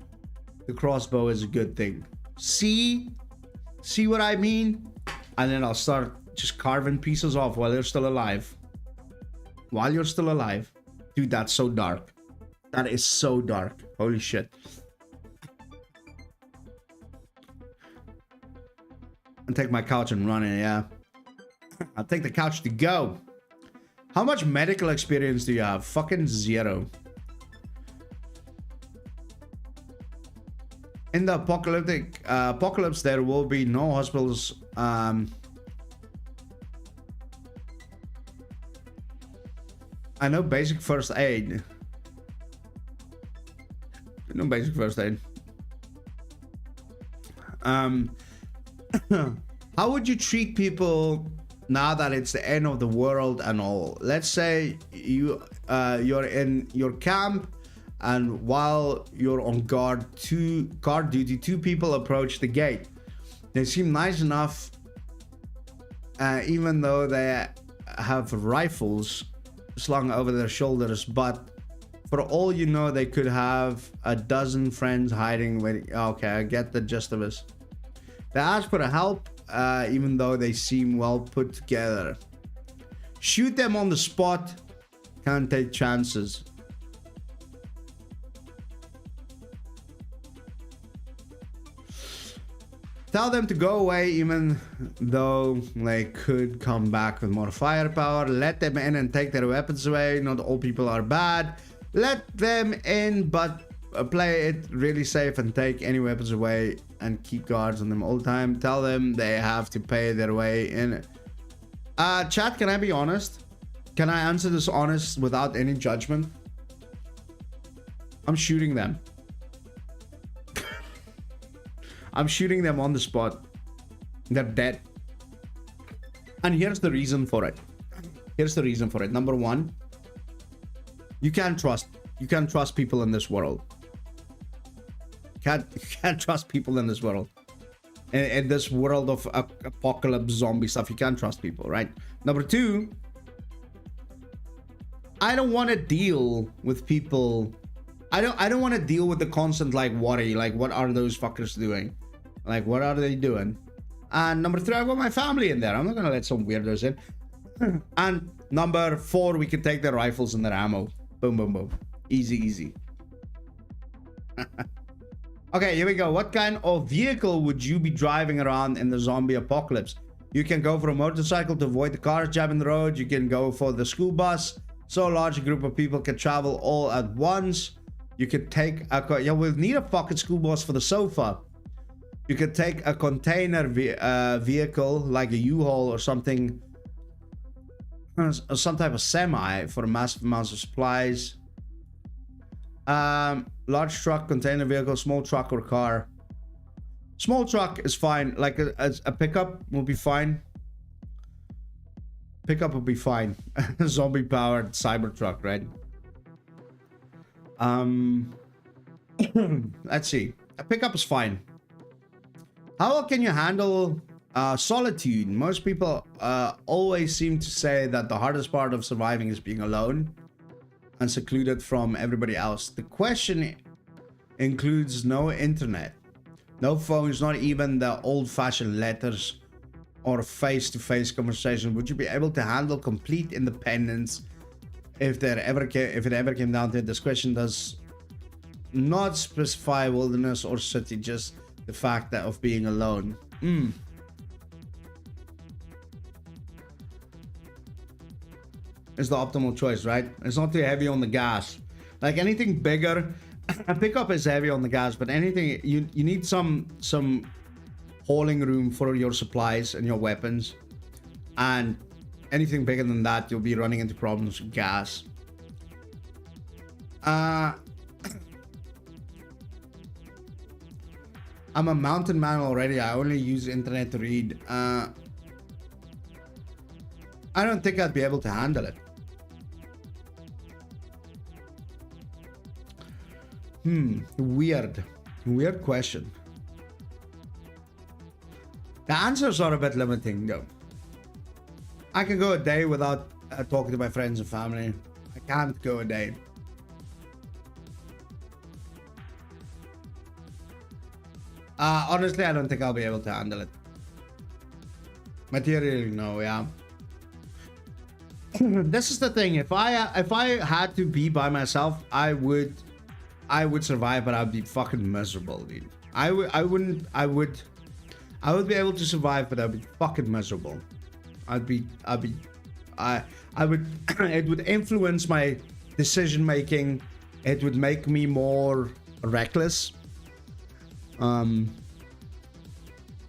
the crossbow is a good thing. See what I mean? And then I'll start just carving pieces off while you're still alive. Dude, that's so dark. That is so dark. Holy shit. I'll take my couch and run it, yeah. I'll take the couch to go. How much medical experience do you have? Fucking 0. In the apocalypse, there will be no hospitals. I know basic first aid. No basic first aid. how would you treat people now that it's the end of the world and all? Let's say you're in your camp, and while you're on guard duty, two people approach the gate. They seem nice enough, even though they have rifles slung over their shoulders, but for all you know, they could have a dozen friends hiding. Okay, I get the gist of this. They ask for help, even though they seem well put together. Shoot them on the spot. Can't take chances. Tell them to go away, even though they could come back with more firepower. Let them in and take their weapons away. Not all people are bad. Let them in, but play it really safe and take any weapons away and keep guards on them all the time. Tell them they have to pay their way in. Chat, can I be honest? Can I answer this honest without any judgment? I'm shooting them. I'm shooting them on the spot. They're dead. And here's the reason for it. Number one, you can't trust people in this world. You can't trust people in this world. In this world of apocalypse zombie stuff, you can't trust people, right? Number two, I don't want to deal with people. I don't want to deal with the constant like worry, like what are those fuckers doing? Like what are they doing? And number three, I got my family in there. I'm not gonna let some weirdos in. And number four, we can take their rifles and their ammo. Boom, boom, boom. Easy, easy. Okay, here we go. What kind of vehicle would you be driving around in the zombie apocalypse? You can go for a motorcycle to avoid the cars jamming the road. You can go for the school bus. So a large group of people can travel all at once. You could take a... Yeah, we'll need a fucking school bus for the sofa. You could take a container vehicle, like a U-Haul or something. Some type of semi for massive amounts of supplies. Large truck, container vehicle, small truck or car. Small truck is fine. Like a pickup will be fine. Pickup will be fine. Zombie powered cyber truck, right? Let's see. A pickup is fine. How well can you handle solitude? Most people always seem to say that the hardest part of surviving is being alone and secluded from everybody else. The question includes no internet, no phones, not even the old-fashioned letters or face-to-face conversation. Would you be able to handle complete independence if it ever came down to it? This question does not specify wilderness or city, just the fact that of being alone. Is the optimal choice, right? It's not too heavy on the gas. Like anything bigger, a pickup is heavy on the gas, but anything you need some hauling room for your supplies and your weapons, and anything bigger than that, you'll be running into problems with gas. I'm a mountain man already. I only use the internet to read. I don't think I'd be able to handle it. Weird question. The answers are a bit limiting though. I can go a day without talking to my friends and family. I can't go a day. Honestly, I don't think I'll be able to handle it. Materially, no, yeah. This is the thing. If I had to be by myself, I would survive, but I'd be fucking miserable, dude. I would be able to survive, but I'd be fucking miserable. I would it would influence my decision making. It would make me more reckless. It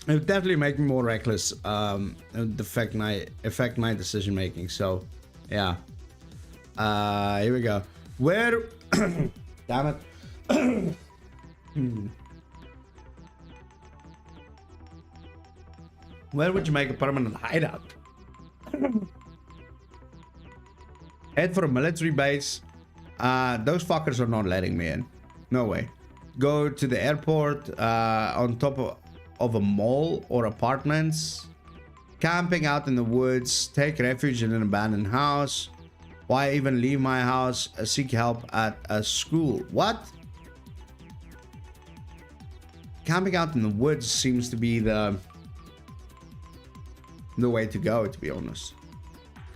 would definitely make me more reckless. It would affect my decision making. So, yeah. Here we go. Where? Damn it. Where would you make a permanent hideout? Head for a military base. Those fuckers are not letting me in. No way. Go to the airport, on top of a mall or apartments. Camping out in the woods. Take refuge in an abandoned house. Why even leave my house? Seek help at a school. What? Camping out in the woods seems to be the way to go, to be honest.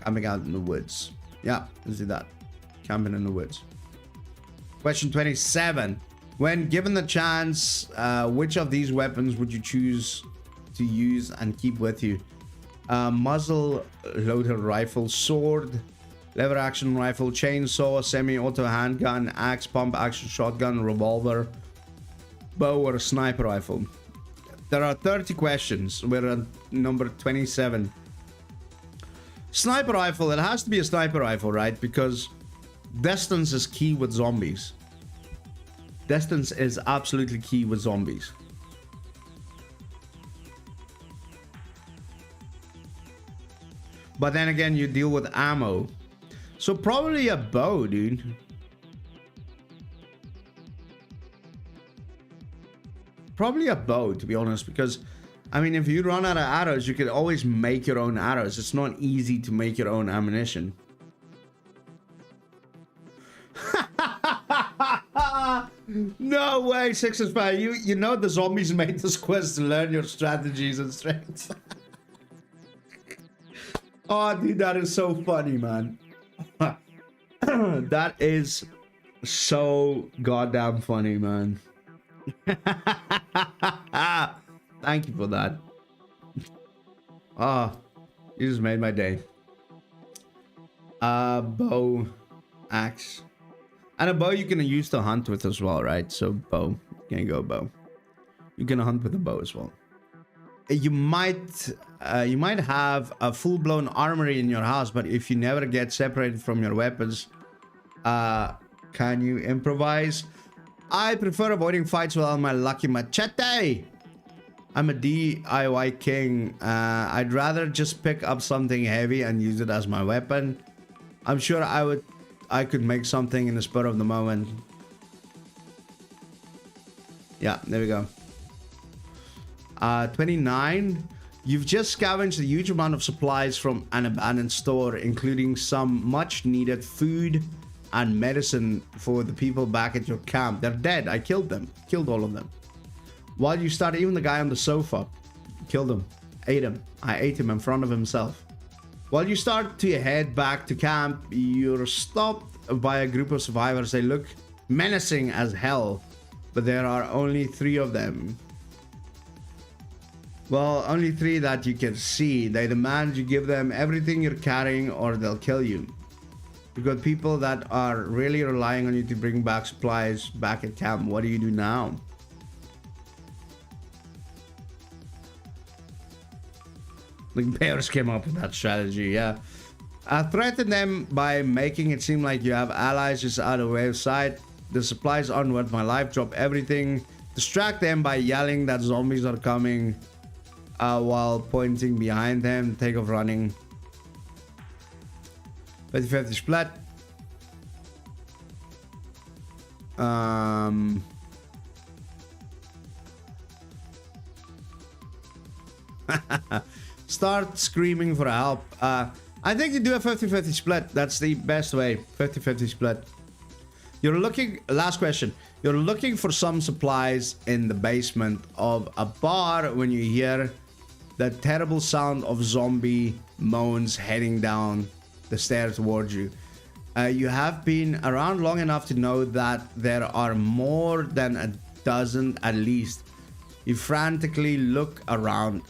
Camping out in the woods. Yeah, let's do that. Camping in the woods. Question 27. When given the chance, which of these weapons would you choose to use and keep with you? Muzzle loaded rifle, sword, lever action rifle, chainsaw, semi-auto handgun, axe, pump action shotgun, revolver, bow, or sniper rifle. There are 30 questions. We're at number 27. Sniper rifle. It has to be a sniper rifle, right? Because distance is key with zombies. Distance is absolutely key with zombies. But then again, you deal with ammo. So probably a bow, dude. Probably a bow, to be honest, because I mean, if you run out of arrows, you can always make your own arrows. It's not easy to make your own ammunition. No way, 6 is 5. You know the zombies made this quest to learn your strategies and strengths. Oh, dude, that is so funny, man. That is so goddamn funny, man. Thank you for that. Oh, you just made my day. Bow, axe. And a bow you can use to hunt with as well, right? So bow, you can go bow. You can hunt with a bow as well. You might have a full-blown armory in your house, but if you never get separated from your weapons, can you improvise? I prefer avoiding fights without my lucky machete. I'm a DIY king. I'd rather just pick up something heavy and use it as my weapon. I'm sure I could make something in the spur of the moment. Yeah, there we go. 29. You've just scavenged a huge amount of supplies from an abandoned store, including some much needed food and medicine for the people back at your camp. They're dead. I killed them. Killed all of them. While you start, even the guy on the sofa, killed him. Ate him. I ate him in front of himself. While you start to head back to camp, you're stopped by a group of survivors. They look menacing as hell, but there are only 3 of them. Well, only 3 that you can see. They demand you give them everything you're carrying or they'll kill you. You've got people that are really relying on you to bring back supplies back at camp. What do you do now? The bears came up with that strategy, yeah. Threaten them by making it seem like you have allies just out of the way of sight. The supplies aren't worth my life. Drop everything. Distract them by yelling that zombies are coming while pointing behind them. Take off running. 50-50 split. Start screaming for help. I think you do a 50-50 split. That's the best way. 50-50 split. You're looking... Last question. You're looking for some supplies in the basement of a bar when you hear the terrible sound of zombie moans heading down the stairs towards you. You have been around long enough to know that there are more than a dozen at least. You frantically look around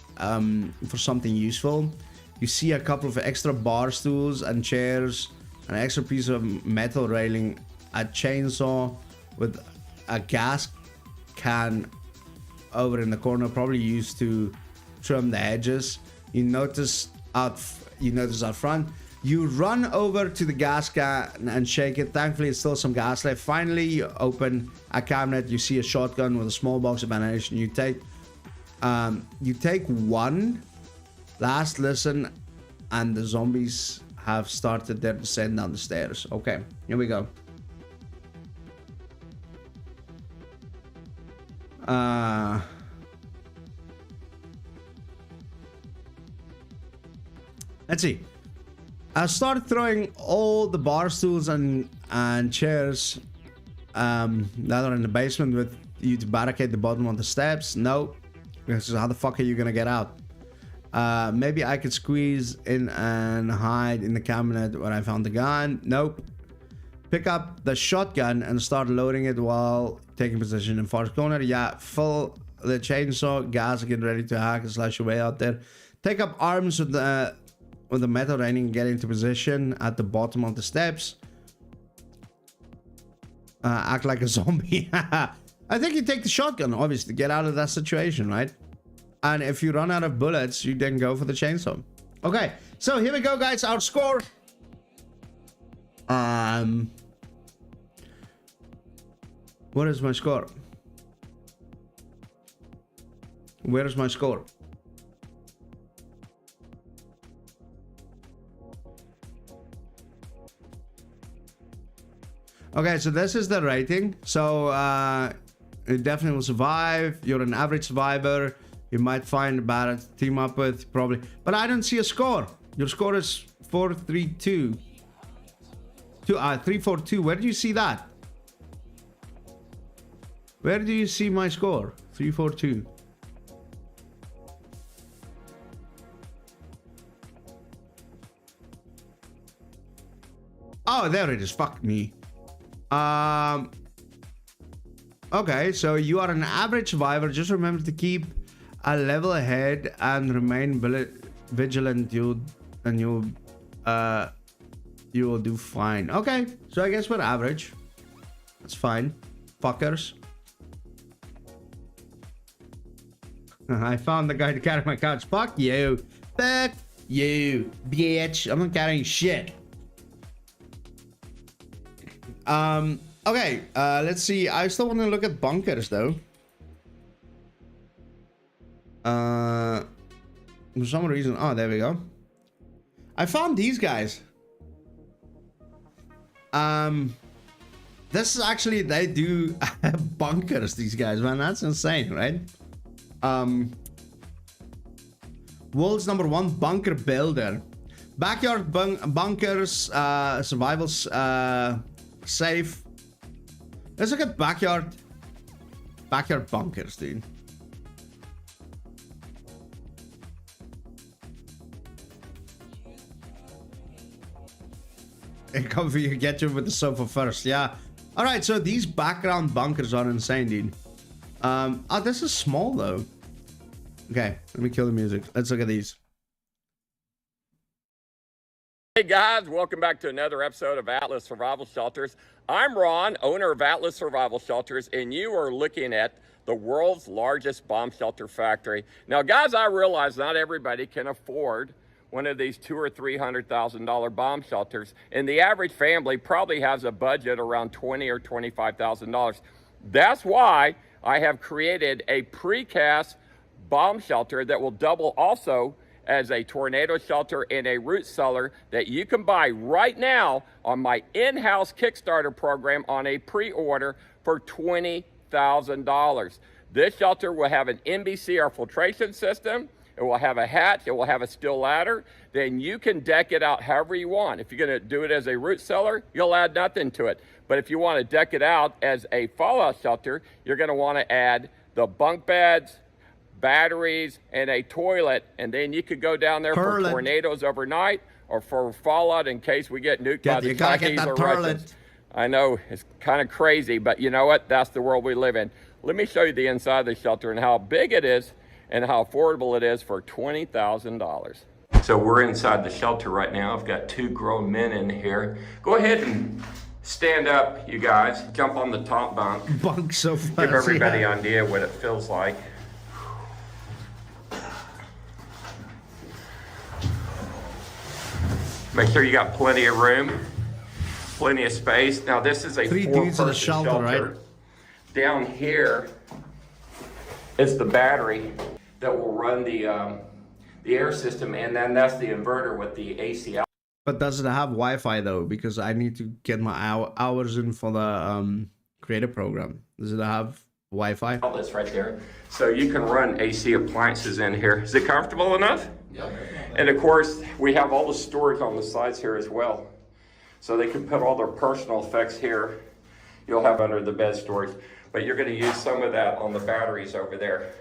for something useful. You see a couple of extra bar stools and chairs, an extra piece of metal railing, a chainsaw with a gas can over in the corner, probably used to trim the edges. You notice out front. You run over to the gas can and shake it. Thankfully, it's still some gas left. Finally, you open a cabinet. You see a shotgun with a small box of ammunition. You take one Last listen, and the zombies have started their descent down the stairs. Okay, here we go. Let's see. I started throwing all the bar stools and chairs that are in the basement with you to barricade the bottom of the steps. No, because how the fuck are you gonna get out? Maybe I could squeeze in and hide in the cabinet where I found the gun. Nope. Pick up the shotgun and start loading it while taking position in far corner. Yeah, fill the chainsaw, gas, get ready to hack and slash your way out there. Take up arms with the metal railing and get into position at the bottom of the steps. Act like a zombie. I think you take the shotgun, obviously, to get out of that situation, right? And if you run out of bullets, you then go for the chainsaw. Okay, so here we go, guys. Our score. What is my score? Where is my score? Okay, so this is the rating. So it definitely will survive. You're an average survivor. You might find a bad to team up with, probably. But I don't see a score. Your score is 432. 342. Where do you see that? Where do you see my score? 342. Oh, there it is. Fuck me. Okay, so you are an average survivor. Just remember to keep a level ahead and remain vigilant. You will do fine. Okay, so I guess we're average. That's fine. Fuckers. I found the guy to carry my couch. Fuck you. Fuck you, bitch. I'm not carrying shit. Okay, let's see. I still want to look at bunkers though. For some reason. Oh, there we go. I found these guys. This is actually, they do bunkers, these guys, man. That's insane, right? World's #1 bunker builder. Backyard bunkers, survival safe. Let's look at backyard bunkers, dude. And come for you, get you with the sofa first. Yeah. All right, so these background bunkers are insane, dude. Oh, this is small though. Okay, let me kill the music. Let's look at these. Hey guys, welcome back to another episode of Atlas Survival Shelters. I'm Ron, owner of Atlas Survival Shelters, and you are looking at the world's largest bomb shelter factory. Now guys, I realize not everybody can afford one of these $200,000 or $300,000 bomb shelters, and the average family probably has a budget around $20,000 or $25,000. That's why I have created a precast bomb shelter that will double also as a tornado shelter and a root cellar that you can buy right now on my in-house Kickstarter program on a pre-order for $20,000. This shelter will have an NBCR filtration system. It will have a hatch. It will have a steel ladder. Then you can deck it out however you want. If you're going to do it as a root cellar, you'll add nothing to it. But if you want to deck it out as a fallout shelter, you're going to want to add the bunk beds, batteries, and a toilet. And then you could go down there for tornadoes overnight or for fallout in case we get nuked by the Chinese or Russians. I know, it's kind of crazy, but you know what? That's the world we live in. Let me show you the inside of the shelter and how big it is and how affordable it is for $20,000. So we're inside the shelter right now. I've got 2 grown men in here. Go ahead and stand up, you guys. Jump on the top bunk. Bunk so fast. Give everybody an idea what it feels like. Make sure you got plenty of room, plenty of space. Now this is a 4-person shelter. Right? Down here is the battery that will run the the air system, and then that's the inverter with the AC out. But does it have Wi-Fi though? Because I need to get my hours in for the creator program. Does it have Wi-Fi? Outlets right there, so you can run AC appliances in here. Is it comfortable enough? Yeah. And of course, we have all the storage on the sides here as well, so they can put all their personal effects here. You'll have under the bed storage, but you're going to use some of that on the batteries over there.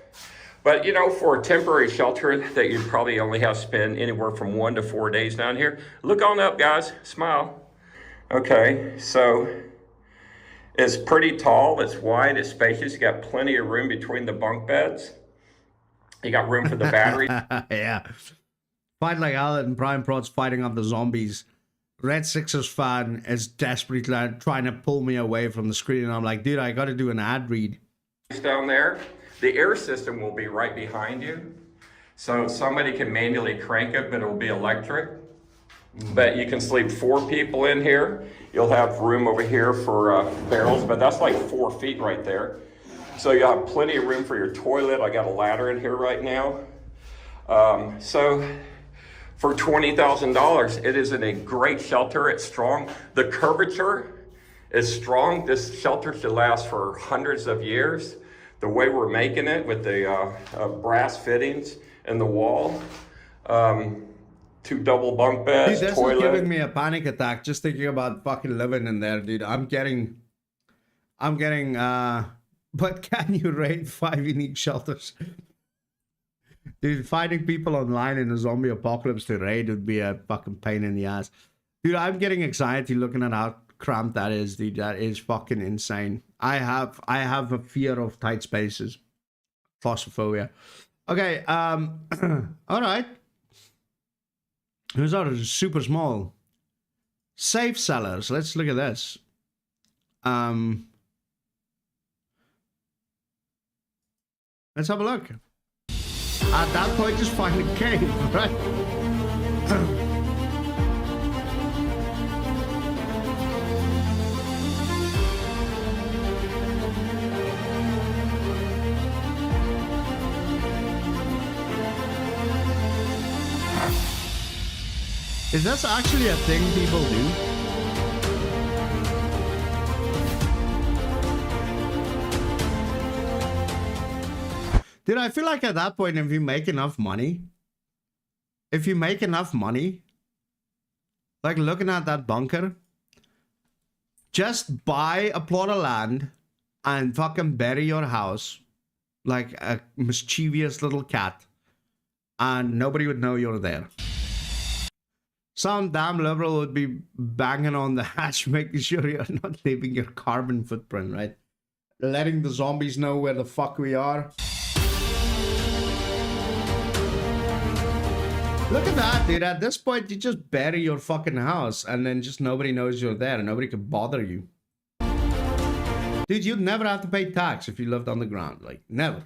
But you know, for a temporary shelter that you probably only have to spend anywhere from 1 to 4 days down here, look on up, guys, smile. Okay, so it's pretty tall, it's wide, it's spacious, you got plenty of room between the bunk beds. You got room for the battery. Yeah. Fight like Alan and Brian Prod's fighting off the zombies. Red Sixers fan is desperately trying to pull me away from the screen, and I'm like, dude, I got to do an ad read. Down there, the air system will be right behind you. So somebody can manually crank it, but it will be electric. But you can sleep 4 people in here. You'll have room over here for barrels, but that's like 4 feet right there. So you have plenty of room for your toilet. I got a ladder in here right now. So for $20,000, it is in a great shelter. It's strong. The curvature is strong. This shelter should last for hundreds of years. The way we're making it with the brass fittings in the wall, 2 double bunk beds, dude, this toilet. is giving me a panic attack just thinking about fucking living in there, dude. I'm getting, but can you rate 5 unique shelters? Dude, finding people online in a zombie apocalypse to raid would be a fucking pain in the ass. Dude, I'm getting anxiety looking at how cramped that is, dude. That is fucking insane. I have a fear of tight spaces. Claustrophobia. Okay, all right. Those are super small. Safe sellers. Let's look at this. Let's have a look. At that point, just find a cave, right? Is this actually a thing people do? Dude, I feel like at that point, if you make enough money, like looking at that bunker, just buy a plot of land and fucking bury your house like a mischievous little cat, and nobody would know you're there. Some damn liberal would be banging on the hatch, making sure you're not leaving your carbon footprint, right? Letting the zombies know where the fuck we are. Look at that, dude. At this point, you just bury your fucking house and then just nobody knows you're there and nobody can bother you. Dude, you'd never have to pay tax if you lived on the ground. Like, never.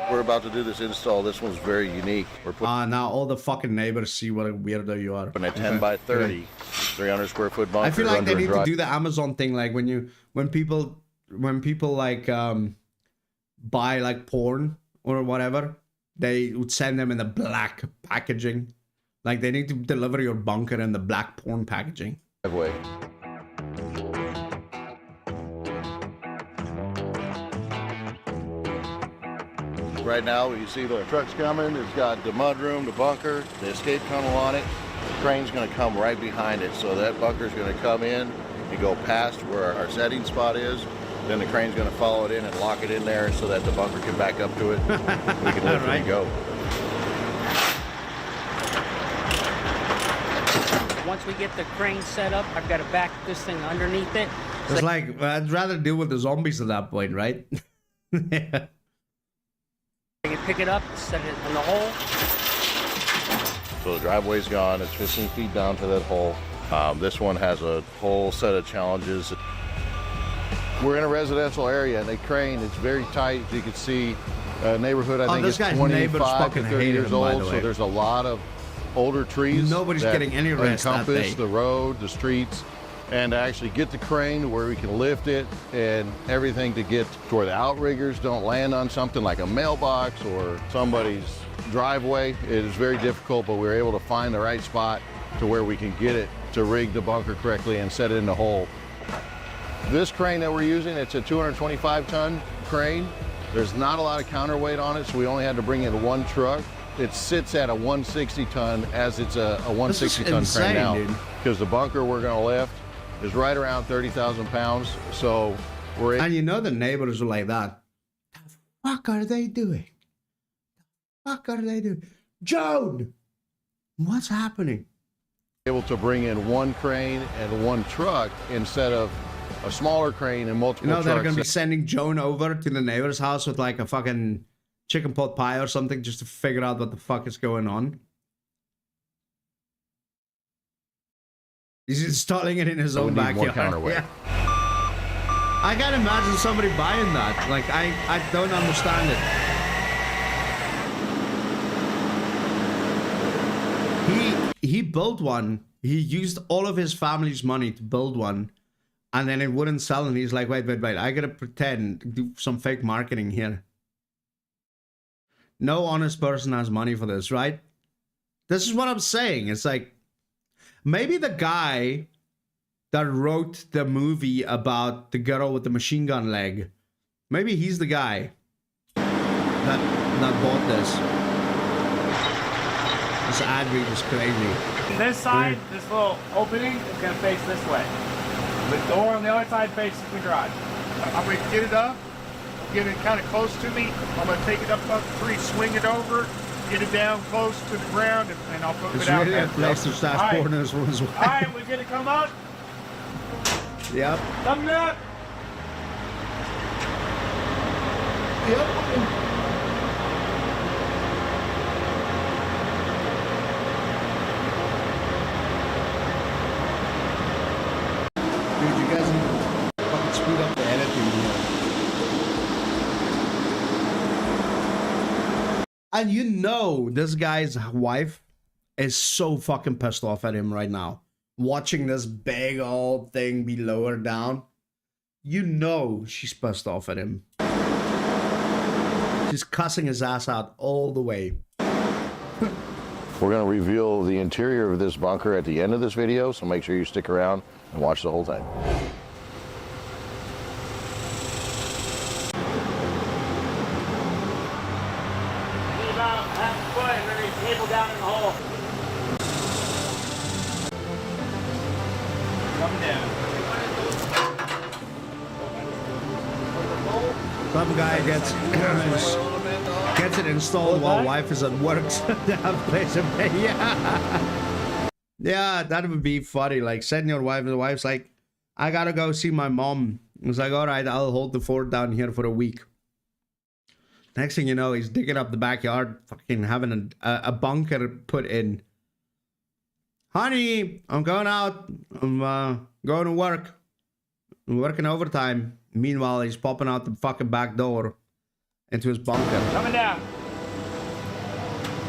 We're about to do this install. This one's very unique. We're putting now all the fucking neighbors see what a weirdo you are. a 10 by 30, 300 square foot bunker. I feel like they under need dry. to do the Amazon thing, like when people like buy like porn or whatever, they would send them in the black packaging. Like they need to deliver your bunker in the black porn packaging. Driveway. Right now, you see the truck's coming. It's got the mud room, the bunker, the escape tunnel on it. The crane's going to come right behind it. So that bunker's going to come in and go past where our setting spot is. Then the crane's going to follow it in and lock it in there so that the bunker can back up to it. We can lift it and go. Once we get the crane set up, I've got to back this thing underneath it. It's like, I'd rather deal with the zombies at that point, right? Yeah. I can pick it up, set it in the hole. So the driveway's gone. It's 15 feet down to that hole. This one has a whole set of challenges. We're in a residential area, and the crane is very tight. You can see neighborhood, I think, is 25 to 30 years old. So there's a lot of older trees. Nobody's getting any rest encompass that day. The road, the streets. and to actually get the crane to where we can lift it and everything to get to where the outriggers don't land on something like a mailbox or somebody's driveway. It is very difficult, but we were able to find the right spot to where we can get it to rig the bunker correctly and set it in the hole. This crane that we're using, it's a 225-ton crane. There's not a lot of counterweight on it, so we only had to bring in one truck. It sits at a 160-ton as it's a 160-ton crane now. Because the bunker we're going to lift is right around 30,000 pounds. So we're... And you know the neighbors are like that. The fuck are they doing? The fuck are they doing? Joan! What's happening? Able to bring in one crane and one truck instead of a smaller crane and multiple trucks. They're going to be sending Joan over to the neighbor's house with like a fucking chicken pot pie or something just to figure out what the fuck is going on. He's installing it in his own backyard. Yeah. I can't imagine somebody buying that. Like, I don't understand it. He built one. He used all of his family's money to build one. And then it wouldn't sell. And he's like, wait. I gotta pretend, do some fake marketing here. No honest person has money for this, right? This is what I'm saying. It's like, maybe the guy that wrote the movie about the girl with the machine gun leg, maybe he's the guy that bought this. This ad read is crazy. This side, this little opening is gonna face this way. The door on the other side faces the garage. I'm gonna get it up, get it kind of close to me. I'm gonna take it up tree, swing it over, get it down close to the ground, and I'll put it out there. It's really a place to start corners as well. All right, we're gonna come up. Yep. Coming up. Yep. Dude, you guys need to fucking speed up the editing here. And you know this guy's wife is so fucking pissed off at him right now. Watching this big old thing be lowered down. You know she's pissed off at him. She's cussing his ass out all the way. We're going to reveal the interior of this bunker at the end of this video, so make sure you stick around and watch the whole thing. About half a foot and then they cable down in the hole. Coming down. Some guy gets it installed while wife is at work. So they have place to pay. Yeah. Yeah, that would be funny. Like, send your wife, and the wife's like, I gotta go see my mom. It's like, all right, I'll hold the fort down here for a week. Next thing you know, he's digging up the backyard, fucking having a bunker put in. Honey, I'm going out. I'm going to work. I'm working overtime. Meanwhile, he's popping out the fucking back door into his bunker. Coming down.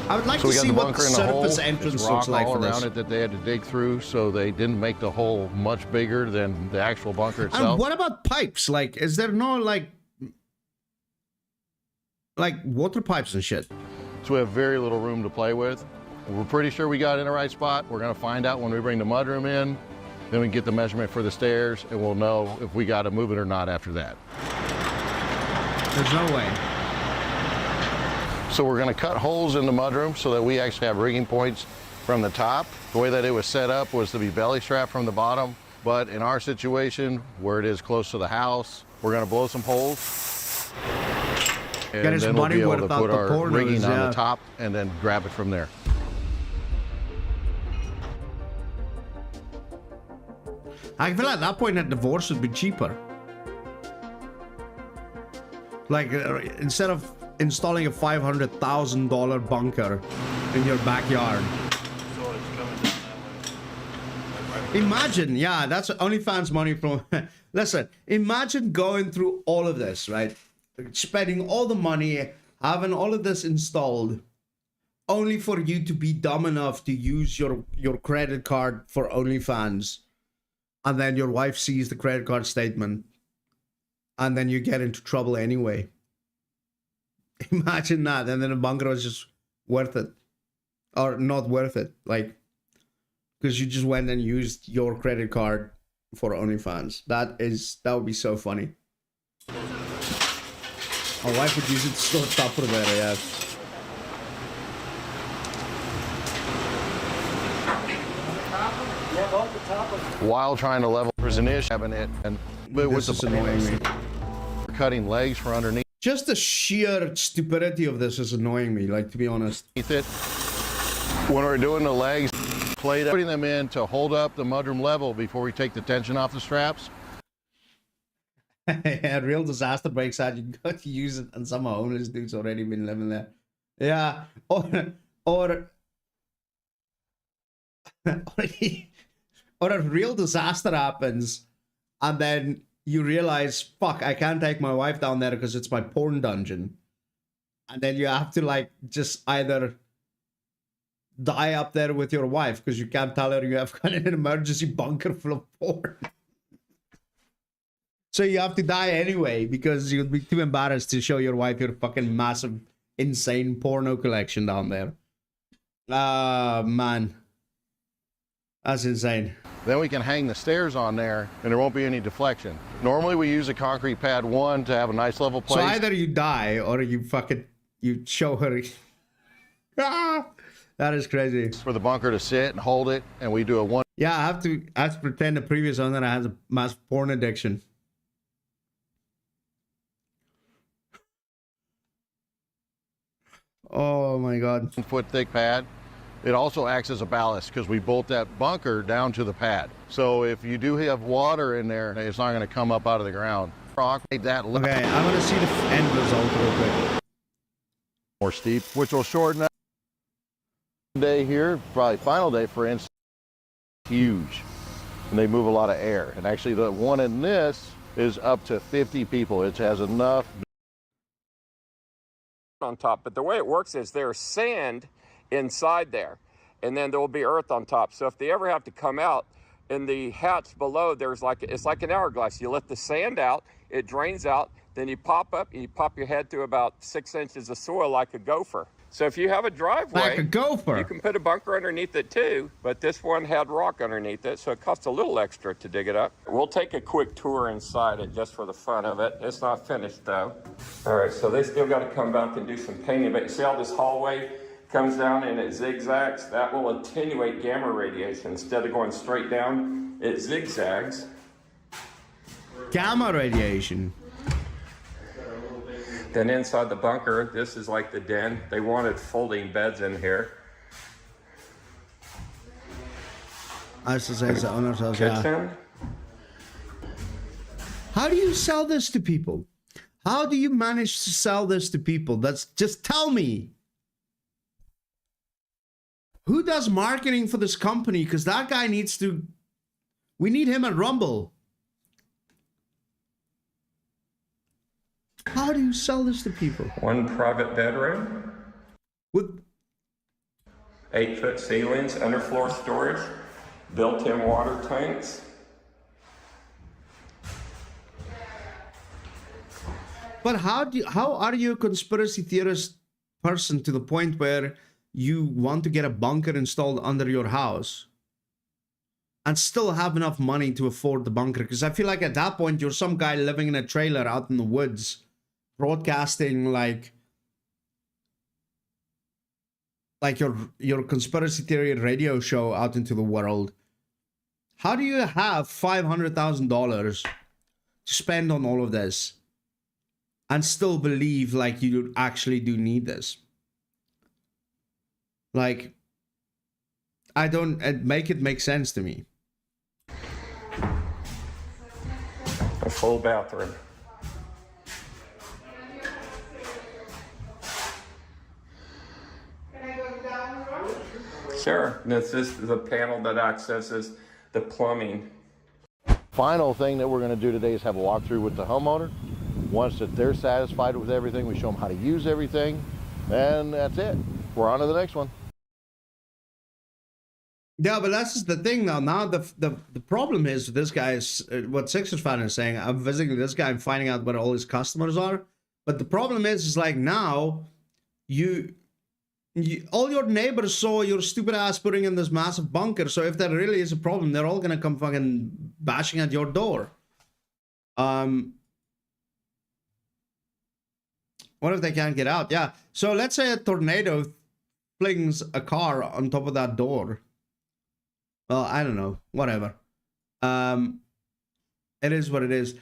I would like to see what the surface entrance looks like for this. Around it that they had to dig through, so they didn't make the hole much bigger than the actual bunker itself. And what about pipes? Like, is there no like water pipes and shit? So we have very little room to play with. We're pretty sure we got in the right spot. We're gonna find out when we bring the mudroom in. Then we can get the measurement for the stairs, and we'll know if we got to move it or not after that. There's no way. So we're going to cut holes in the mudroom so that we actually have rigging points from the top. The way that it was set up was to be belly strapped from the bottom, but in our situation, where it is close to the house, we're going to blow some holes. And then we'll be able to put our rigging on the top and then grab it from there. I feel like at that point that divorce would be cheaper. Like, instead of installing a $500,000 bunker in your backyard. Imagine, yeah, that's OnlyFans money from... Listen, imagine going through all of this, right? Spending all the money, having all of this installed, only for you to be dumb enough to use your credit card for OnlyFans. and then your wife sees the credit card statement, and then you get into trouble anyway. Imagine that, and then the bunker was just worth it, or not worth it, like, because you just went and used your credit card for OnlyFans. That would be so funny. My wife would use it to store Tupperware, yeah. While trying to level, there's an issue having it, and but This is annoying me. cutting legs for underneath Just the sheer stupidity of this is annoying me, like, to be honest. it. When we're doing the legs, putting them in to hold up the mudroom level before we take the tension off the straps. Yeah, real disaster breaks out. You got to use it, and some homeless dude's already been living there. Yeah, or a real disaster happens, and then you realize, fuck, I can't take my wife down there because it's my porn dungeon, and then you have to like just either die up there with your wife because you can't tell her you have got an emergency bunker full of porn. So you have to die anyway because you'd be too embarrassed to show your wife your fucking massive, insane porno collection down there. Ah, man. That's insane. Then we can hang the stairs on there and there won't be any deflection. Normally we use a concrete pad 1 to have a nice level place. So either you die or you show her. Ah, that is crazy. For the bunker to sit and hold it, and we do a 1. Yeah, I have to pretend the previous owner has a massive porn addiction. Oh my God. 1-foot thick pad. It also acts as a ballast because we bolt that bunker down to the pad. So if you do have water in there, it's not going to come up out of the ground. Rock, make that okay, I want to see the end result real quick. More steep, which will shorten that day here, probably final day for instance, huge. And they move a lot of air. And actually the one in this is up to 50 people. It has enough on top, but the way it works is there's sand inside there, and then there will be earth on top. So if they ever have to come out, in the hatch below, it's like an hourglass. You let the sand out, it drains out, then you pop up and you pop your head through about 6 inches of soil like a gopher. So if you have a driveway, like a gopher, you can put a bunker underneath it too, but this one had rock underneath it, so it costs a little extra to dig it up. We'll take a quick tour inside it just for the fun of it. It's not finished though. All right, so they still got to come back and do some painting, but you see how this hallway comes down and it zigzags? That will attenuate gamma radiation. Instead of going straight down, it zigzags. Gamma radiation. Then inside the bunker, this is like the den. They wanted folding beds in here. I should say the owner says, Kitchen. yeah. How do you sell this to people? How do you manage to sell this to people? Just tell me. Who does marketing for this company? Because that guy we need him at Rumble. How do you sell this to people? One private bedroom. With 8-foot ceilings, underfloor storage, built-in water tanks. But how are you a conspiracy theorist person to the point where you want to get a bunker installed under your house and still have enough money to afford the bunker? Because I feel like at that point you're some guy living in a trailer out in the woods, broadcasting like your conspiracy theory radio show out into the world. How do you have $500,000 to spend on all of this and still believe like you actually do need this? Like, I don't make it make sense to me. A full bathroom. Sure. This is the panel that accesses the plumbing. Final thing that we're going to do today is have a walkthrough with the homeowner. Once that they're satisfied with everything, we show them how to use everything, and that's it. We're on to the next one. Yeah, but that's just the thing now. Now the problem is this guy is what Sixers fan is saying. I'm visiting this guy and finding out what all his customers are. But the problem is like now you all your neighbors saw your stupid ass putting in this massive bunker. So if that really is a problem, they're all gonna come fucking bashing at your door. What if they can't get out? Yeah. So let's say a tornado flings a car on top of that door. Well, I don't know. Whatever. It is what it is.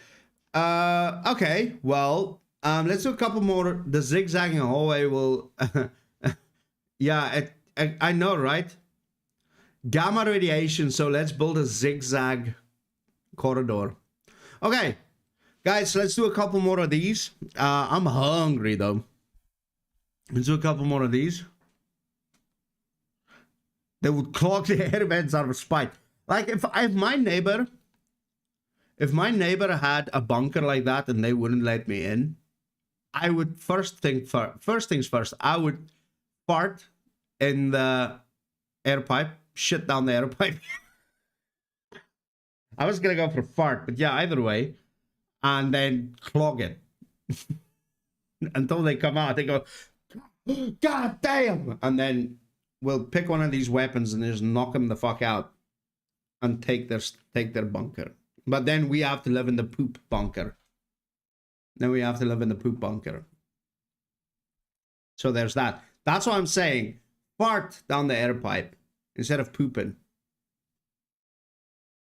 Okay. Well, let's do a couple more. The zigzagging hallway will. Yeah, I know, right? Gamma radiation. So let's build a zigzag corridor. Okay, guys, let's do a couple more of these. I'm hungry though. Let's do a couple more of these. They would clog the air vents out of spite. Like if my neighbor had a bunker like that and they wouldn't let me in, I would first things first, I would fart in the air pipe, shit down the air pipe. I was gonna go for fart, but yeah, either way, and then clog it until they come out. They go, God damn, and then we'll pick one of these weapons and just knock them the fuck out and take their bunker. But then we have to live in the poop bunker. Then we have to live in the poop bunker. So there's that. That's what I'm saying. Fart down the air pipe instead of pooping.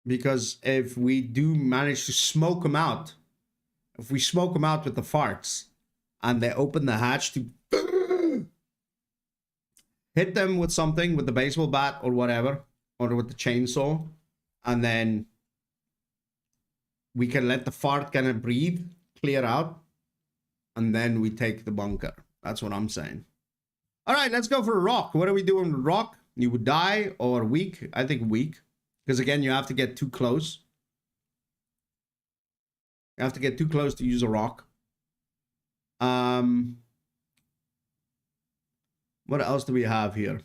Because if we do manage to smoke them out, if we smoke them out with the farts and they open the hatch to hit them with something, with the baseball bat or whatever, or with the chainsaw, and then we can let the fart kind of breathe, clear out, and then we take the bunker. That's what I'm saying. All right, let's go for a rock. What are we doing with rock? You would die or weak? I think weak. Because again, you have to get too close. You have to get too close to use a rock. What else do we have here?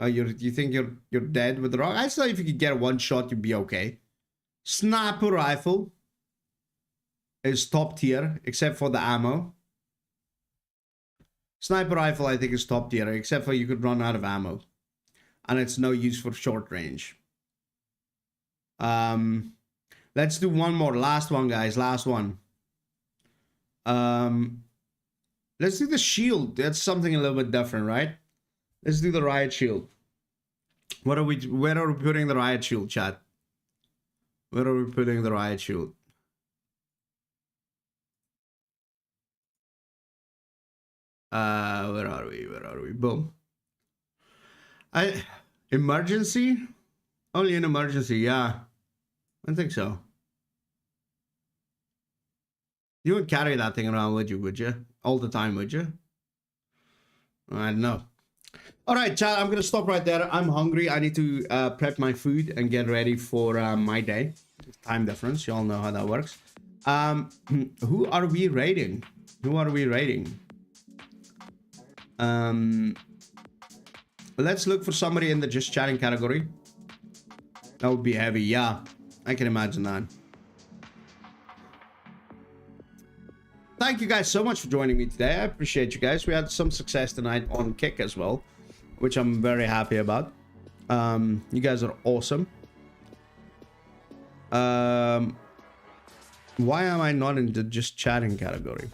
You think you're dead with the rock? I say if you could get one shot, you'd be okay. Sniper rifle is top tier, except for the ammo. Sniper rifle, I think, is top tier, except for you could run out of ammo. And it's no use for short range. Let's do one more. Last one, guys. Last one. Let's do the shield. That's something a little bit different, right? Let's do the riot shield. Where are we putting the riot shield, chat? Where are we putting the riot shield? Where are we? Where are we? Boom. Emergency? Only an emergency, yeah. I think so. You would carry that thing around, would you? All the time, would you? I don't know. All right, chat, I'm going to stop right there. I'm hungry. I need to prep my food and get ready for my day. Time difference. You all know how that works. Who are we raiding? Who are we raiding? Let's look for somebody in the just chatting category. That would be heavy. Yeah, I can imagine that. Thank you guys so much for joining me today. I appreciate you guys. We had some success tonight on Kick as well, which I'm very happy about. You guys are awesome. Why am I not in the just chatting category?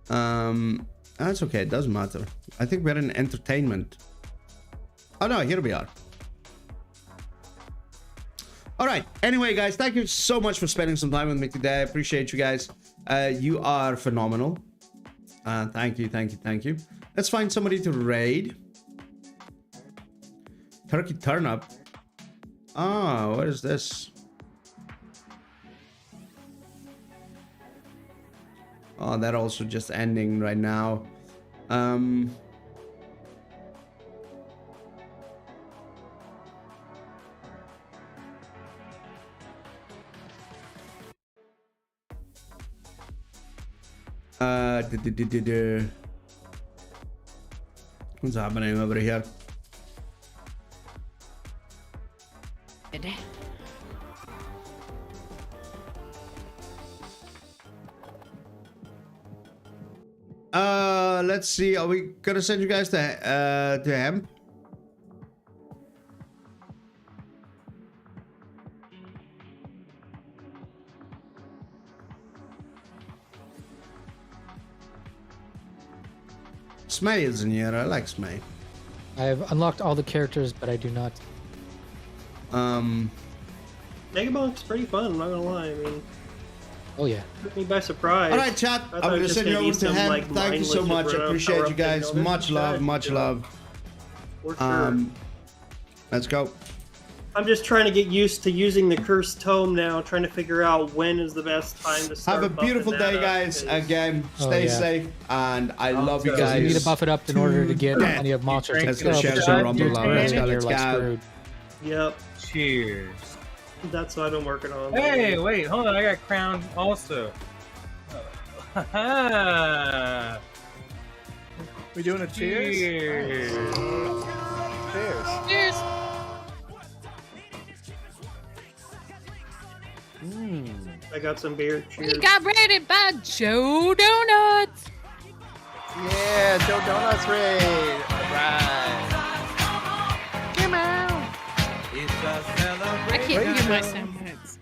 That's okay. It doesn't matter. I think we're in entertainment. Oh no, here we are. All right. Anyway, guys, thank you so much for spending some time with me today. I appreciate you guys. You are phenomenal. Thank you. Let's find somebody to raid. Turkey turnip. Oh, what is this? Oh, that also just ending right now. What's happening over here? Let's see. Are we gonna send you guys to hemp? Smay is in here. I like Smay. I have unlocked all the characters, but I do not. Megabonk's pretty fun, I'm not gonna lie. I mean, oh yeah, took me by surprise. All right, chat. I'm gonna send you over to him. Like, Thank you so much. I appreciate you guys. Much love. Much love. For sure. Let's go. I'm just trying to get used to using the cursed tome now, trying to figure out when is the best time to start. Have a beautiful buffing that day, up, guys. 'cause- Stay safe, and I love you You guys. need to buff it up in order to get plenty of monsters. Let's go share some Rumble Love. Let's go. Let's go. Yep. Cheers. That's what I've been working on. Hey, wait, hold on. I got crowned also. We doing a cheers? Cheers. Cheers. Cheers. I got some beer. Cheers. We got rated by Joe Donuts. Yeah, Joe Donuts raid. All right. Come on. I can't hear my sound bites.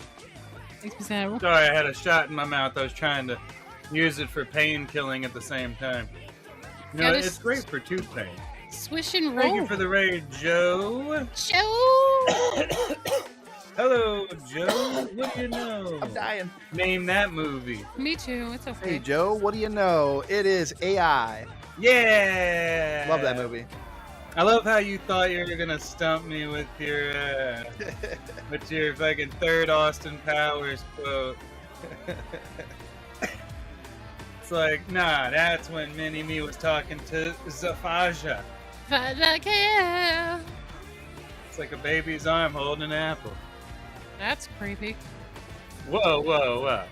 Makes me sad. Sorry, I had a shot in my mouth. I was trying to use it for pain killing at the same time. You know, Gotta it's great for tooth pain. Swish and roll. Thank you for the raid, Joe. Joe. Hello, Joe. What do you know? I'm dying. Name that movie. Me too. It's okay. Hey, Joe, what do you know? It is AI. Yeah. Love that movie. I love how you thought you were gonna stump me with your fucking third Austin Powers quote. It's like, nah, that's when Mini-Me was talking to Zafaja. It's like a baby's arm holding an apple. That's creepy. Whoa, whoa, whoa.